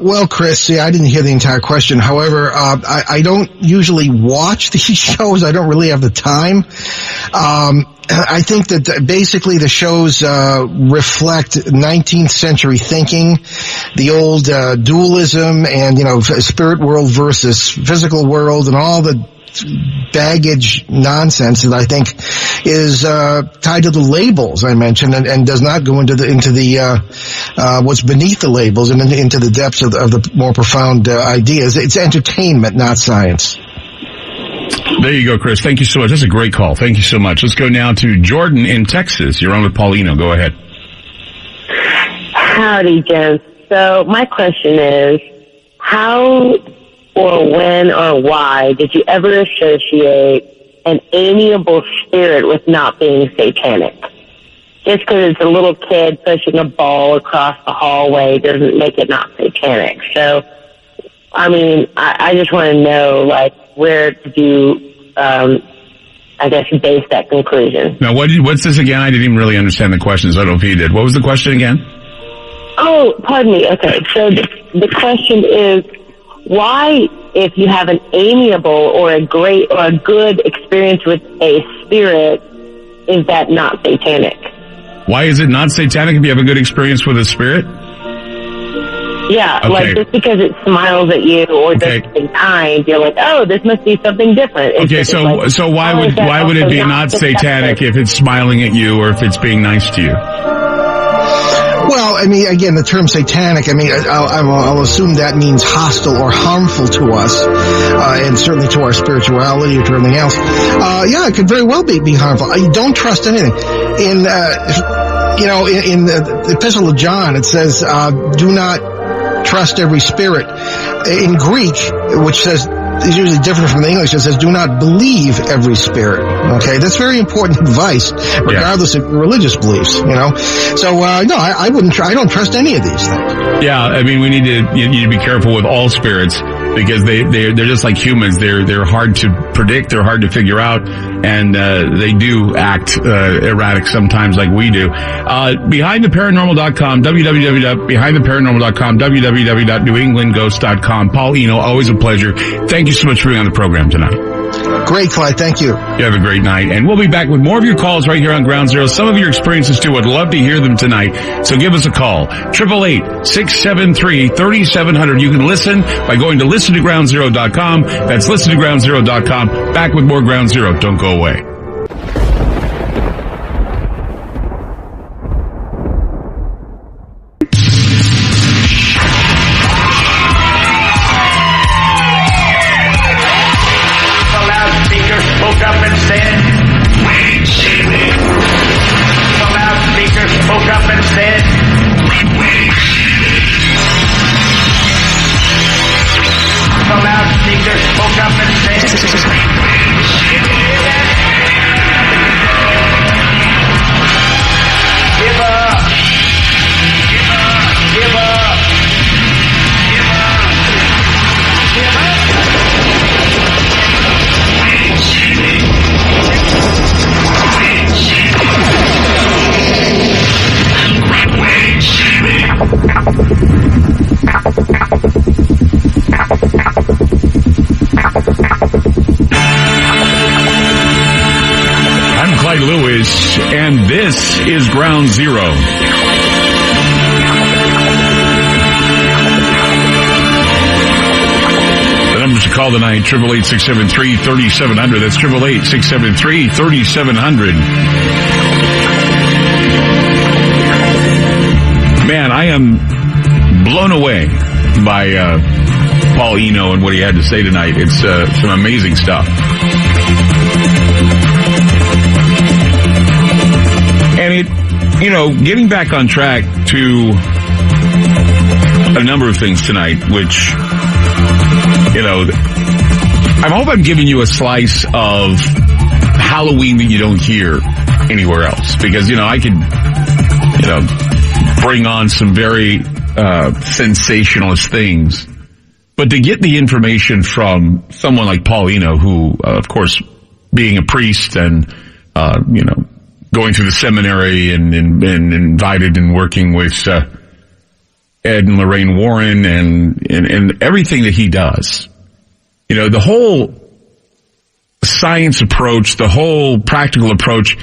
Well, Chris, I didn't hear the entire question. However, I don't usually watch these shows. I don't really have the time. I think that basically the shows reflect 19th century thinking, the old dualism and, spirit world versus physical world, and all the baggage nonsense that I think is tied to the labels I mentioned, and does not go into the what's beneath the labels and into the depths of the more profound ideas. It's entertainment, not science. There you go, Chris. Thank you so much. That's a great call. Thank you so much. Let's go now to Jordan in Texas. You're on with Paulino. Go ahead. Howdy, gents. So my question is, how or when or why did you ever associate an amiable spirit with not being satanic? Just because it's a little kid pushing a ball across the hallway doesn't make it not satanic. So, I mean, I just want to know, like, where did you, I guess, base that conclusion? Now, what's this again? I didn't even really understand the question, so I don't know if you did. What was the question again? Oh, pardon me. Okay, so the question is, why, if you have an amiable or a great or a good experience with a spirit, is that not satanic? Why is it not satanic if you have a good experience with a spirit? Yeah, okay. Like just because it smiles at you or does something kind, you're like, oh, this must be something different. Okay, so why would it be not satanic if it's smiling at you or if it's being nice to you? Well, I mean, again, the term satanic, I mean, I'll assume that means hostile or harmful to us, and certainly to our spirituality or to everything else. Yeah, it could very well be harmful. You don't trust anything. In the Epistle of John, it says, do not trust every spirit. In Greek, which says, is usually different from the English, it says, do not believe every spirit. Okay, that's very important advice, regardless of your religious beliefs, you know. So, no, I don't trust any of these things. Yeah, I mean, you need to be careful with all spirits, because they're just like humans. They're hard to predict, they're hard to figure out, and they do act erratic sometimes, like we do. BehindTheParanormal.com, www.BehindTheParanormal.com, www.NewEnglandGhost.com. Paul Eno, always a pleasure. Thank you so much for being on the program tonight. Great, Clyde. Thank you. You have a great night. And we'll be back with more of your calls right here on Ground Zero. Some of your experiences, too. I'd love to hear them tonight. So give us a call. 888-673-3700. You can listen by going to listentogroundzero.com. That's listentogroundzero.com. Back with more Ground Zero. Don't go away. And this is Ground Zero. The numbers to call tonight, 888-673-3700. That's 888-673-3700. Man, I am blown away by Paul Eno and what he had to say tonight. It's some amazing stuff. And getting back on track to a number of things tonight, which, I hope I'm giving you a slice of Halloween that you don't hear anywhere else. Because, I could, bring on some very sensationalist things. But to get the information from someone like Paul Eno, who, of course, being a priest and, going through the seminary and invited and working with Ed and Lorraine Warren and everything that he does. The whole science approach, the whole practical approach.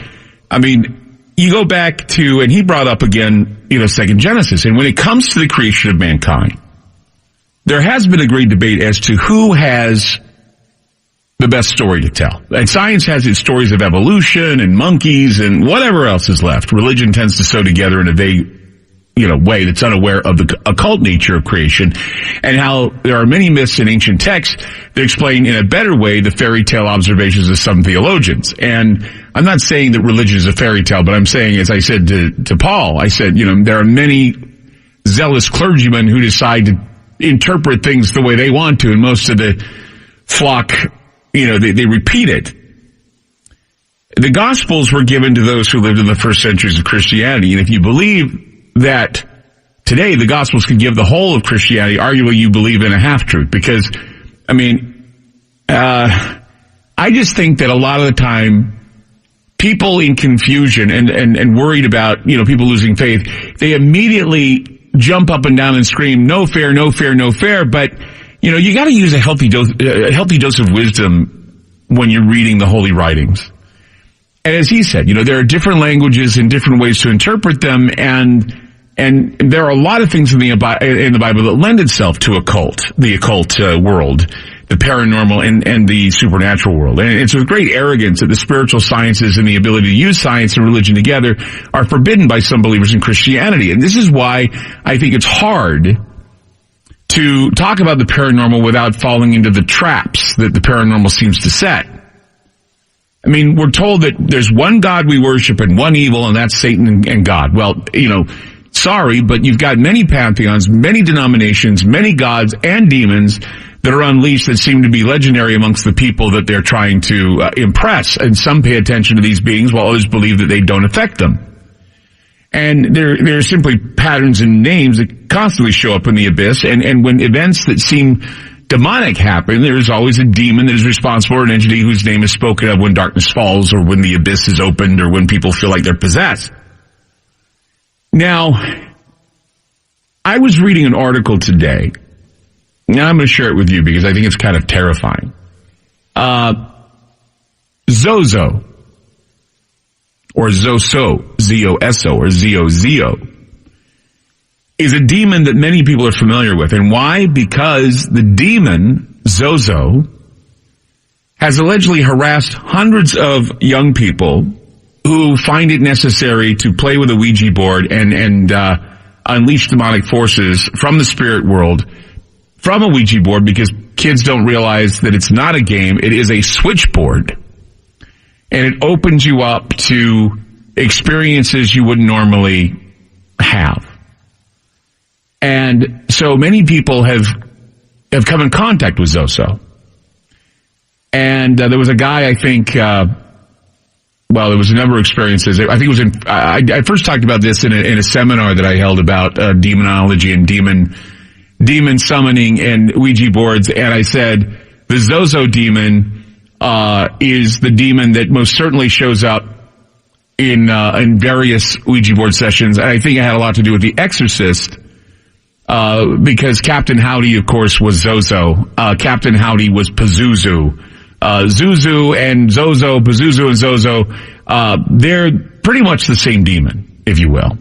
I mean, you go back to, and he brought up again, Second Genesis. And when it comes to the creation of mankind, there has been a great debate as to who has the best story to tell. And science has its stories of evolution and monkeys and whatever else is left. Religion tends to sew together in a vague, way that's unaware of the occult nature of creation, and how there are many myths in ancient texts that explain in a better way the fairy tale observations of some theologians. And I'm not saying that religion is a fairy tale, but I'm saying, as I said to Paul, I said, there are many zealous clergymen who decide to interpret things the way they want to, and most of the flock, they repeat it. The Gospels were given to those who lived in the first centuries of Christianity, and if you believe that today the Gospels can give the whole of Christianity, arguably you believe in a half-truth, because, I just think that a lot of the time, people in confusion and worried about, people losing faith, they immediately jump up and down and scream, no fair, no fair, no fair, but, you gotta use a healthy dose of wisdom when you're reading the holy writings. And as he said, there are different languages and different ways to interpret them, and there are a lot of things in the Bible that lend itself to the occult world, the paranormal and the supernatural world. And it's with great arrogance that the spiritual sciences and the ability to use science and religion together are forbidden by some believers in Christianity. And this is why I think it's hard to talk about the paranormal without falling into the traps that the paranormal seems to set. We're told that there's one God we worship and one evil, and that's Satan and God. Well, sorry, but you've got many pantheons, many denominations, many gods and demons that are unleashed that seem to be legendary amongst the people that they're trying to impress. And some pay attention to these beings while others believe that they don't affect them. And there are simply patterns and names that constantly show up in the abyss. And when events that seem demonic happen, there is always a demon that is responsible, or an entity whose name is spoken of when darkness falls, or when the abyss is opened, or when people feel like they're possessed. Now, I was reading an article today. Now I'm going to share it with you because I think it's kind of terrifying. Zozo, or Zoso, Z-O-S-O, or Z-O-Z-O, is a demon that many people are familiar with. And why? Because the demon, Zozo, has allegedly harassed hundreds of young people who find it necessary to play with a Ouija board and unleash demonic forces from the spirit world from a Ouija board, because kids don't realize that it's not a game, it is a switchboard. And it opens you up to experiences you wouldn't normally have. And so many people have come in contact with Zozo. And there was a guy, I think, there was a number of experiences. I think it was I first talked about this in a seminar that I held about demonology and demon summoning and Ouija boards. And I said, the Zozo demon is the demon that most certainly shows up in various Ouija board sessions. And I think it had a lot to do with The Exorcist, because Captain Howdy, of course, was Zozo. Captain Howdy was Pazuzu. Zuzu and Zozo, Pazuzu and Zozo, they're pretty much the same demon, if you will.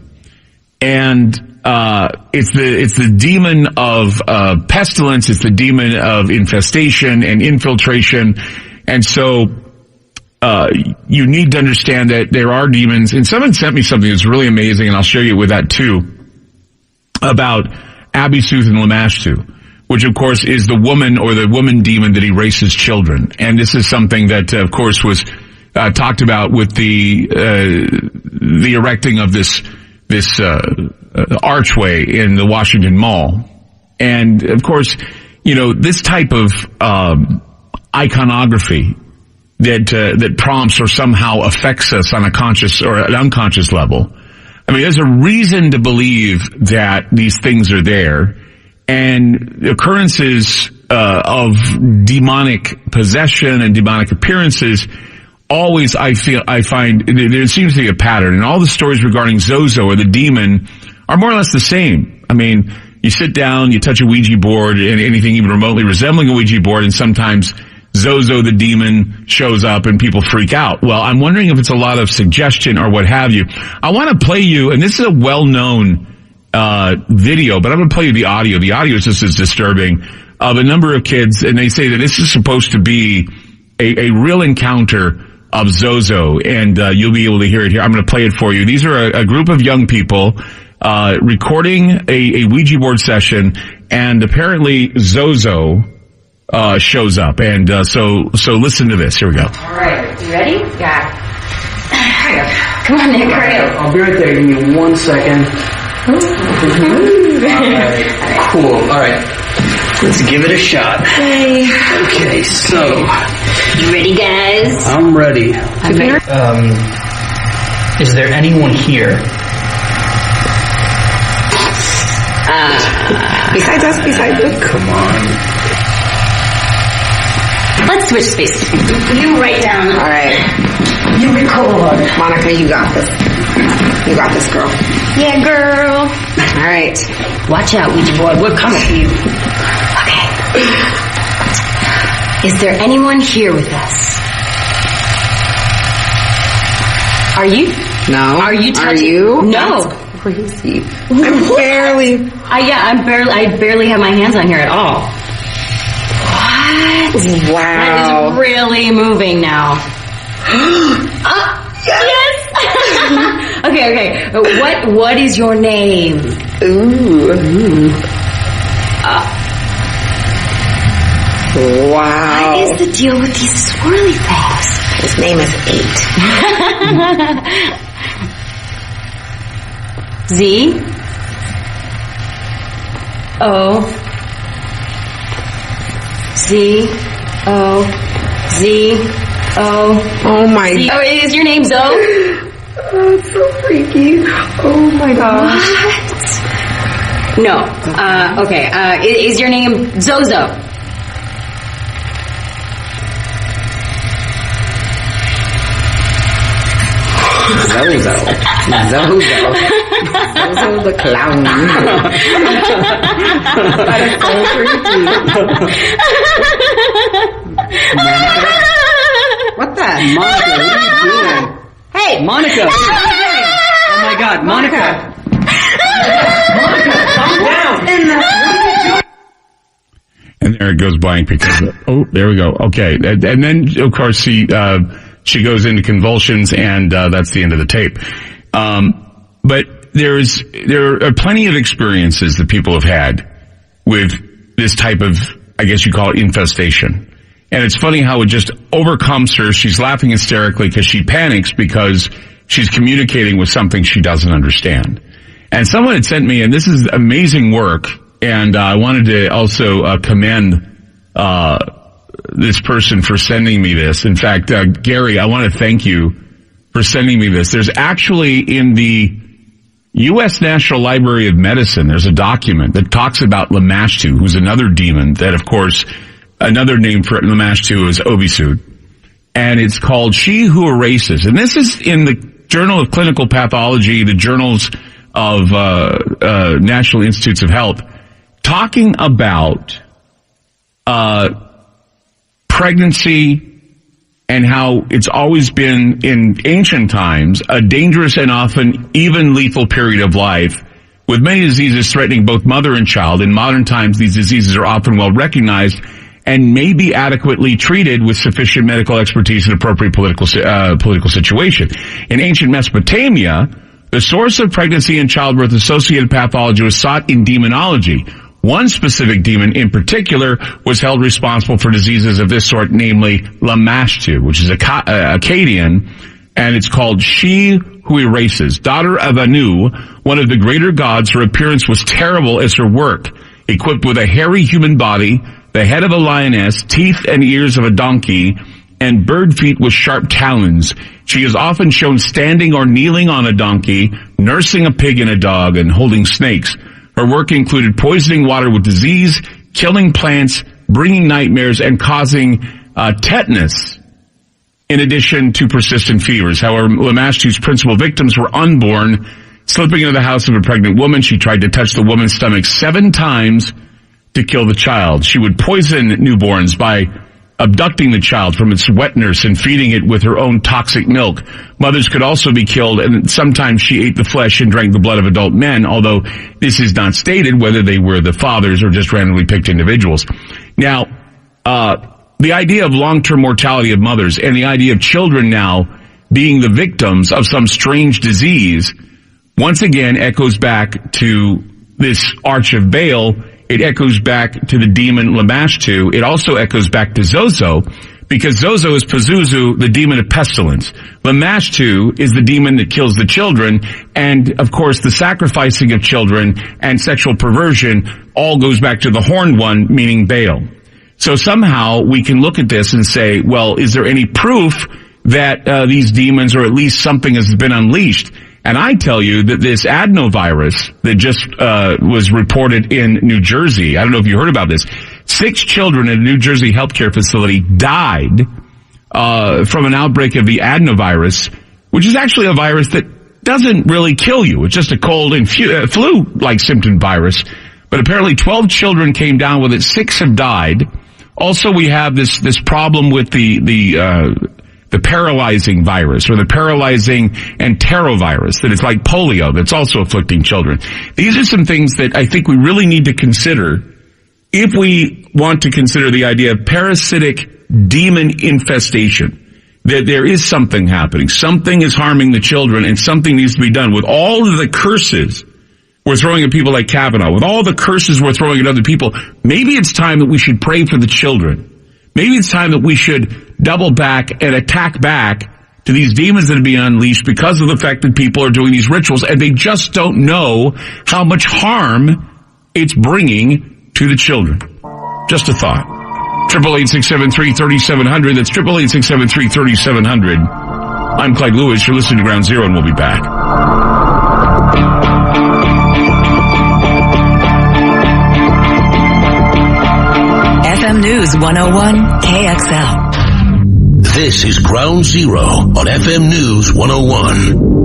And it's the demon of pestilence, it's the demon of infestation and infiltration. And so you need to understand that there are demons. And someone sent me something that's really amazing, and I'll share you with that too, about Abisuth and Lamashtu, which of course is the woman demon that erases children. And this is something that, of course, was talked about with the erecting of this archway in the Washington Mall. And of course, this type of iconography that prompts or somehow affects us on a conscious or an unconscious level. There's a reason to believe that these things are there. And occurrences of demonic possession and demonic appearances, always I find there seems to be a pattern. And all the stories regarding Zozo or the demon are more or less the same. You sit down, you touch a Ouija board, and anything even remotely resembling a Ouija board, and sometimes Zozo the demon shows up and people freak out. Well, I'm wondering if it's a lot of suggestion or what have you. I want to play you, and this is a well-known video, but I'm going to play you the audio. The audio is just as disturbing, of a number of kids, and they say that this is supposed to be a real encounter of Zozo, and you'll be able to hear it here. I'm going to play it for you. These are a group of young people recording a Ouija board session, and apparently Zozo shows up. And so listen to this. Here we go. All right, you ready? Yeah. Come on, Nick, hurry up. I'll be right there. Give me 1 second. All right. Cool. All right. Let's give it a shot. Okay. Okay, so. You ready, guys? I'm ready. Is there anyone here? Besides us? Come on. Let's switch spaces. You write down. All right. You record. Monica, you got this. You got this, girl. Yeah, girl. All right. Watch out, Ouija board. We're coming for you. Okay. Is there anyone here with us? Are you? No. Are you touching? Are you? No. That's crazy. I'm barely. I barely have my hands on here at all. What? Wow. That is really moving now. Yes. Okay. What is your name? Ooh. Wow. What is the deal with these swirly things? His name is 8. Z O Z O Z O. Oh my. Oh, is your name Zoe? Oh, it's so freaky. Oh my gosh. What? No. Okay. Is your name Zozo? Zozo the clown. That is so creepy. What the? Monica, what are you doing? Hey, Monica! Oh my God, Monica! Monica, calm down! And there it goes blank because, there we go. Okay. And then, of course, she goes into convulsions, and that's the end of the tape. But there are plenty of experiences that people have had with this type of, I guess you call it, infestation. And it's funny how it just overcomes her. She's laughing hysterically because she panics because she's communicating with something she doesn't understand. And someone had sent me, and this is amazing work, and I wanted to also commend this person for sending me this. In fact, Gary, I want to thank you for sending me this. There's actually in the U.S. National Library of Medicine, there's a document that talks about Lamashtu, who's another demon that, of course, another name for Lamashtu is Ovisud. And it's called She Who Erases. And this is in the Journal of Clinical Pathology, the journals of National Institutes of Health, talking about pregnancy and how it's always been, in ancient times, a dangerous and often even lethal period of life, with many diseases threatening both mother and child. In modern times, these diseases are often well recognized and may be adequately treated with sufficient medical expertise and appropriate political situation. In ancient Mesopotamia, the source of pregnancy and childbirth-associated pathology was sought in demonology. One specific demon in particular was held responsible for diseases of this sort, namely Lamashtu, which is Akkadian, and it's called She Who Erases. Daughter of Anu, one of the greater gods, her appearance was terrible as her work. Equipped with a hairy human body, the head of a lioness, teeth and ears of a donkey, and bird feet with sharp talons, she is often shown standing or kneeling on a donkey, nursing a pig and a dog, and holding snakes. Her work included poisoning water with disease, killing plants, bringing nightmares, and causing tetanus, in addition to persistent fevers. However, Lamashtu's principal victims were unborn. Slipping into the house of a pregnant woman, she tried to touch the woman's stomach 7 times to kill the child. She would poison newborns by abducting the child from its wet nurse and feeding it with her own toxic milk. Mothers could also be killed, and sometimes she ate the flesh and drank the blood of adult men, although this is not stated whether they were the fathers or just randomly picked individuals. Now, the idea of long-term mortality of mothers and the idea of children now being the victims of some strange disease, once again echoes back to this Arch of Baal. It echoes back to the demon Lamashtu. It also echoes back to Zozo, because Zozo is Pazuzu, the demon of pestilence. Lamashtu is the demon that kills the children, and of course the sacrificing of children and sexual perversion all goes back to the horned one, meaning Baal. So somehow we can look at this and say, well, is there any proof that these demons, or at least something, has been unleashed? And I tell you that this adenovirus that just was reported in New Jersey, I don't know if you heard about this, 6 children at a New Jersey healthcare facility died from an outbreak of the adenovirus, which is actually a virus that doesn't really kill you. It's just a cold and flu-like symptom virus. But apparently 12 children came down with it. 6 have died. Also, we have this problem with the paralyzing virus, or the paralyzing enterovirus, that it's like polio that's also afflicting children. These are some things that I think we really need to consider if we want to consider the idea of parasitic demon infestation, that there is something happening. Something is harming the children, and something needs to be done. With all of the curses we're throwing at people like Kavanaugh, with all the curses we're throwing at other people, maybe it's time that we should pray for the children. Maybe it's time that we should double back and attack back to these demons that are being unleashed because of the fact that people are doing these rituals and they just don't know how much harm it's bringing to the children. Just a thought. 888-673-3700. That's 888-673-3700. I'm Clyde Lewis. You're listening to Ground Zero, and we'll be back. FM News 101 KXL. This is Ground Zero on FM News 101.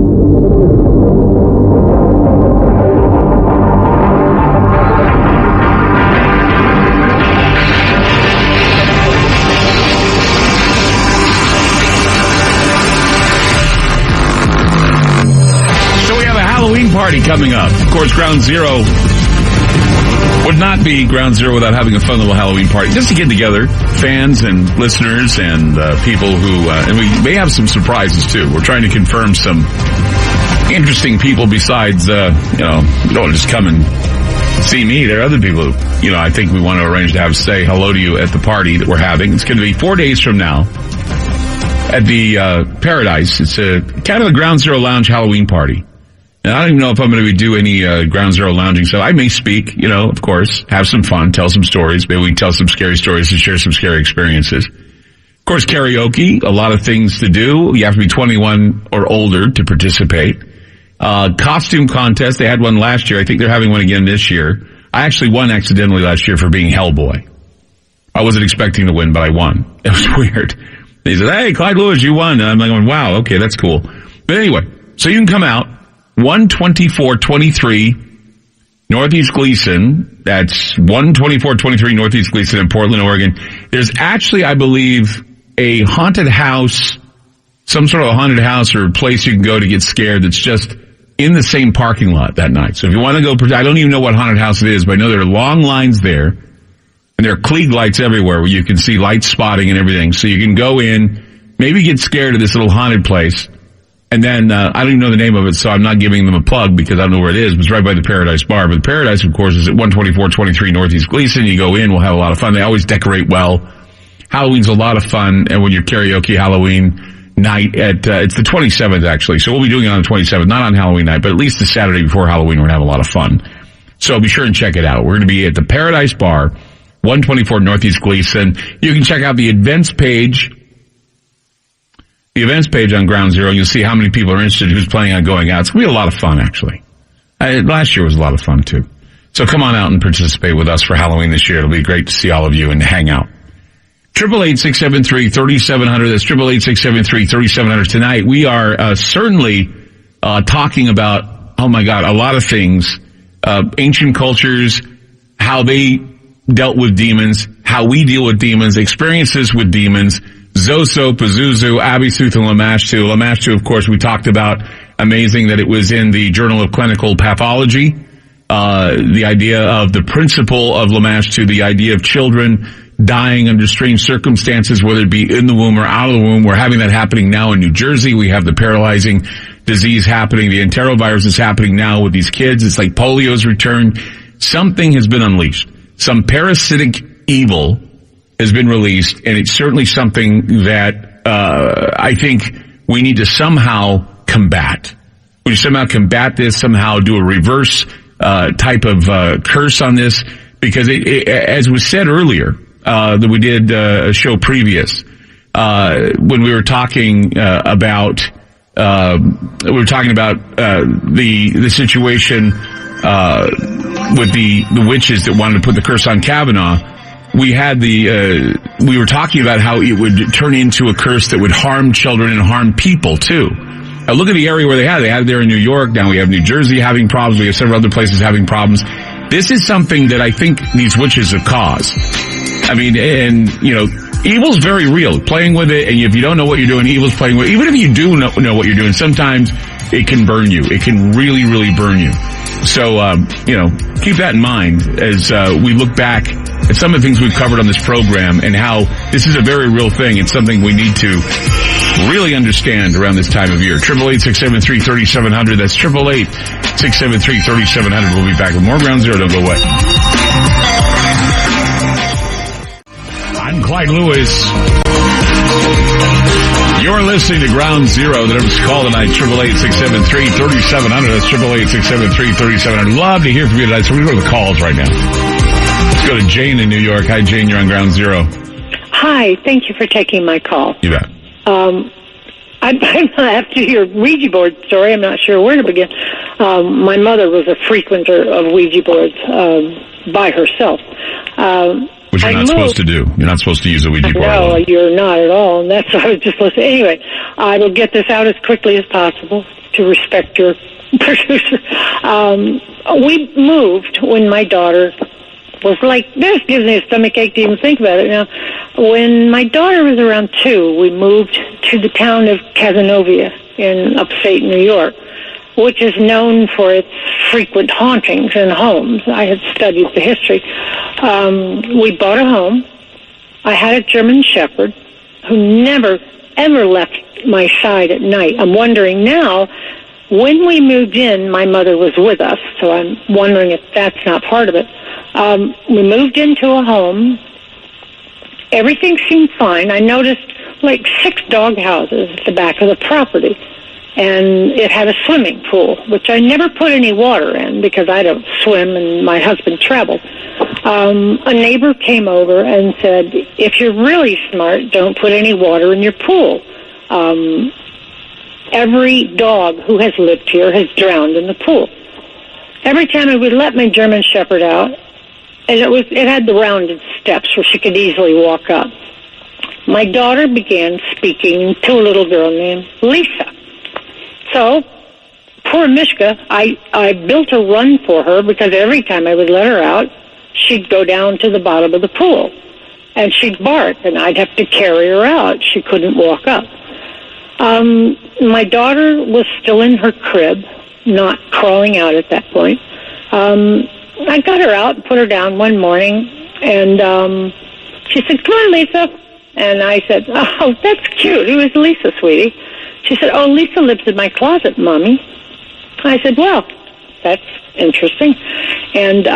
Party coming up. Of course, Ground Zero would not be Ground Zero without having a fun little Halloween party. Just to get together, fans and listeners and people who, and we may have some surprises too. We're trying to confirm some interesting people besides, you don't want to just come and see me. There are other people who, I think we want to arrange to have say hello to you at the party that we're having. It's going to be 4 days from now at the Paradise. It's kind of a Ground Zero Lounge Halloween party. And I don't even know if I'm going to do any Ground Zero lounging stuff. I may speak, of course, have some fun, tell some stories. Maybe we can tell some scary stories and share some scary experiences. Of course, karaoke, a lot of things to do. You have to be 21 or older to participate. Costume contest, they had one last year. I think they're having one again this year. I actually won accidentally last year for being Hellboy. I wasn't expecting to win, but I won. It was weird. He said, "Hey, Clyde Lewis, you won." And I'm like, going, wow, okay, that's cool. But anyway, so you can come out. 12423 Northeast Gleason. That's 12423 Northeast Gleason in Portland, Oregon. There's actually, I believe, a haunted house, some sort of a haunted house or place you can go to get scared that's just in the same parking lot that night. So if you want to go, I don't even know what haunted house it is, but I know there are long lines there, and there are Klieg lights everywhere where you can see light spotting and everything. So you can go in, maybe get scared of this little haunted place. And then, I don't even know the name of it, so I'm not giving them a plug because I don't know where it is, but it's right by the Paradise Bar. But the Paradise, of course, is at 12423 Northeast Gleason. You go in, we'll have a lot of fun. They always decorate well. Halloween's a lot of fun, and when you're karaoke Halloween night it's the 27th, actually. So we'll be doing it on the 27th, not on Halloween night, but at least the Saturday before Halloween, we're going to have a lot of fun. So be sure and check it out. We're going to be at the Paradise Bar, 124 Northeast Gleason. You can check out the events page on Ground Zero, and you'll see how many people are interested, who's planning on going out. It's going to be a lot of fun, actually. Last year was a lot of fun, too. So come on out and participate with us for Halloween this year. It'll be great to see all of you and to hang out. 888-673-3700. That's 888-673-3700. Tonight, we are certainly talking about, oh my God, a lot of things. Ancient cultures, how they dealt with demons, how we deal with demons, experiences with demons, Zoso, Pazuzu, Abisu, and Lamashtu. Lamashtu, of course, we talked about. Amazing that it was in the Journal of Clinical Pathology. The idea of the principle of Lamashtu, the idea of children dying under strange circumstances, whether it be in the womb or out of the womb. We're having that happening now in New Jersey. We have the paralyzing disease happening. The enterovirus is happening now with these kids. It's like polio's returned. Something has been unleashed. Some parasitic evil has been released, and it's certainly something that I think we need to somehow combat. We somehow combat this, somehow do a reverse type of curse on this, because as was said earlier, that we did a show previous, when we were talking about the situation with the witches that wanted to put the curse on Kavanaugh. We were talking about how it would turn into a curse that would harm children and harm people too. Now look at the area where they had it there in New York. Now we have New Jersey having problems. We have several other places having problems. This is something that I think these witches have caused. I mean, and, you know, evil's very real. Playing with it, and if you don't know what you're doing, evil's playing with it. Even if you do know what you're doing, sometimes it can burn you. It can really, really burn you. So, you know, keep that in mind as we look back at some of the things we've covered on this program and how this is a very real thing. It's something we need to really understand around this time of year. 888-673-3700. That's 888-673-3700. We'll be back with more Ground Zero. Don't go away. I'm Clyde Lewis. You're listening to Ground Zero. The number's call tonight, 888-673-3700. That's 888-673-3700. Love to hear from you tonight. So we're going to go to the calls right now. Let's go to Jane in New York. Hi, Jane. You're on Ground Zero. Hi. Thank you for taking my call. You bet. After your Ouija board story, I'm not sure where to begin. My mother was a frequenter of Ouija boards by herself. Which you're not supposed to do. You're not supposed to use a Ouija board. No, you're not at all. And that's what I was just listening. Anyway, I will get this out as quickly as possible to respect your producer. We moved when my daughter was like, this gives me a stomach ache to even think about it now. When my daughter was around 2, we moved to the town of Cazenovia in upstate New York, which is known for its frequent hauntings in homes. I had studied the history. We bought a home. I had a German Shepherd who never, ever left my side at night. I'm wondering now, when we moved in, my mother was with us, so I'm wondering if that's not part of it. We moved into a home. Everything seemed fine. I noticed like 6 dog houses at the back of the property. And it had a swimming pool, which I never put any water in because I don't swim and my husband traveled. A neighbor came over and said, if you're really smart, don't put any water in your pool. Every dog who has lived here has drowned in the pool. Every time I would let my German Shepherd out, and it had the rounded steps where she could easily walk up, my daughter began speaking to a little girl named Lisa. So, poor Mishka, I built a run for her because every time I would let her out, she'd go down to the bottom of the pool. And she'd bark, and I'd have to carry her out. She couldn't walk up. My daughter was still in her crib, not crawling out at that point. I got her out and put her down one morning, and she said, come on, Lisa. And I said, oh, that's cute. Who is Lisa, sweetie? She said, oh, Lisa lives in my closet, Mommy. I said, well, that's interesting. And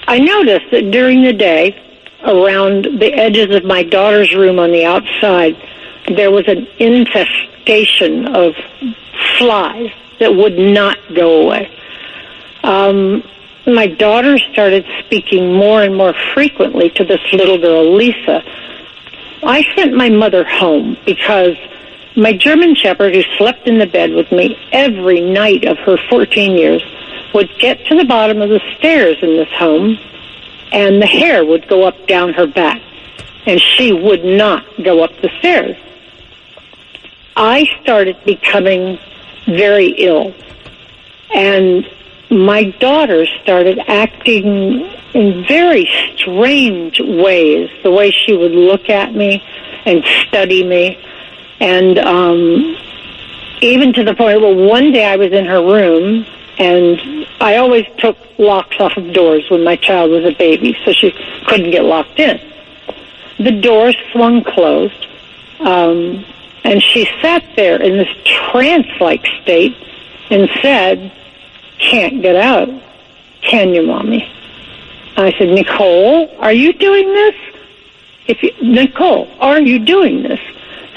I noticed that during the day, around the edges of my daughter's room on the outside, there was an infestation of flies that would not go away. My daughter started speaking more and more frequently to this little girl, Lisa. I sent my mother home because my German Shepherd, who slept in the bed with me every night of her 14 years, would get to the bottom of the stairs in this home, and the hair would go up down her back, and she would not go up the stairs. I started becoming very ill, and my daughter started acting in very strange ways, the way she would look at me and study me. And even to the point where one day I was in her room And I always took locks off of doors when my child was a baby, so she couldn't get locked in. The door swung closed, and she sat there in this trance-like state and said, "Can't get out. Can you, Mommy?" I said, "Nicole, are you doing this? Nicole, are you doing this?"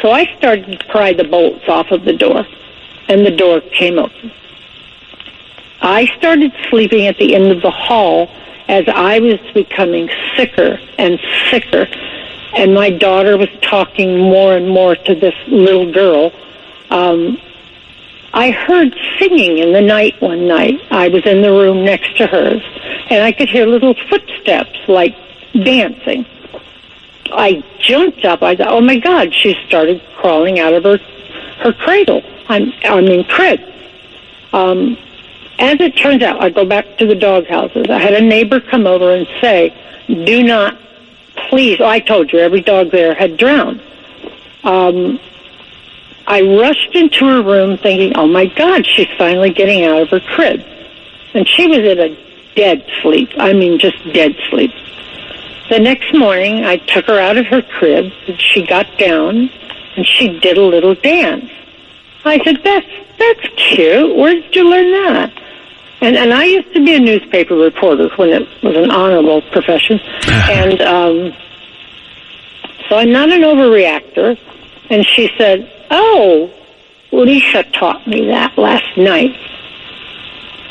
So I started to pry the bolts off of the door, and the door came open. I started sleeping at the end of the hall as I was becoming sicker and sicker, and my daughter was talking more and more to this little girl. I heard singing in the night one night. I was in the room next to hers, and I could hear little footsteps like dancing. I jumped up. I thought, oh my God, she started crawling out of her cradle. Crib. As it turns out, I go back to the dog houses. I had a neighbor come over and say, "Do not, please," I told you, every dog there had drowned. I rushed into her room thinking, oh my God, she's finally getting out of her crib. And she was in a dead sleep. Just dead sleep. The next morning, I took her out of her crib, and she got down, and she did a little dance. I said, that's cute. Where did you learn that? And I used to be a newspaper reporter when it was an honorable profession. And so I'm not an overreactor. And she said, oh, Lisa taught me that last night.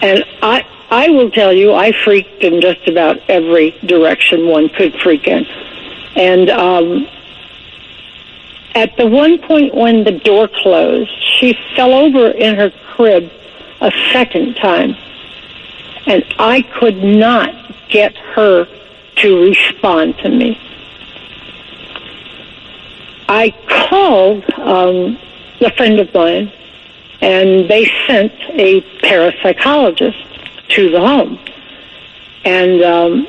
And I will tell you, I freaked in just about every direction one could freak in. And at the one point when the door closed, she fell over in her crib a second time. And I could not get her to respond to me. I called a friend of mine, and they sent a parapsychologist to the home. And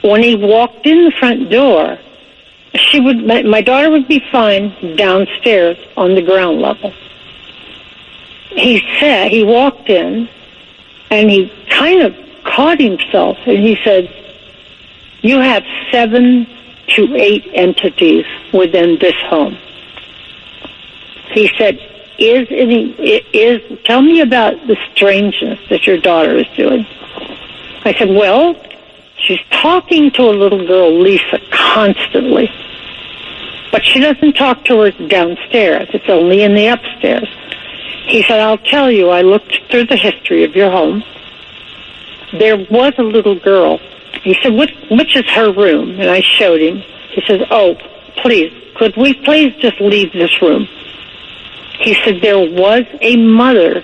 when he walked in the front door, my daughter would be fine downstairs on the ground level. He walked in, and he kind of caught himself, and he said, "You have 7 to 8 entities within this home." He said, tell me about the strangeness that your daughter is doing. I said, well, she's talking to a little girl, Lisa, constantly. But she doesn't talk to her downstairs. It's only in the upstairs. He said, I'll tell you, I looked through the history of your home. There was a little girl. He said, which is her room? And I showed him. He says, oh, please, could we please just leave this room? He said, there was a mother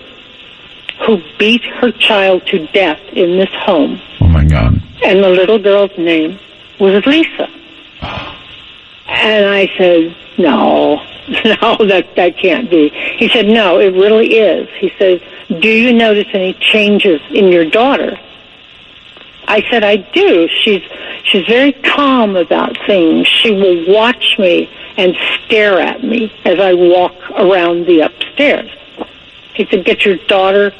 who beat her child to death in this home. Oh, my God. And the little girl's name was Lisa. And I said, no, that can't be. He said, no, it really is. He says, do you notice any changes in your daughter? I said, I do. She's very calm about things. She will watch me and stare at me as I walk around the upstairs. He said, get your daughter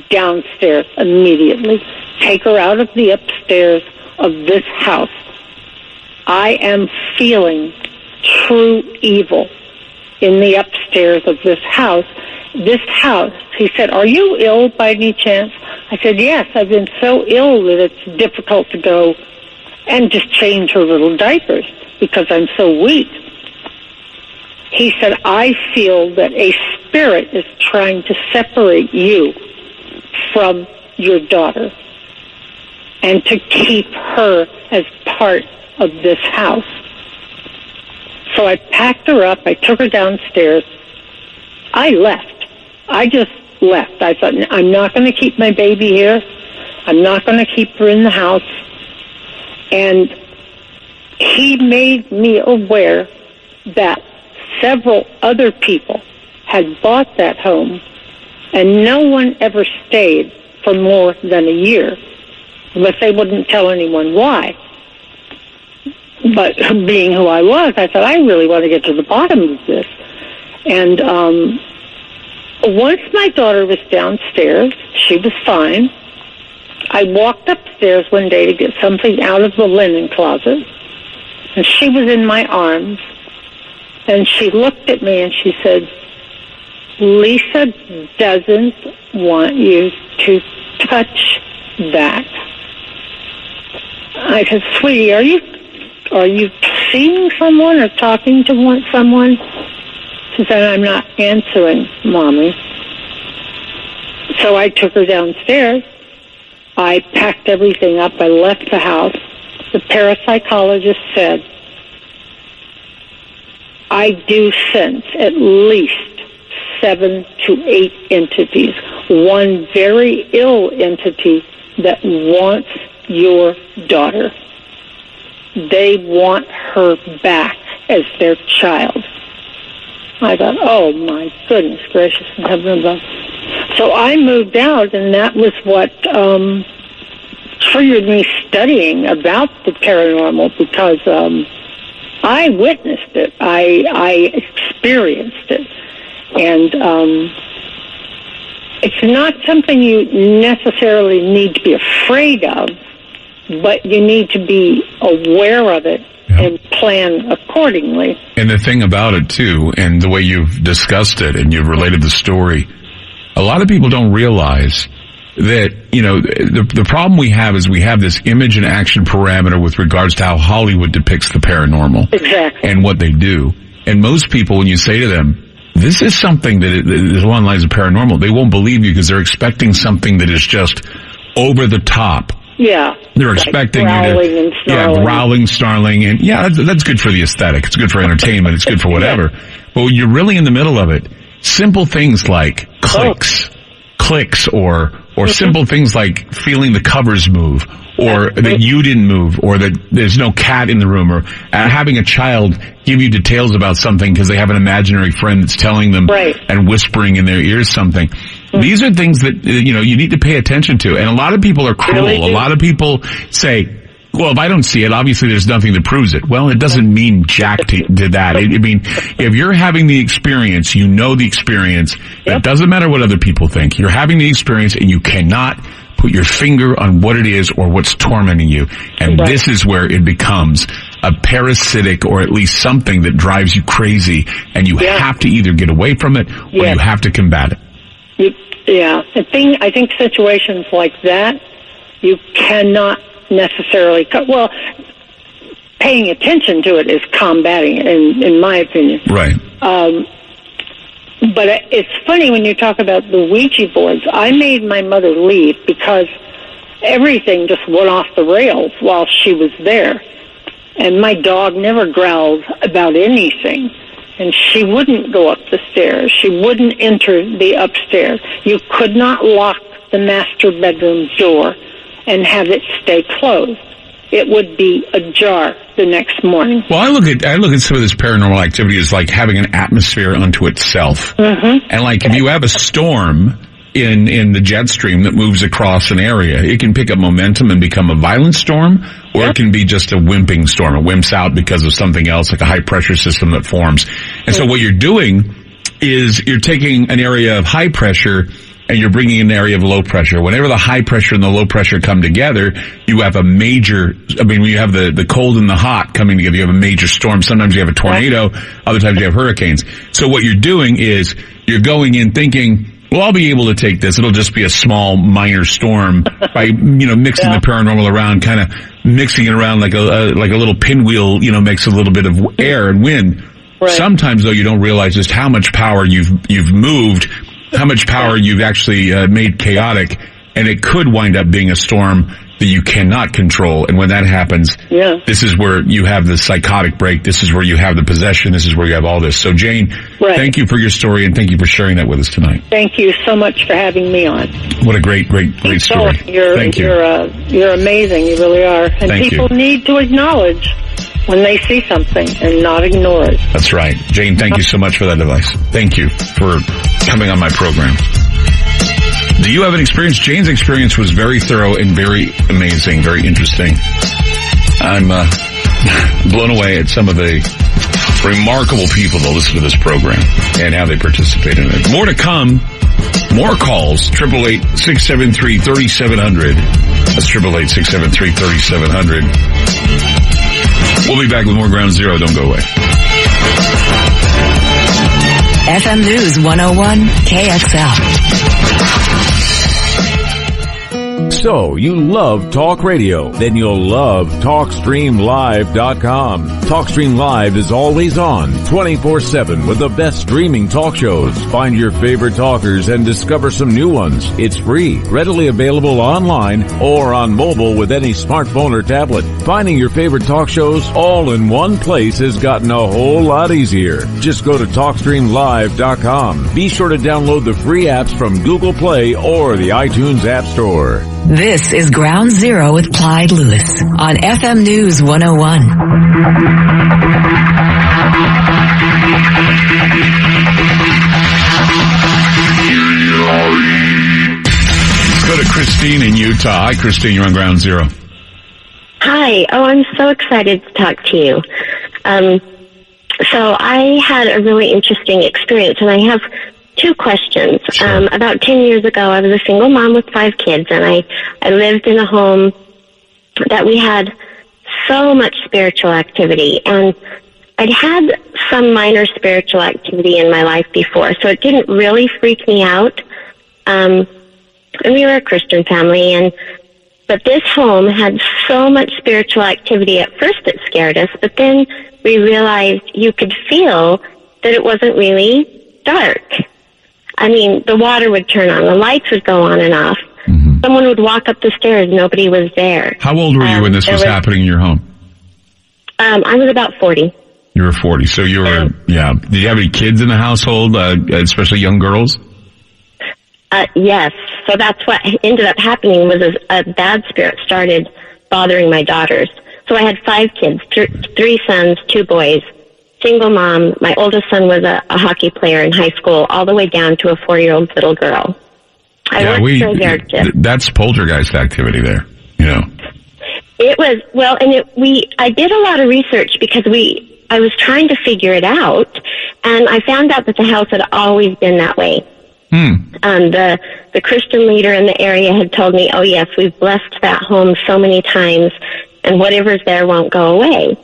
downstairs immediately. Take her out of the upstairs of this house. I am feeling true evil in the upstairs of this house. This house, he said, are you ill by any chance? I said, yes, I've been so ill that it's difficult to go and just change her little diapers because I'm so weak. He said, I feel that a spirit is trying to separate you from your daughter and to keep her as part of this house. So I packed her up. I took her downstairs. I left. I just left. I thought, I'm not going to keep my baby here. I'm not going to keep her in the house. And he made me aware that several other people had bought that home, and no one ever stayed for more than a year. But they wouldn't tell anyone why. But being who I was, I thought, I really want to get to the bottom of this. And once my daughter was downstairs, she was fine. I walked upstairs one day to get something out of the linen closet, and she was in my arms, and she looked at me and she said, Lisa doesn't want you to touch that. I said, sweetie, are you seeing someone or talking to someone? She said, I'm not answering, Mommy. So I took her downstairs. I packed everything up. I left the house. The parapsychologist said, I do sense at least 7 to 8 entities. One very ill entity that wants your daughter. They want her back as their child. I thought, oh my goodness gracious in heaven above. So I moved out, and that was what triggered me studying about the paranormal, because I witnessed it. I experienced it. And it's not something you necessarily need to be afraid of, but you need to be aware of it and plan accordingly. And the thing about it, too, and the way you've discussed it and you've related the story, a lot of people don't realize that, you know, the problem we have is we have this image and action parameter with regards to how Hollywood depicts the paranormal. Exactly. And what they do. And most people, when you say to them, this is something that is along the lines of paranormal, they won't believe you because they're expecting something that is just over the top. Yeah. They're expecting growling you to, and snarling. growling, snarling, and that's good for the aesthetic. It's good for entertainment. It's good for whatever. But when you're really in the middle of it, simple things like clicks, or simple things like feeling the covers move, or that you didn't move, or that there's no cat in the room, or having a child give you details about something because they have an imaginary friend that's telling them and whispering in their ears something. These are things that, you know, you need to pay attention to. And a lot of people are cruel. A lot of people say, well, if I don't see it, obviously there's nothing that proves it. Well, it doesn't mean jack to that. I mean, if you're having the experience, you know the experience. It doesn't matter what other people think. You're having the experience, and you cannot put your finger on what it is or what's tormenting you. And this is where it becomes a parasitic, or at least something that drives you crazy, and you have to either get away from it or you have to combat it. I think situations like that, you cannot necessarily, paying attention to it is combating it, in my opinion. Right. But it's funny when you talk about the Ouija boards. I made my mother leave because everything just went off the rails while she was there. And my dog never growled about anything. And she wouldn't go up the stairs. She wouldn't enter the upstairs. You could not lock the master bedroom door and have it stay closed. It would be ajar the next morning. Well, I look at some of this paranormal activity as like having an atmosphere unto itself. And like if you have a storm in the jet stream that moves across an area, it can pick up momentum and become a violent storm, or it can be just a wimping storm. It wimps out because of something else, like a high pressure system that forms. And so what you're doing is you're taking an area of high pressure and you're bringing in an area of low pressure. Whenever the high pressure and the low pressure come together, you have a major, when you have the cold and the hot coming together, you have a major storm. Sometimes you have a tornado, other times you have hurricanes. So what you're doing is you're going in thinking, well, I'll be able to take this. It'll just be a small, minor storm by, mixing the paranormal around, kind of mixing it around like a little pinwheel, makes a little bit of air and wind. Sometimes, though, you don't realize just how much power you've moved, how much power you've actually made chaotic, and it could wind up being a storm that you cannot control. And when that happens, this is where you have the psychotic break. This is where you have the possession. This is where you have all this. So, Jane, thank you for your story, and thank you for sharing that with us tonight. Thank you so much for having me on. What a great story. Thank you. You're amazing. You really are. And people need to acknowledge when they see something and not ignore it. That's right. Jane, thank you so much for that advice. Thank you for coming on my program. Do you have an experience? Jane's experience was very thorough and very amazing, very interesting. I'm blown away at some of the remarkable people that listen to this program and how they participate in it. More to come. More calls, 888-673-3700. That's 888-673-3700. We'll be back with more Ground Zero. Don't go away. FM News 101 KXL. So, you love talk radio? Then you'll love TalkStreamLive.com. TalkStream Live is always on, 24/7 with the best streaming talk shows. Find your favorite talkers and discover some new ones. It's free, readily available online or on mobile with any smartphone or tablet. Finding your favorite talk shows all in one place has gotten a whole lot easier. Just go to TalkStreamLive.com. Be sure to download the free apps from Google Play or the iTunes App Store. This is Ground Zero with Clyde Lewis on FM News 101. Let's go to Christine in Utah. Hi, Christine. You're on Ground Zero. Hi. Oh, I'm so excited to talk to you. So I had a really interesting experience, and I have two questions. Sure. About 10 years ago, I was a single mom with 5 kids, and I lived in a home that we had so much spiritual activity, and I'd had some minor spiritual activity in my life before, so it didn't really freak me out. And we were a Christian family, but this home had so much spiritual activity. At first it scared us, but then we realized you could feel that it wasn't really dark. I mean, the water would turn on, the lights would go on and off. Mm-hmm. Someone would walk up the stairs, nobody was there. How old were you when this was happening in your home? I was about 40. You were 40, so you were, yeah. Did you have any kids in the household, especially young girls? Yes. So that's what ended up happening was a bad spirit started bothering my daughters. So I had 5 kids, 3 sons, 2 boys. Single mom. My oldest son was a hockey player in high school, all the way down to a 4-year-old little girl. That's poltergeist activity there, you know. It was, well, and I did a lot of research because I was trying to figure it out, and I found out that the house had always been that way. The Christian leader in the area had told me, oh yes, we've blessed that home so many times, and whatever's there won't go away.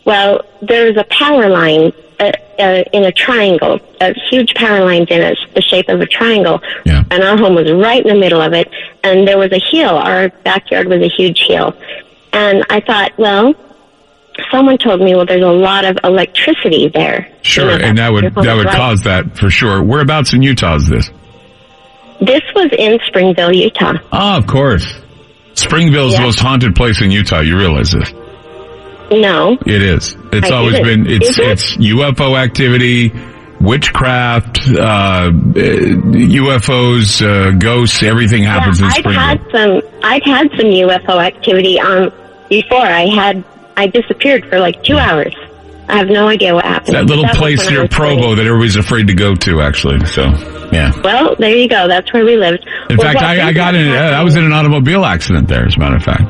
Well, there's a power line in a triangle, a huge power line in the shape of a triangle, and our home was right in the middle of it, and there was a hill. Our backyard was a huge hill. And I thought, well, someone told me, well, there's a lot of electricity there. Sure, and that would cause that for sure. Whereabouts in Utah is this? This was in Springville, Utah. Oh, of course. Springville is the most haunted place in Utah. You realize this? No. It is. It's always been, it's UFO activity, witchcraft, UFOs, ghosts, everything happens in Springville. I'd had some UFO activity before. I disappeared for like 2 hours. I have no idea what happened. That little place near Provo that everybody's afraid to go to, actually. So, yeah. Well, there you go. That's where we lived. In fact, I was in an automobile accident there, as a matter of fact.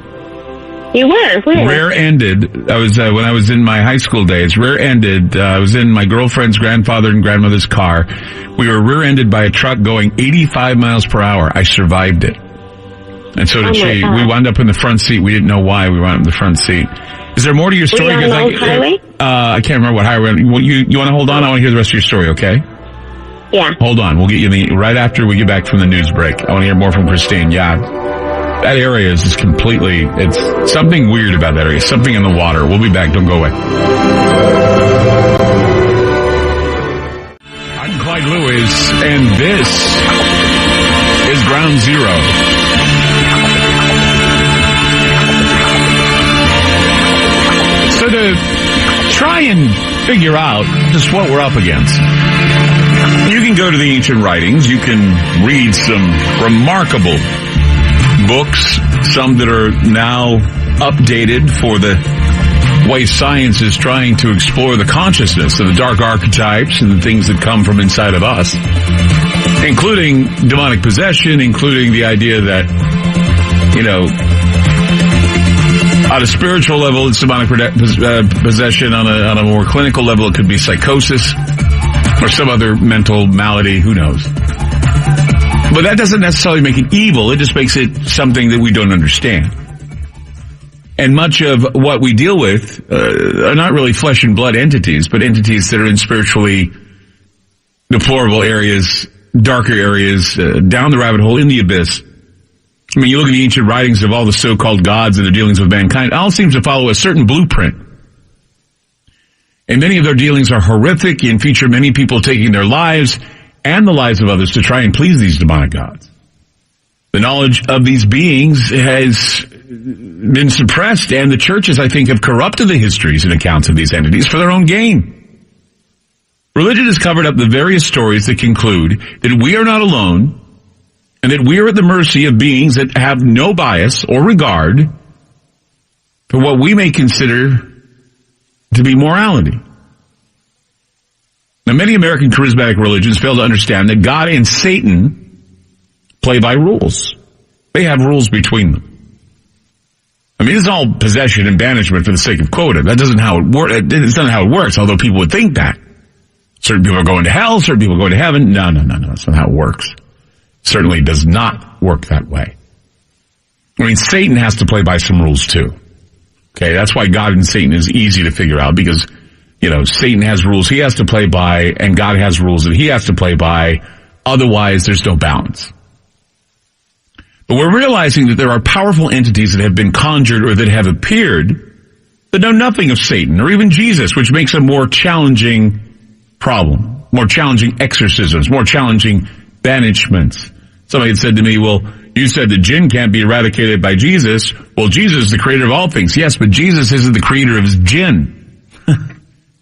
You were? Where? Rear-ended. I was, when I was in my high school days, rear-ended. I was in my girlfriend's grandfather and grandmother's car. We were rear-ended by a truck going 85 miles per hour. I survived it. And so did she. We wound up in the front seat. We didn't know why we wound up in the front seat. Is there more to your story? Were you on highway? I can't remember what highway. You want to hold on? I want to hear the rest of your story, okay? Yeah. Hold on. We'll get you right after we get back from the news break. I want to hear more from Christine. Yeah. That area is just completely, it's something weird about that area. Something in the water. We'll be back. Don't go away. I'm Clyde Lewis, and this is Ground Zero. So to try and figure out just what we're up against, you can go to the ancient writings. You can read some remarkable books, some that are now updated for the way science is trying to explore the consciousness of the dark archetypes and the things that come from inside of us, including demonic possession, including the idea that, you know, on a spiritual level, it's demonic possession. On a more clinical level, it could be psychosis or some other mental malady. Who knows? But that doesn't necessarily make it evil. It just makes it something that we don't understand. And much of what we deal with are not really flesh and blood entities, but entities that are in spiritually deplorable areas, darker areas, down the rabbit hole, in the abyss. I mean, you look at the ancient writings of all the so-called gods and their dealings with mankind, it all seems to follow a certain blueprint. And many of their dealings are horrific and feature many people taking their lives and the lives of others to try and please these demonic gods. The knowledge of these beings has been suppressed, and the churches, I think, have corrupted the histories and accounts of these entities for their own gain. Religion has covered up the various stories that conclude that we are not alone and that we are at the mercy of beings that have no bias or regard for what we may consider to be morality. Now, many American charismatic religions fail to understand that God and Satan play by rules. They have rules between them. I mean, it's all possession and banishment for the sake of quota. That doesn't how it works. It's not how it works, although people would think that. Certain people are going to hell, certain people are going to heaven. No. That's not how it works. Certainly does not work that way. I mean, Satan has to play by some rules too. Okay, that's why God and Satan is easy to figure out, because, you know, Satan has rules he has to play by, and God has rules that he has to play by. Otherwise, there's no balance. But we're realizing that there are powerful entities that have been conjured or that have appeared that know nothing of Satan or even Jesus, which makes a more challenging problem, more challenging exorcisms, more challenging banishments. Somebody had said to me, well, you said the jinn can't be eradicated by Jesus. Well, Jesus is the creator of all things. Yes, but Jesus isn't the creator of his jinn.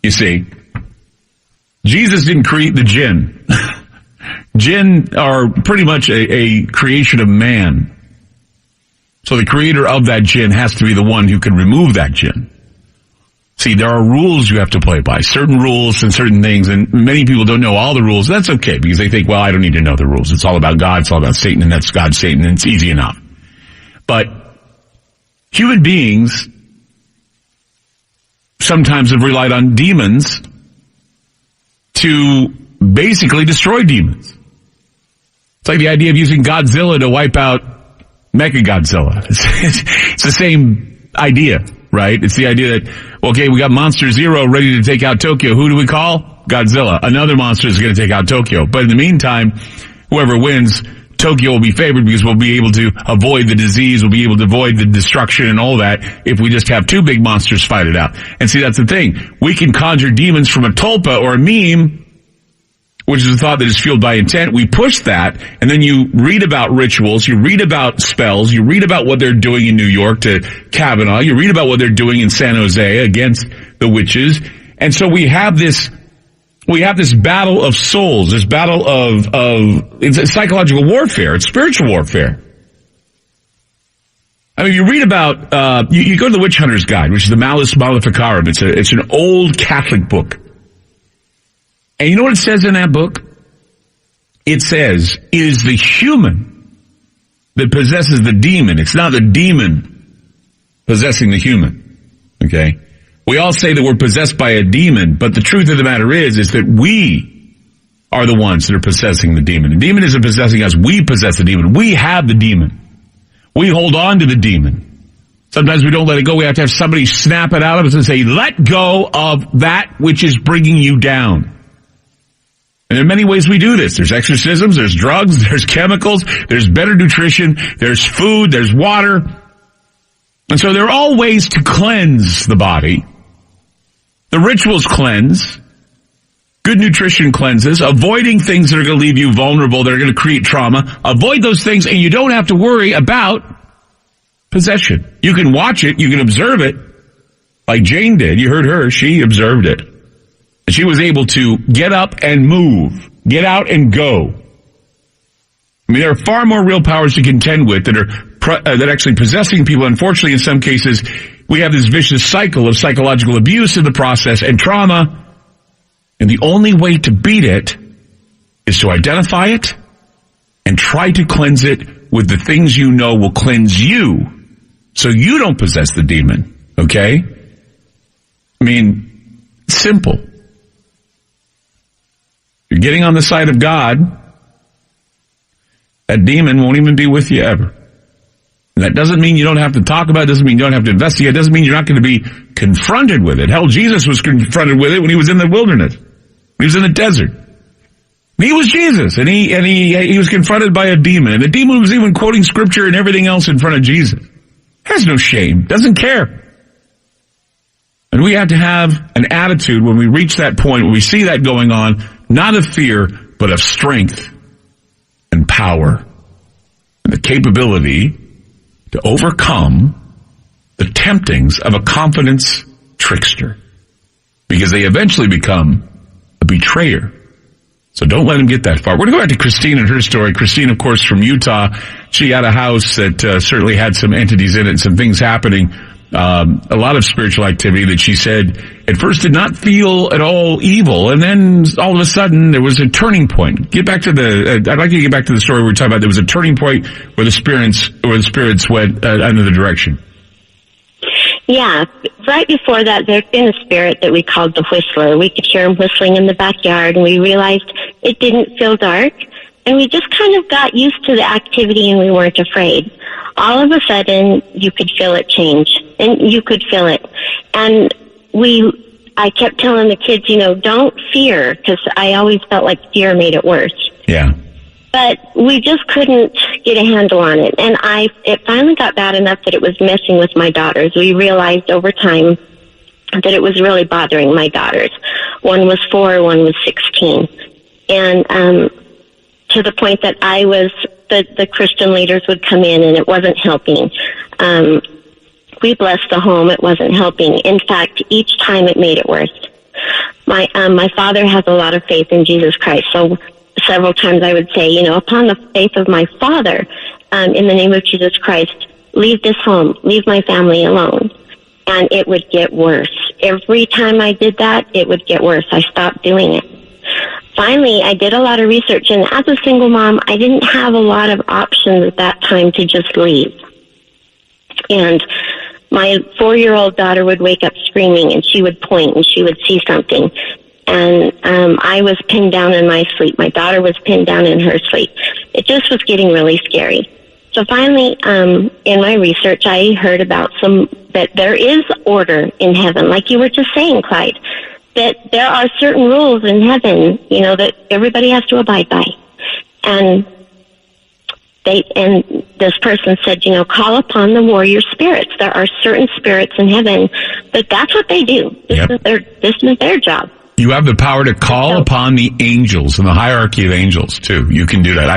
You see, Jesus didn't create the jinn. Jinn are pretty much a creation of man. So the creator of that jinn has to be the one who can remove that jinn. See, there are rules you have to play by, certain rules and certain things, and many people don't know all the rules. That's okay, because they think, well, I don't need to know the rules. It's all about God, it's all about Satan, and that's God, Satan, and it's easy enough. But human beings sometimes have relied on demons to basically destroy demons. It's like the idea of using Godzilla to wipe out Mechagodzilla. It's the same idea, right? It's the idea that, okay, we got Monster Zero ready to take out Tokyo. Who do we call? Godzilla. Another monster is going to take out Tokyo. But in the meantime, whoever wins, Tokyo will be favored because we'll be able to avoid the disease, we'll be able to avoid the destruction and all that if we just have two big monsters fight it out. And see, that's the thing. We can conjure demons from a tulpa or a meme, which is a thought that is fueled by intent. We push that, and then you read about rituals, you read about spells, you read about what they're doing in New York to Kavanaugh, you read about what they're doing in San Jose against the witches, and so we have this battle of souls, this battle of it's a psychological warfare, it's spiritual warfare. I mean, you read about, you go to the Witch Hunter's Guide, which is the Malleus Maleficarum. It's an old Catholic book. And you know what it says in that book? It says, it is the human that possesses the demon. It's not the demon possessing the human. Okay? We all say that we're possessed by a demon, but the truth of the matter is that we are the ones that are possessing the demon. The demon isn't possessing us. We possess the demon. We have the demon. We hold on to the demon. Sometimes we don't let it go. We have to have somebody snap it out of us and say, let go of that which is bringing you down. And there are many ways we do this. There's exorcisms, there's drugs, there's chemicals, there's better nutrition, there's food, there's water. And so there are all ways to cleanse the body. The rituals cleanse. Good nutrition cleanses. Avoiding things that are going to leave you vulnerable, that are going to create trauma. Avoid those things, and you don't have to worry about possession. You can watch it, you can observe it, like Jane did. You heard her, she observed it. She was able to get up and move, get out and go. I mean, there are far more real powers to contend with that are actually possessing people. Unfortunately, in some cases, we have this vicious cycle of psychological abuse in the process and trauma. And the only way to beat it is to identify it and try to cleanse it with the things you know will cleanse you so you don't possess the demon. Okay? I mean, simple. You're getting on the side of God. that demon won't even be with you ever. And that doesn't mean you don't have to talk about it, doesn't mean you don't have to investigate, it doesn't mean you're not going to be confronted with it. Hell, Jesus was confronted with it when he was in the wilderness. He was in the desert. And he was Jesus, and he was confronted by a demon, and the demon was even quoting scripture and everything else in front of Jesus. Has no shame, doesn't care. And we have to have an attitude when we reach that point, when we see that going on, not of fear, but of strength and power and the capability to overcome the temptings of a confidence trickster, because they eventually become a betrayer. So don't let him get that far. We're going to go back to Christine and her story. Christine, of course, from Utah. She had a house that certainly had some entities in it, some things happening, a lot of spiritual activity that she said at first did not feel at all evil. And then all of a sudden there was a turning point. I'd like you to get back to the story we were talking about. There was a turning point where the spirits went another direction. Yeah, right before that, there'd been a spirit that we called the Whistler. We could hear him whistling in the backyard, and we realized it didn't feel dark, and we just kind of got used to the activity, and we weren't afraid. All of a sudden, you could feel it change, and you could feel it. And I kept telling the kids, don't fear, because I always felt like fear made it worse. Yeah. But we just couldn't get a handle on it. And it finally got bad enough that it was messing with my daughters. We realized over time that it was really bothering my daughters. One was 4, one was 16. And to the point that the Christian leaders would come in and it wasn't helping. We blessed the home, it wasn't helping. In fact, each time it made it worse. My father has a lot of faith in Jesus Christ, so several times I would say, upon the faith of my father, in the name of Jesus Christ, leave this home, leave my family alone. And it would get worse. Every time I did that, it would get worse. I stopped doing it. Finally, I did a lot of research, and as a single mom, I didn't have a lot of options at that time to just leave. And my 4-year-old daughter would wake up screaming, and she would point, and she would see something. And I was pinned down in my sleep. My daughter was pinned down in her sleep. It just was getting really scary. So finally, in my research, I heard about that there is order in heaven, like you were just saying, Clyde, that there are certain rules in heaven, that everybody has to abide by. And this person said, call upon the warrior spirits. There are certain spirits in heaven, but that's what they do. This is their job. You have the power to call upon the angels and the hierarchy of angels, too. You can do that.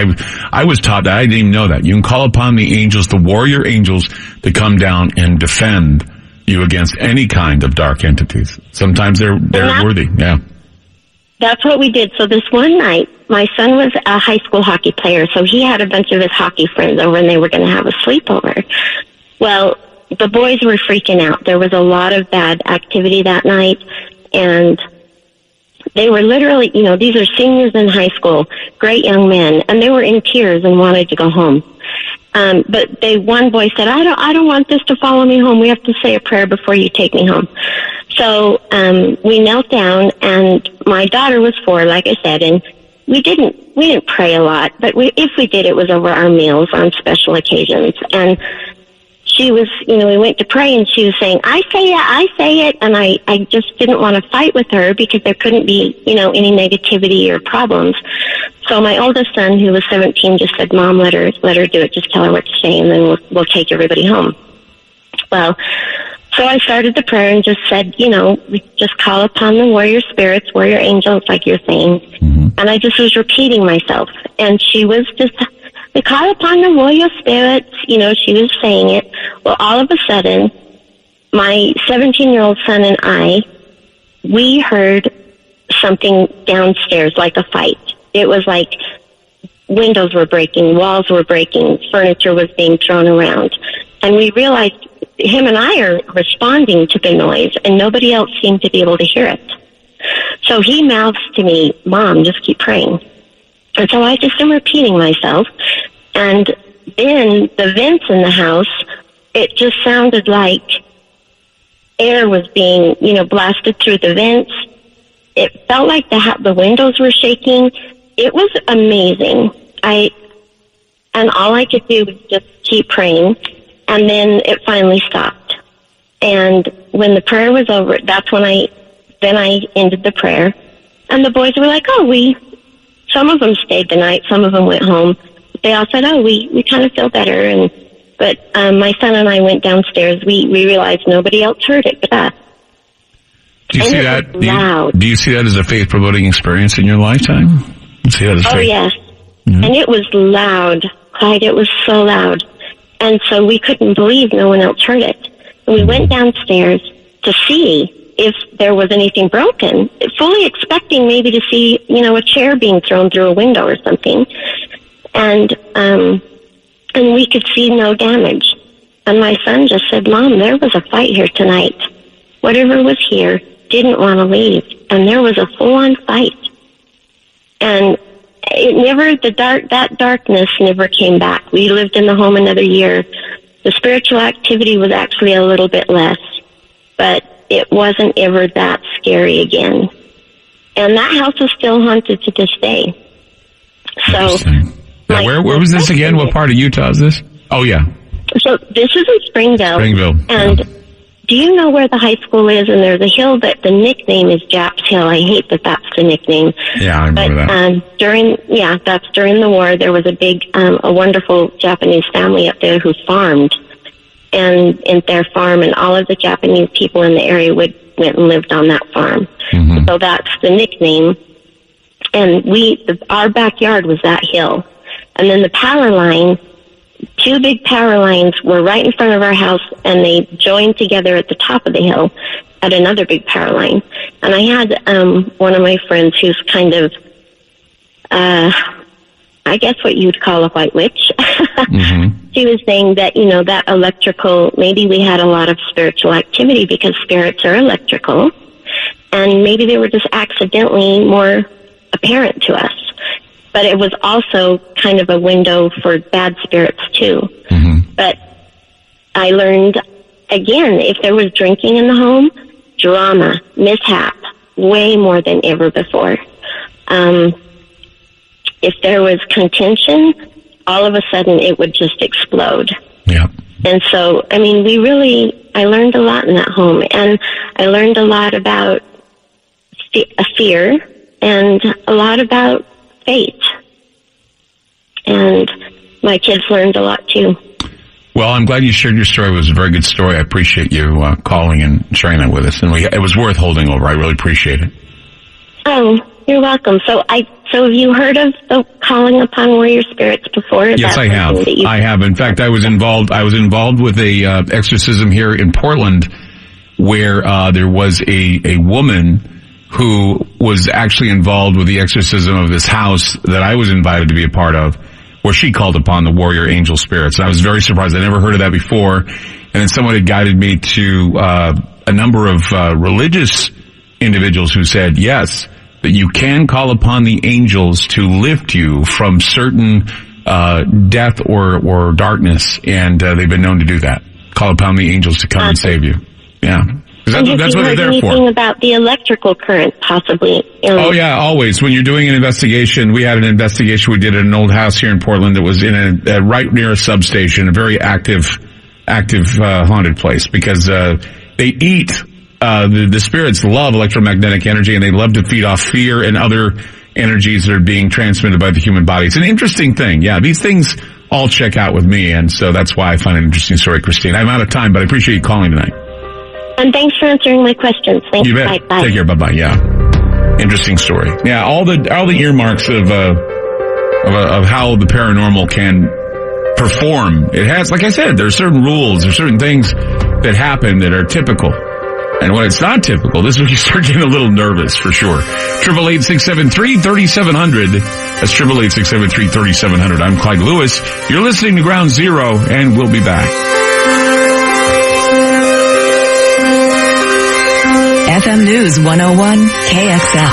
I was taught that. I didn't even know that. You can call upon the angels, the warrior angels, to come down and defend you against any kind of dark entities. Sometimes they're worthy. Yeah. That's what we did. So this one night, my son was a high school hockey player, so he had a bunch of his hockey friends over, and they were going to have a sleepover. Well, the boys were freaking out. There was a lot of bad activity that night, and they were literally, these are seniors in high school, great young men, and they were in tears and wanted to go home. But one boy said, I don't want this to follow me home. We have to say a prayer before you take me home. So we knelt down, and my daughter was 4, like I said, and we didn't pray a lot, but if we did, it was over our meals on special occasions. And she was, we went to pray, and she was saying, I say it, and I just didn't want to fight with her because there couldn't be, any negativity or problems. So my oldest son, who was 17, just said, Mom, let her do it. Just tell her what to say, and then we'll take everybody home. Well, so I started the prayer and just said, we just call upon the warrior spirits, warrior angels, like you're saying. Mm-hmm. And I just was repeating myself. And she was just, we call upon the warrior spirits, she was saying it. Well, all of a sudden, my 17-year-old son and I, we heard something downstairs, like a fight. It was like windows were breaking, walls were breaking, furniture was being thrown around. And we realized him and I are responding to the noise, and nobody else seemed to be able to hear it. So he mouths to me, Mom, just keep praying. And so I just am repeating myself. And then the vents in the house, it just sounded like air was being, blasted through the vents. It felt like the windows were shaking. It was amazing. I And all I could do was just keep praying. And then it finally stopped. And when the prayer was over, that's when I ended the prayer. And the boys were like, some of them stayed the night, some of them went home. They all said, we kind of feel better. But my son and I went downstairs. We realized nobody else heard it but us. Do you see that? Do you see that as a faith promoting experience in your lifetime? See that as faith? Yes. Mm-hmm. And it was loud, Clyde. It was so loud. And so we couldn't believe no one else heard it. And we went downstairs to see if there was anything broken, fully expecting maybe to see, a chair being thrown through a window or something. And we could see no damage. And my son just said, Mom, there was a fight here tonight. Whatever was here didn't want to leave. And there was a full-on fight. And that darkness never came back. We lived in the home another year. The spiritual activity was actually a little bit less, but it wasn't ever that scary again. And that house is still haunted to this day. So, now, where was this again? What part of Utah is this? Oh, yeah. So this is in Springville. And do you know where the high school is? And there's a hill that the nickname is Japs Hill. I hate that that's the nickname. Yeah, I remember that. That's during the war. There was a wonderful Japanese family up there who farmed. And in their farm, and all of the Japanese people in the area went and lived on that farm. Mm-hmm. So that's the nickname. And our backyard was that hill. And then the power line, 2 big power lines were right in front of our house, and they joined together at the top of the hill at another big power line. And I had one of my friends who's kind of, I guess what you'd call a white witch. Mm-hmm. She was saying that, that electrical, maybe we had a lot of spiritual activity because spirits are electrical, and maybe they were just accidentally more apparent to us. But it was also kind of a window for bad spirits, too. Mm-hmm. But I learned, again, if there was drinking in the home, drama, mishap, way more than ever before. If there was contention, all of a sudden it would just explode. Yeah. And so, I learned a lot in that home. And I learned a lot about fear and a lot about faith. And my kids learned a lot too. Well, I'm glad you shared your story. It was a very good story. I appreciate you calling and sharing that with us. And it was worth holding over. I really appreciate it. Oh, you're welcome. So have you heard of the calling upon warrior spirits before? Yes, I have. I have. In fact, I was involved with a exorcism here in Portland where there was a woman who was actually involved with the exorcism of this house that I was invited to be a part of, where she called upon the warrior angel spirits. And I was very surprised. I never heard of that before. And then someone had guided me to a number of religious individuals who said, yes, that you can call upon the angels to lift you from certain death or darkness. And they've been known to do that. Call upon the angels to come and save you. Yeah. That's what they're there for. Anything about the electrical current, possibly? Oh, yeah, always. When you're doing an investigation, we had an investigation we did at an old house here in Portland that was in right near a substation, a very active haunted place, because they eat, the spirits love electromagnetic energy, and they love to feed off fear and other energies that are being transmitted by the human body. It's an interesting thing. Yeah, these things all check out with me, and so that's why I find it an interesting story, Christine. I'm out of time, but I appreciate you calling tonight. And thanks for answering my questions. Thanks. You bet. Bye. Take care. Bye-bye. Yeah. Interesting story. Yeah, all the earmarks of how the paranormal can perform. It has, like I said, there are certain rules, there are certain things that happen that are typical. And when it's not typical, this is when you start getting a little nervous, for sure. 888-673-3700. That's 888-673-3700. I'm Clyde Lewis. You're listening to Ground Zero, and we'll be back. FM News 101 KXL.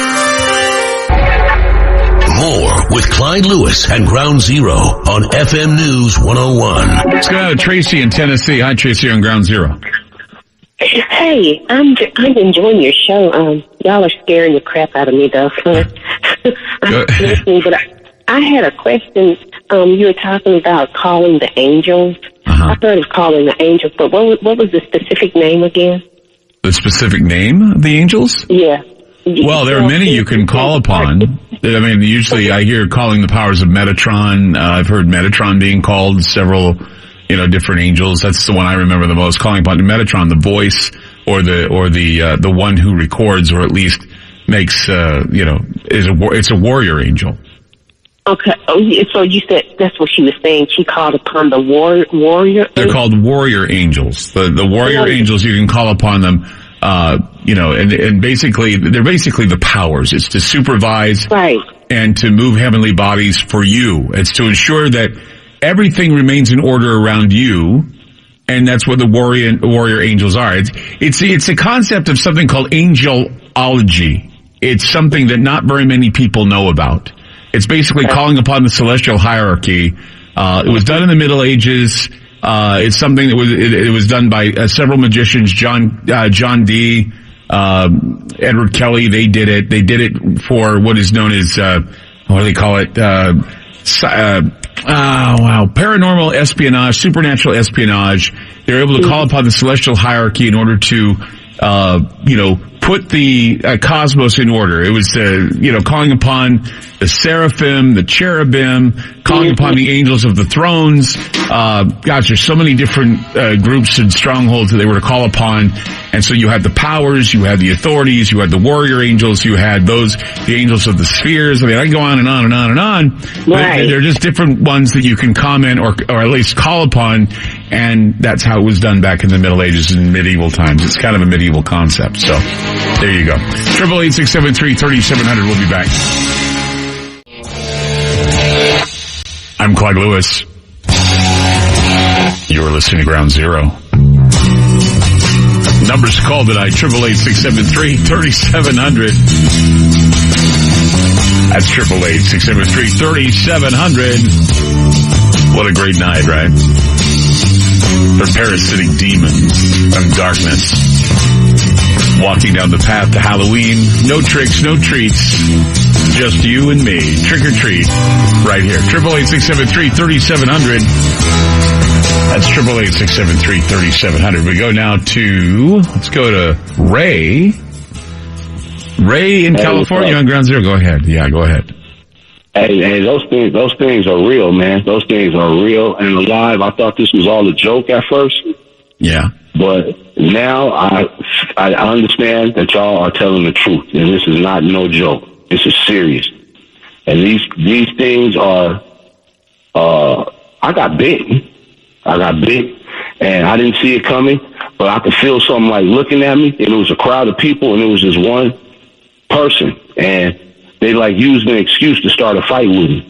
More with Clyde Lewis and Ground Zero on FM News 101. Let's go to Tracy in Tennessee. Hi, Tracy on Ground Zero. Hey, I'm enjoying your show. Y'all are scaring the crap out of me, though. I'm listening, but I had a question. you were talking about calling the angels. I've heard of calling the angels, but what was the specific name again? The specific name of the angels? Yeah. Well, there are many you can call upon. I mean, usually I hear calling the powers of Metatron. I've heard Metatron being called, several, different angels. That's the one I remember the most. Calling upon Metatron, the voice or the one who records, or at least makes, it's a warrior angel. Okay. Oh, so you said that's what she was saying. She called upon the warrior. They're called warrior angels. The warrior angels, you can call upon them. And basically, they're basically the powers. It's to supervise and to move heavenly bodies for you. It's to ensure that everything remains in order around you. And that's what the warrior angels are. It's a concept of something called angelology. It's something that not very many people know about. It's basically calling upon the celestial hierarchy. It was done in the Middle Ages. It's something that was done by several magicians, John Dee, Edward Kelly. They did it. They did it for what is known as, what do they call it? Paranormal espionage, supernatural espionage. They're able to call upon the celestial hierarchy in order to, put the cosmos in order. It was, calling upon the seraphim, the cherubim, calling upon the angels of the thrones. There's so many different groups and strongholds that they were to call upon. And so you had the powers, you had the authorities, you had the warrior angels, you had the angels of the spheres. I mean, I can go on and on and on and on. Right. They're just different ones that you can comment or at least call upon. And that's how it was done back in the Middle Ages and medieval times. It's kind of a medieval concept. So there you go. 888-673-3700. We'll be back. I'm Clyde Lewis. You're listening to Ground Zero. Numbers to call tonight, 888-673-3700. That's 888-673-3700. What a great night, right? For parasitic demons of darkness walking down the path to Halloween. No tricks, no treats. Just you and me. Trick or treat. Right here. 888-673-3700. That's 888-673-3700. We go now let's go to Ray. Ray in California on Ground Zero. Go ahead. Yeah, go ahead. Hey, those things are real, man. Those things are real and alive. I thought this was all a joke at first. Yeah. But now I understand that y'all are telling the truth, and this is not no joke. This is serious. And these things are, I got bit, and I didn't see it coming, but I could feel something like looking at me, and it was a crowd of people, and it was just one person, and they like used an excuse to start a fight with me.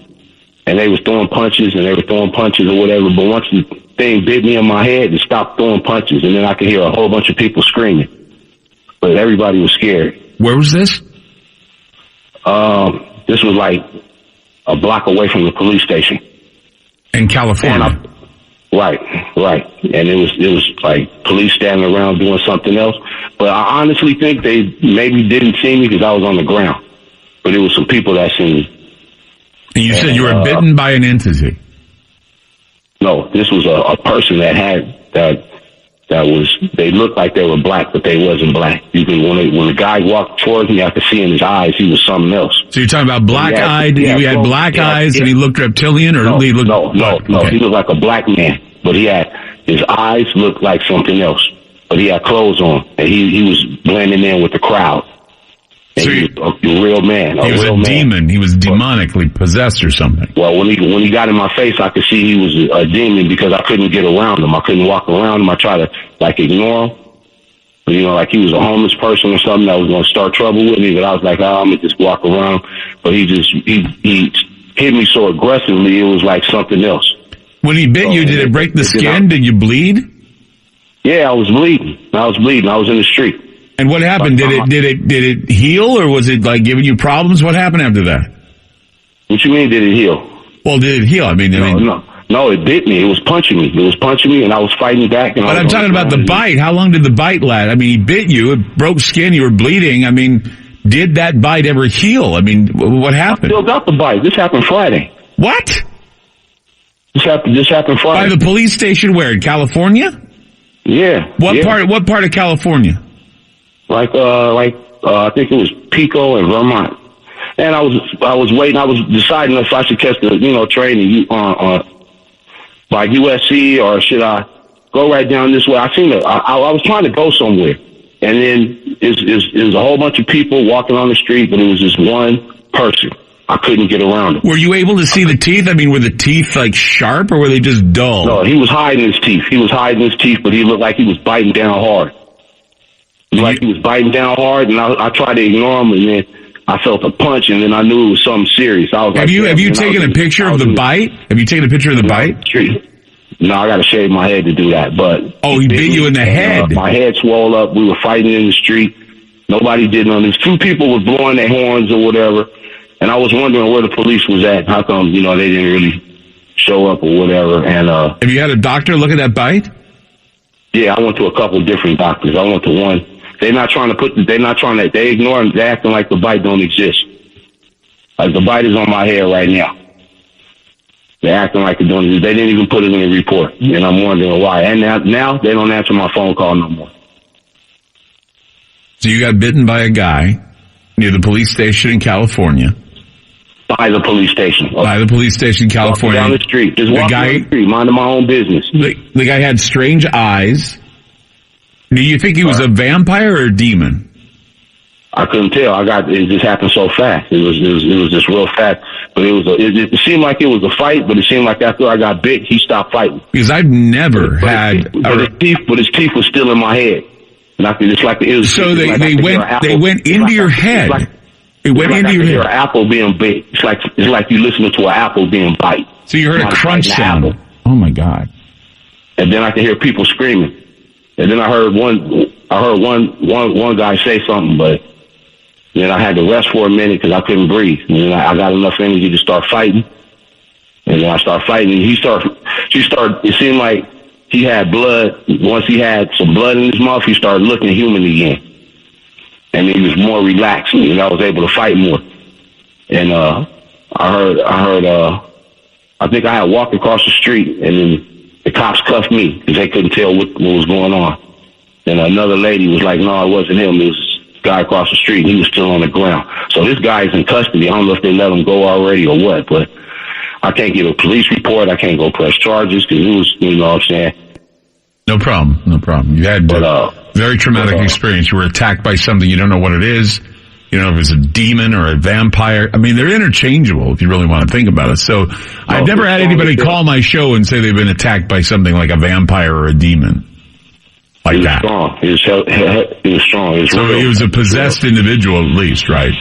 And they was throwing punches, and they were throwing punches or whatever, but once the thing bit me in my head, it stopped throwing punches, and then I could hear a whole bunch of people screaming. But everybody was scared. Where was this? This was like a block away from the police station. In California? Right. And it was like police standing around doing something else. But I honestly think they maybe didn't see me because I was on the ground. But it was some people that seen me. And you said you were bitten by an entity? No, this was a person they looked like they were black, but they wasn't black. You can, when the guy walked towards me, I could see in his eyes he was something else. So you're talking about black-eyed, he had black eyes and he looked reptilian, or he looked... No, okay. He looked like a black man, but his eyes looked like something else. But he had clothes on, and he was blending in with the crowd. And he was a real man. He was a demon. He was demonically possessed or something. Well, when he got in my face, I could see he was a demon because I couldn't get around him. I couldn't walk around him. I tried to ignore him. But, like he was a homeless person or something that was going to start trouble with me. But I was like, I'm going to just walk around. But he hit me so aggressively, it was like something else. When he bit you, did it break the skin? Did you bleed? Yeah, I was bleeding. I was in the street. And what happened? Did it heal, or was it like giving you problems? What happened after that? What you mean, did it heal? Well, did it heal? No, it bit me. It was punching me. And I was fighting back. But I'm talking about the bite. How long did the bite last? I mean, he bit you. It broke skin. You were bleeding. I mean, did that bite ever heal? I mean, what happened? I still got the bite. This happened Friday. What? This happened Friday. By the police station where? In California? Yeah. What part of California? I think it was Pico and Vermont. And I was waiting. I was deciding if I should catch the train by USC or should I go right down this way. I was trying to go somewhere, and then it was a whole bunch of people walking on the street, but it was just one person. I couldn't get around him. Were you able to see the teeth? I mean, were the teeth like sharp or were they just dull? No, he was hiding his teeth. But he looked like he was biting down hard. He was biting down hard, and I tried to ignore him, and then I felt a punch, and then I knew it was something serious. I was have you taken a picture of the bite? Have you taken a picture of the bite? No, I got to shave my head to do that. But he bit you in the head. My head swelled up. We were fighting in the street. Nobody did nothing. Two people were blowing their horns or whatever, and I was wondering where the police was at. How come they didn't really show up or whatever? And have you had a doctor look at that bite? Yeah, I went to a couple of different doctors. I went to one. They ignore it. They're acting like the bite don't exist. Like the bite is on my head right now. They're acting like it don't exist. They didn't even put it in the report. And I'm wondering why. And now they don't answer my phone call no more. So you got bitten by a guy near the police station in California. By the police station. By the police station in California. Walking down the street. Just walking down the street, minding my own business. The guy had strange eyes. Do you think he was a vampire or a demon? I couldn't tell. It just happened so fast. It was just real fast. But it seemed like it was a fight, but it seemed like after I got bit, he stopped fighting. Because I've never had. His teeth were still in my head. So they went into your head. It went into your head. An apple being bit. It's like you listening to an apple being bite. So you heard a crunch sound. Oh my God! And then I could hear people screaming. And then I heard one guy say something, but then I had to rest for a minute because I couldn't breathe. And then I got enough energy to start fighting. And then I started fighting, and it seemed like he had blood. Once he had some blood in his mouth, he started looking human again. And he was more relaxed, and I was able to fight more. And I think I had walked across the street, and then the cops cuffed me because they couldn't tell what was going on. And another lady was like, no, it wasn't him. It was this guy across the street. He was still on the ground. So this guy is in custody. I don't know if they let him go already or what, but I can't get a police report. I can't go press charges because it was, you know what I'm saying? No problem. You had a very traumatic experience. You were attacked by something. You don't know what it is. You know, if it's a demon or a vampire. I mean, they're interchangeable if you really want to think about it. So I've never had anybody call my show and say they've been attacked by something like a vampire or a demon. Like that. He was strong. So he was a possessed individual at least, right?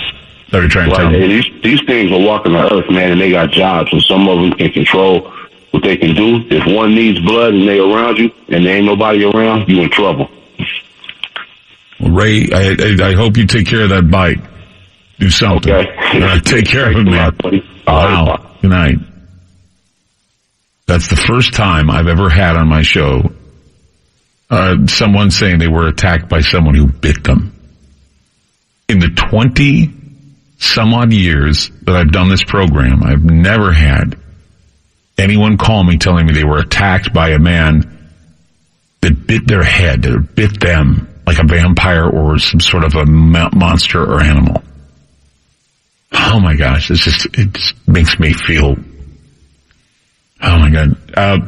That you're trying to tell me. And these things are walking the earth, man, and they got jobs, and some of them can control what they can do. If one needs blood and they around you and there ain't nobody around, you in trouble. Well, Ray, I hope you take care of that bite. Do something. Okay. Take care of it, man. Wow. Good night. That's the first time I've ever had on my show someone saying they were attacked by someone who bit them. In the 20 some odd years that I've done this program, I've never had anyone call me telling me they were attacked by a man that bit their head, or bit them like a vampire or some sort of a monster or animal. Oh my gosh, it just makes me feel, oh my God.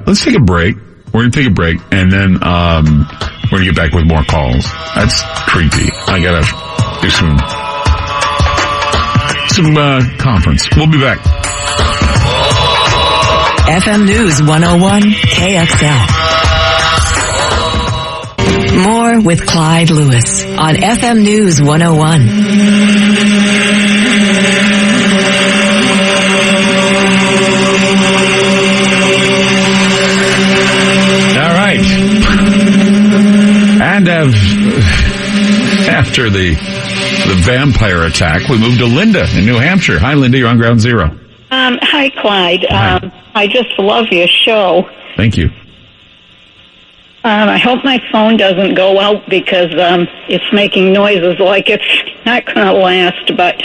Let's take a break. We're going to take a break, and then we're going to get back with more calls. That's creepy. I got to do some conference. We'll be back. FM News 101 KXL. More with Clyde Lewis on FM News 101. All right. And after the vampire attack, we moved to Linda in New Hampshire. Hi, Linda. You're on Ground Zero. Hi, Clyde. Hi. I just love your show. Thank you. I hope my phone doesn't go out because it's making noises like it's not going to last. But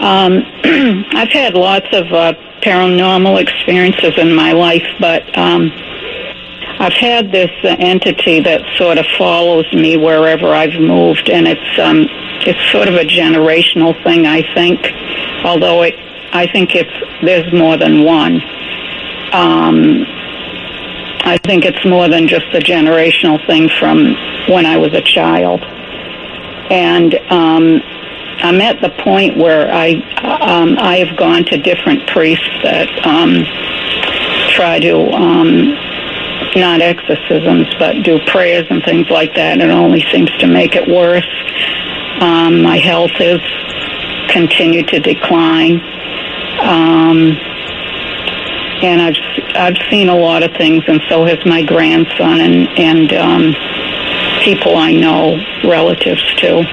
I've had lots of paranormal experiences in my life, but I've had this entity that sort of follows me wherever I've moved, and it's sort of a generational thing, I think, although I think there's more than one. I think it's more than just a generational thing from when I was a child. And I'm at the point where I have gone to different priests that try to, not exorcisms, but do prayers and things like that, and it only seems to make it worse. My health has continued to decline. And I've seen a lot of things, and so has my grandson and people I know, relatives too.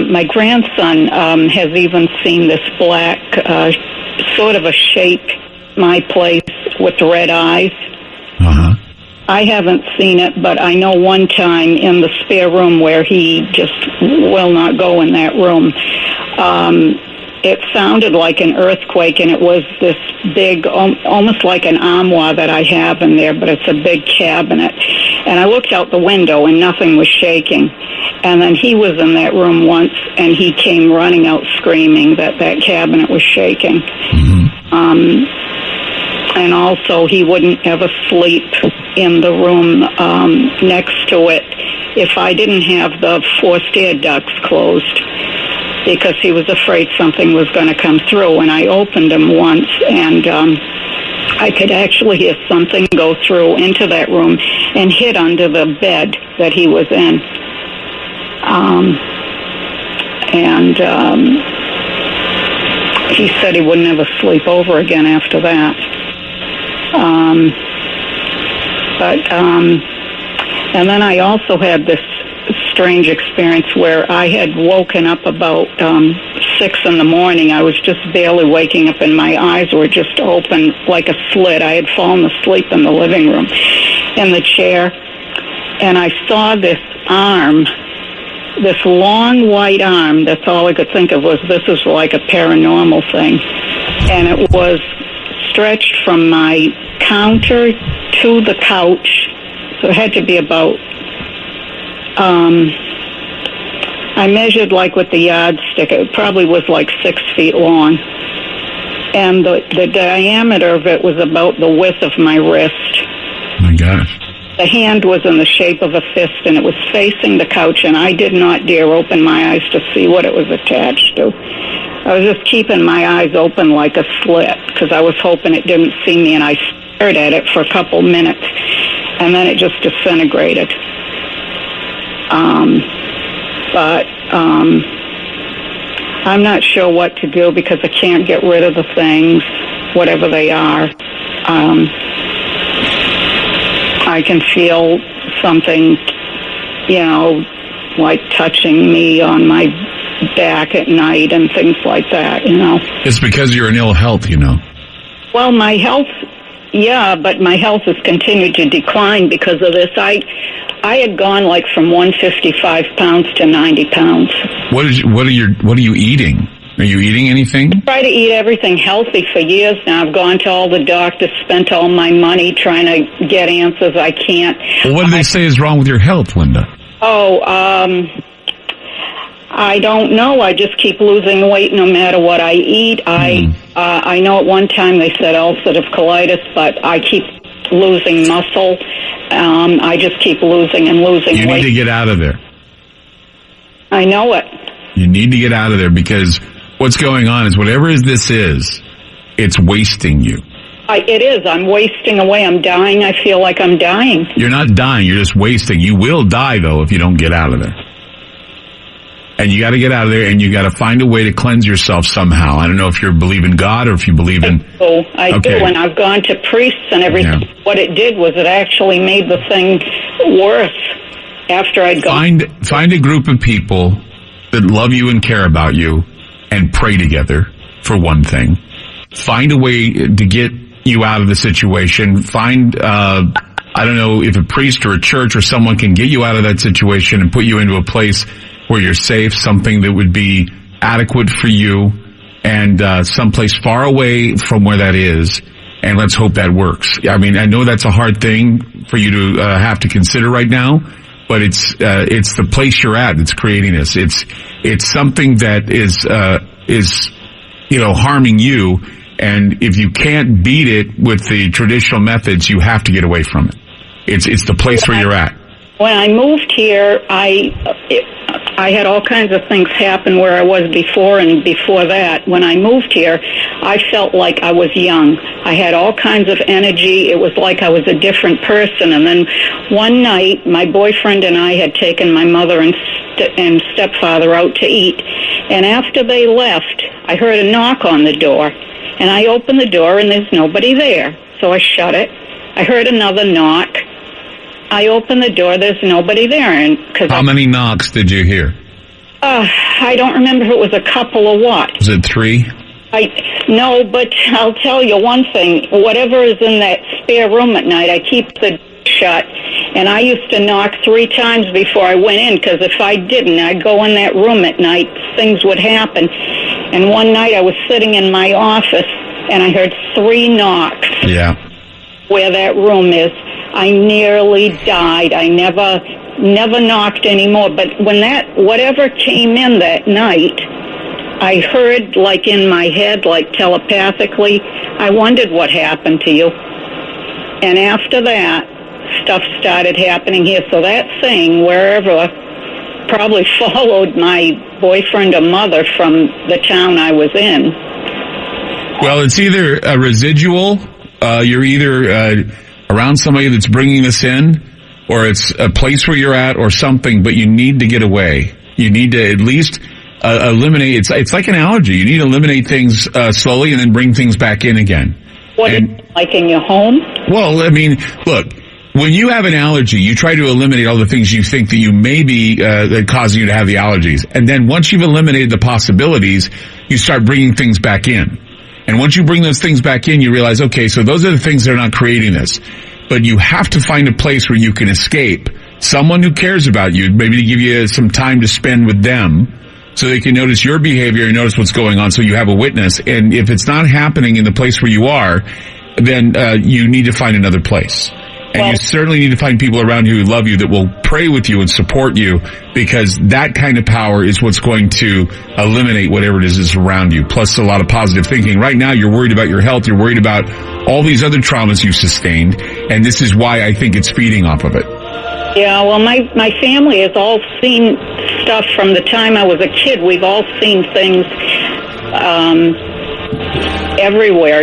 My grandson has even seen this black, sort of a shape, my place with red eyes. I haven't seen it, but I know one time in the spare room where he just will not go in that room, it sounded like an earthquake, and it was this big, almost like an armoire that I have in there, but it's a big cabinet. And I looked out the window, and nothing was shaking. And then he was in that room once, and he came running out screaming that that cabinet was shaking. And also, he wouldn't ever sleep in the room next to it if I didn't have the forced air ducts closed, because he was afraid something was going to come through. And I opened them once, and I could actually hear something go through into that room and hit under the bed that he was in. He said he would never sleep over again after that. And then I also had this strange experience where I had woken up about 6 in the morning. I was just barely waking up, and my eyes were just open like a slit. I had fallen asleep in the living room in the chair, and I saw this arm, this long white arm. That's all I could think of was this is like a paranormal thing. And it was stretched from my counter to the couch. So it had to be about, I measured like with the yardstick. It probably was like 6 feet long. And the diameter of it was about the width of my wrist. My gosh. The hand was in the shape of a fist, and it was facing the couch, and I did not dare open my eyes to see what it was attached to. I was just keeping my eyes open like a slit because I was hoping it didn't see me, and I stared at it for a couple minutes, and then it just disintegrated. I'm not sure what to do because I can't get rid of the things, whatever they are. I can feel something, like touching me on my back at night and things like that, It's because you're in ill health, Well, my health, but my health has continued to decline because of this. I had gone like from 155 pounds to 90 pounds. What are you eating? Are you eating anything? I try to eat everything healthy for years now. I've gone to all the doctors, spent all my money trying to get answers. I can't. Well, what do they say is wrong with your health, Linda? I don't know. I just keep losing weight no matter what I eat. I know at one time they said ulcerative colitis, but I keep losing muscle. I just keep losing and losing weight. You need to get out of there. I know it. You need to get out of there because what's going on is whatever this is, it's wasting you. It is. I'm wasting away. I'm dying. I feel like I'm dying. You're not dying. You're just wasting. You will die, though, if you don't get out of there. And you got to get out of there, and you got to find a way to cleanse yourself somehow. I don't know if you believe in God or if you believe in... I do. And I've gone to priests and everything. Yeah. What it did was it actually made the thing worse after I'd gone. Find a group of people that love you and care about you and pray together, for one thing. Find a way to get you out of the situation. Find, I don't know, if a priest or a church or someone can get you out of that situation and put you into a place where you're safe, something that would be adequate for you and someplace far away from where that is. And let's hope that works. I mean, I know that's a hard thing for you to have to consider right now, but it's the place you're at that's creating this. It's something that is harming you. And if you can't beat it with the traditional methods, you have to get away from it. It's the place where you're at. When I moved here, I had all kinds of things happen where I was before, and before that, when I moved here, I felt like I was young. I had all kinds of energy. It was like I was a different person. And then one night, my boyfriend and I had taken my mother and stepfather out to eat. And after they left, I heard a knock on the door. And I opened the door, and there's nobody there. So I shut it. I heard another knock. I opened the door, there's nobody there. And how many knocks did you hear? I don't remember if it was a couple or what. Was it 3? No, but I'll tell you one thing. Whatever is in that spare room at night, I keep the shut. And I used to knock 3 times before I went in, because if I didn't, I'd go in that room at night, things would happen. And one night I was sitting in my office, and I heard 3 knocks. Yeah. Where that room is. I nearly died. I never knocked anymore. But when whatever came in that night, I heard, like in my head, like telepathically, I wondered what happened to you. And after that, stuff started happening here. So that thing, wherever, probably followed my boyfriend or mother from the town I was in. Well, it's either a residual, you're either around somebody that's bringing this in, or it's a place where you're at or something, but you need to get away. You need to at least eliminate, it's like an allergy. You need to eliminate things slowly and then bring things back in again. Like in your home? Well, I mean, look, when you have an allergy, you try to eliminate all the things you think that you may be that causing you to have the allergies. And then once you've eliminated the possibilities, you start bringing things back in. And once you bring those things back in, you realize, okay, so those are the things that are not creating this. But you have to find a place where you can escape. Someone who cares about you, maybe to give you some time to spend with them so they can notice your behavior and notice what's going on so you have a witness. And if it's not happening in the place where you are, then you need to find another place. And you certainly need to find people around you who love you that will pray with you and support you, because that kind of power is what's going to eliminate whatever it is around you, plus a lot of positive thinking. Right now, you're worried about your health. You're worried about all these other traumas you've sustained, and this is why I think it's feeding off of it. Yeah, well, my family has all seen stuff from the time I was a kid. We've all seen things everywhere,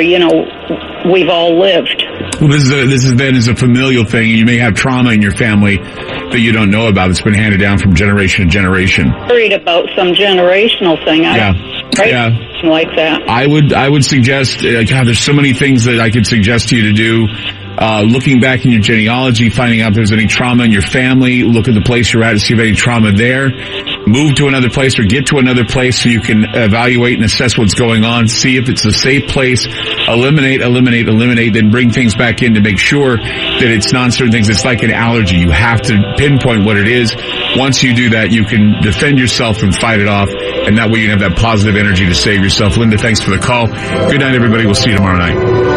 we've all lived. Well, this is then a familial thing. You may have trauma in your family that you don't know about that's been handed down from generation to generation. Worried about some generational thing. Like that. I would suggest, God, there's so many things that I could suggest to you to do. Looking back in your genealogy, finding out if there's any trauma in your family, look at the place you're at to see if any trauma there. Move to another place or get to another place so you can evaluate and assess what's going on, see if it's a safe place, eliminate, then bring things back in to make sure that it's non-certain things. It's like an allergy. You have to pinpoint what it is. Once you do that, you can defend yourself and fight it off, and that way you can have that positive energy to save yourself. Linda, thanks for the call. Good night, everybody. We'll see you tomorrow night.